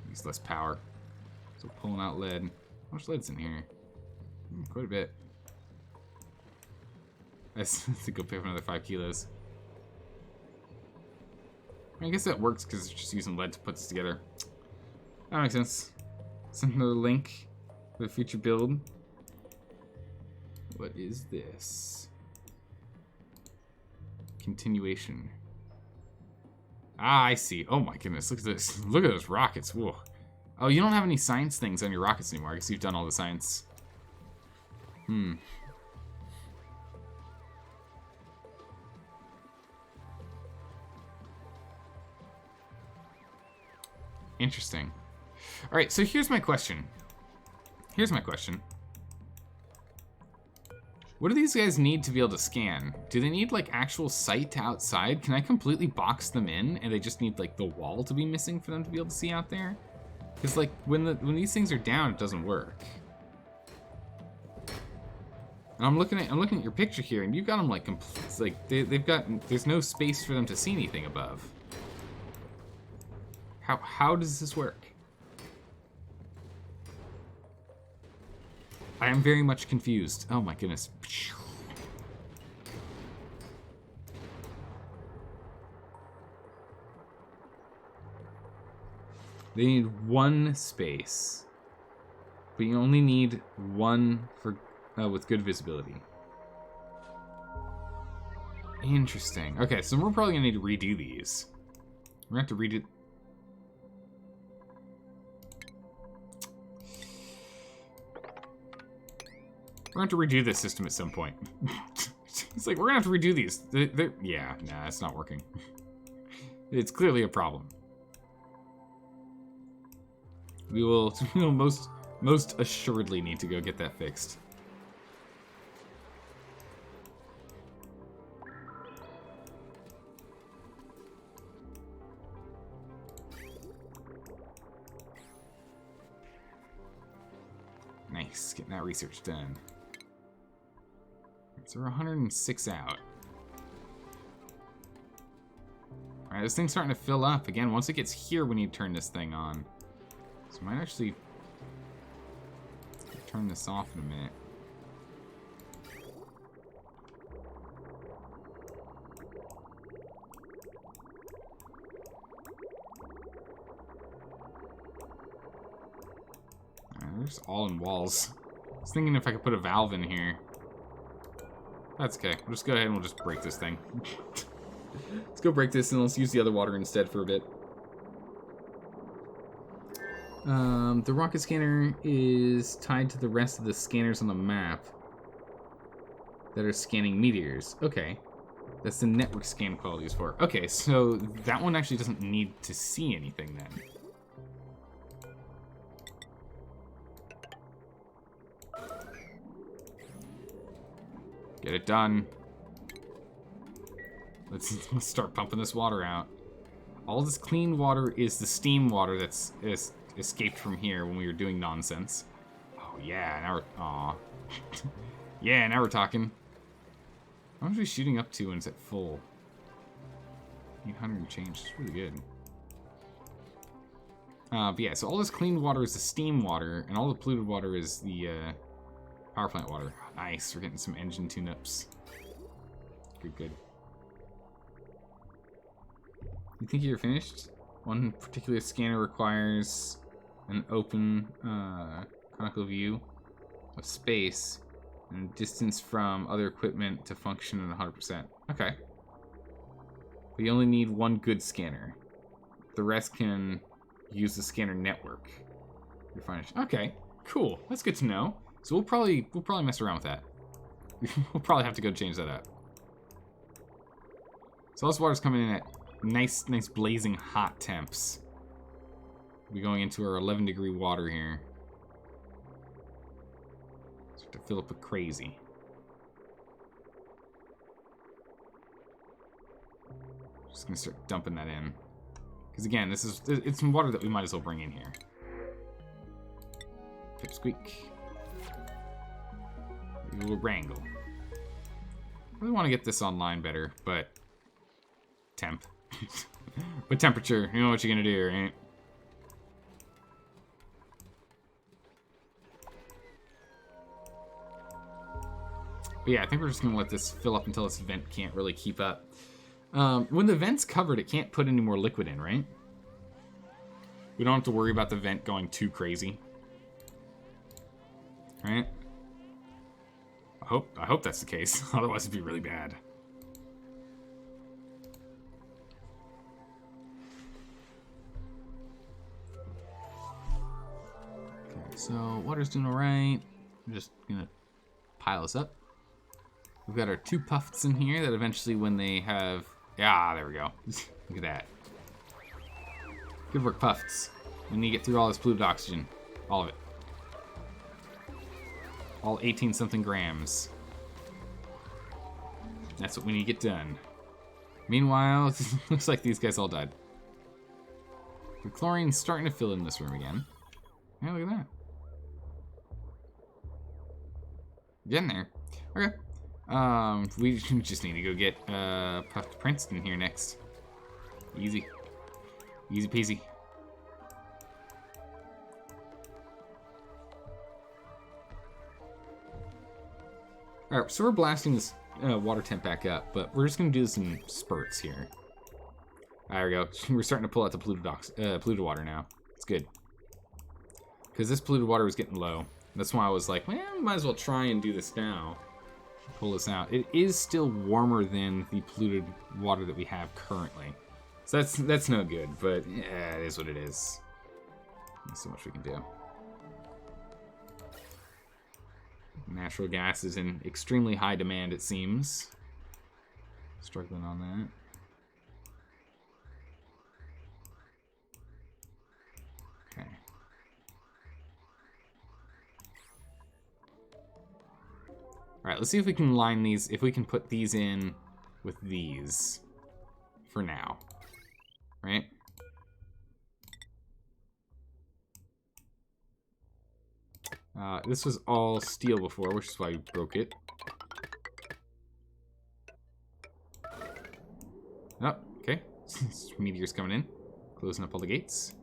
Use less power. So pulling out lead. How much lead's in here? Quite a bit. Let's go pick up another 5 kilos. I guess that works because it's just using lead to put this together. That makes sense. Send another link for the future build. What is this? Continuation. Ah, I see. Oh my goodness, look at this. Look at those rockets. Whoa. Oh, you don't have any science things on your rockets anymore. I guess you've done all the science. Interesting. All right, so here's my question. What do these guys need to be able to scan? Do they need like actual sight outside? Can I completely box them in and they just need like the wall to be missing for them to be able to see out there? Because like when these things are down, it doesn't work. And I'm looking at your picture here, and you've got them like there's no space for them to see anything above. How does this work? I am very much confused. Oh my goodness. They need one space, but you only need one for with good visibility. Interesting. Okay, so we're probably gonna need to redo these. We're gonna have to redo. We're gonna have to redo this system at some point. It's like, we're gonna have to redo these. Yeah, nah, it's not working. It's clearly a problem. We will most assuredly need to go get that fixed. Nice, getting that research done. So we're 106 out. Alright, this thing's starting to fill up. Again, once it gets here, we need to turn this thing on. So I might actually turn this off in a minute. Alright, they're just all in walls. I was thinking if I could put a valve in here. That's okay. We'll just go ahead and we'll just break this thing. Let's go break this and let's use the other water instead for a bit. The rocket scanner is tied to the rest of the scanners on the map. that are scanning meteors. Okay. That's the network scan quality is for. Okay, so that one actually doesn't need to see anything then. Get it done. Let's start pumping this water out. All this clean water is the steam water that's escaped from here when we were doing nonsense. Oh yeah, now we're... Aw. Yeah, now we're talking. How much are we shooting up to when it's at full? 800 and change. It's really good. But yeah, so all this clean water is the steam water, and all the polluted water is the power plant water. Nice, we're getting some engine tune-ups. Good, good. You think you're finished? One particular scanner requires an open conical view of space and distance from other equipment to function at 100%. Okay. We only need one good scanner. The rest can use the scanner network. You're finished. Okay, cool. That's good to know. So we'll probably mess around with that. We'll probably have to go change that up. So all this water's coming in at nice blazing hot temps. We're going into our 11-degree water here. Start to fill up with crazy. Just gonna start dumping that in. Because again, it's some water that we might as well bring in here. Pipsqueak. A little wrangle. I really want to get this online better, but temp. But temperature, you know what you're gonna do, right? But yeah, I think we're just gonna let this fill up until this vent can't really keep up. When the vent's covered, it can't put any more liquid in, right? We don't have to worry about the vent going too crazy. Right? I hope that's the case. Otherwise it'd be really bad. Okay, so water's doing alright. I'm just gonna pile this up. We've got our 2 puffs in here that eventually when they have... Yeah, there we go. Look at that. Good work, puffs. We need to get through all this polluted oxygen. All of it. All 18-something grams. That's what we need to get done. Meanwhile, it looks like these guys all died. The chlorine's starting to fill in this room again. Yeah, look at that. Getting there. Okay. We just need to go get Puffed Princeton here next. Easy. Easy peasy. Alright, so we're blasting this water temp back up, but we're just going to do this in spurts here. There we go. We're starting to pull out the polluted water now. It's good. Because this polluted water was getting low. That's why I was like, well, we might as well try and do this now. Pull this out. It is still warmer than the polluted water that we have currently. So that's no good, but yeah, it is what it is. There's so much we can do. Natural gas is in extremely high demand, it seems. Struggling on that. Okay. Alright, let's see if we can line these, if we can put these in with these for now. Right? This was all steel before, which is why we broke it. Oh, okay. Meteor's coming in. Closing up all the gates.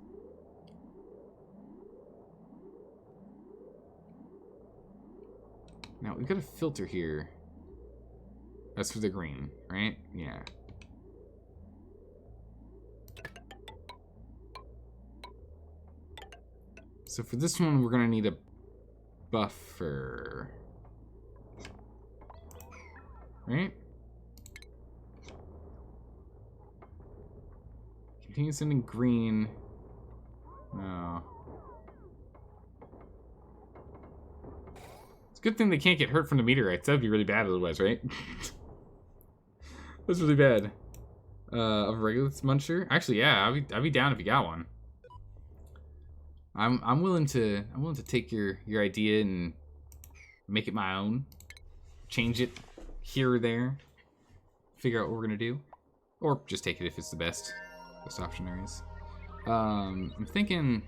Now, we've got a filter here. That's for the green, right? Yeah. So for this one, we're going to need a buffer. Right? Continue sending green. No. Let's good thing they can't get hurt from the meteorites. That'd be really bad otherwise, right? That's really bad. Of regular muncher? Actually, yeah, I'd be down if you got one. I'm willing to take your idea and make it my own. Change it here or there. Figure out what we're gonna do. Or just take it if it's the best option there is. I'm thinking...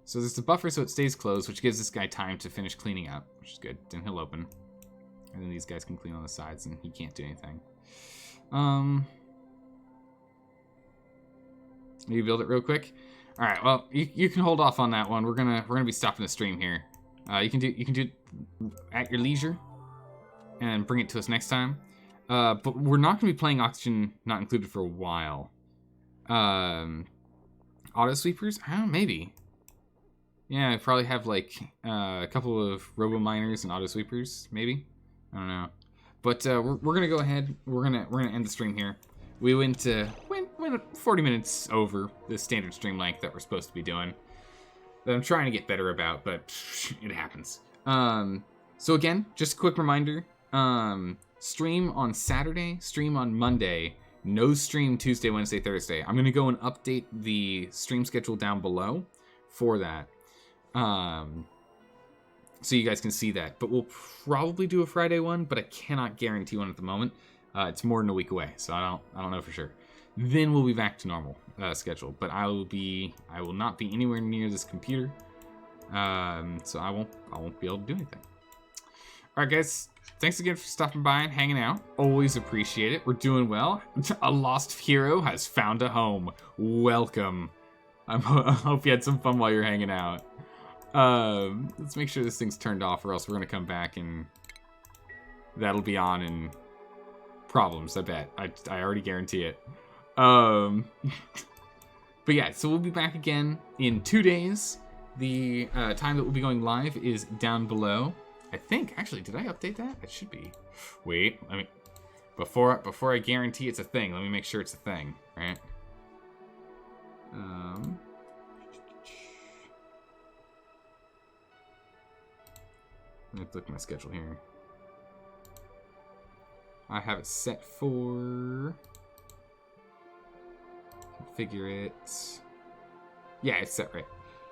So there's a buffer so it stays closed, which gives this guy time to finish cleaning up, which is good. Then he'll open. And then these guys can clean on the sides and he can't do anything. You build it real quick? Alright, well, you can hold off on that one. We're gonna be stopping the stream here. You can do it at your leisure and bring it to us next time. But we're not gonna be playing Oxygen Not Included for a while. Auto sweepers? I don't know, maybe. Yeah, I probably have like a couple of robo miners and auto sweepers, maybe. I don't know. But we're gonna go ahead. We're gonna end the stream here. We went 40 minutes over the standard stream length that we're supposed to be doing. That I'm trying to get better about, but it happens. So again, just a quick reminder. Stream on Saturday, stream on Monday. No stream Tuesday, Wednesday, Thursday. I'm gonna go and update the stream schedule down below for that. So you guys can see that. But we'll probably do a Friday one, but I cannot guarantee one at the moment. It's more than a week away, so I don't know for sure. Then we'll be back to normal schedule. But I will not be anywhere near this computer. So I won't be able to do anything. Alright guys, thanks again for stopping by and hanging out. Always appreciate it. We're doing well. A lost hero has found a home. Welcome. I hope you had some fun while you're hanging out. Let's make sure this thing's turned off or else we're gonna come back and that'll be on in problems, I bet. I already guarantee it. But yeah, so we'll be back again in 2 days. The time that we'll be going live is down below. I think, actually, did I update that? It should be. Wait, let me, before I guarantee it's a thing, let me make sure it's a thing, right? Let me look at my schedule here. I have it set for... Configure it. Yeah, it's set right.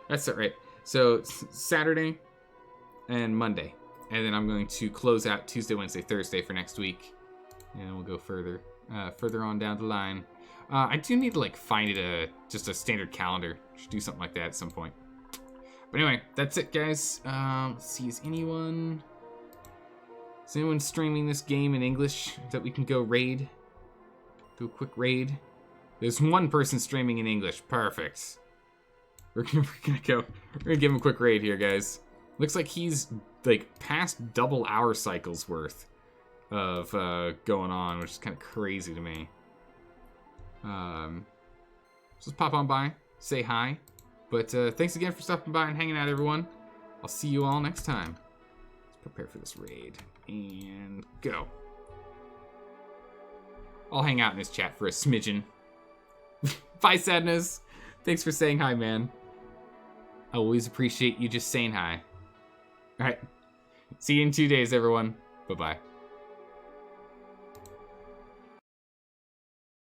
That's set right. So, it's Saturday and Monday. And then I'm going to close out Tuesday, Wednesday, Thursday for next week. And we'll go further on down the line. I do need to, like, find it just a standard calendar. Should do something like that at some point. But anyway, that's it, guys. Let's see, is anyone streaming this game in English that we can go raid? Do a quick raid. There's one person streaming in English. Perfect. We're gonna give him a quick raid here, guys. Looks like he's like past double hour cycles worth of going on, which is kind of crazy to me. Just pop on by, say hi. But thanks again for stopping by and hanging out, everyone. I'll see you all next time. Let's prepare for this raid. And go. I'll hang out in his chat for a smidgen. Bye, Sadness. Thanks for saying hi, man. I always appreciate you just saying hi. All right. See you in 2 days, everyone. Bye-bye.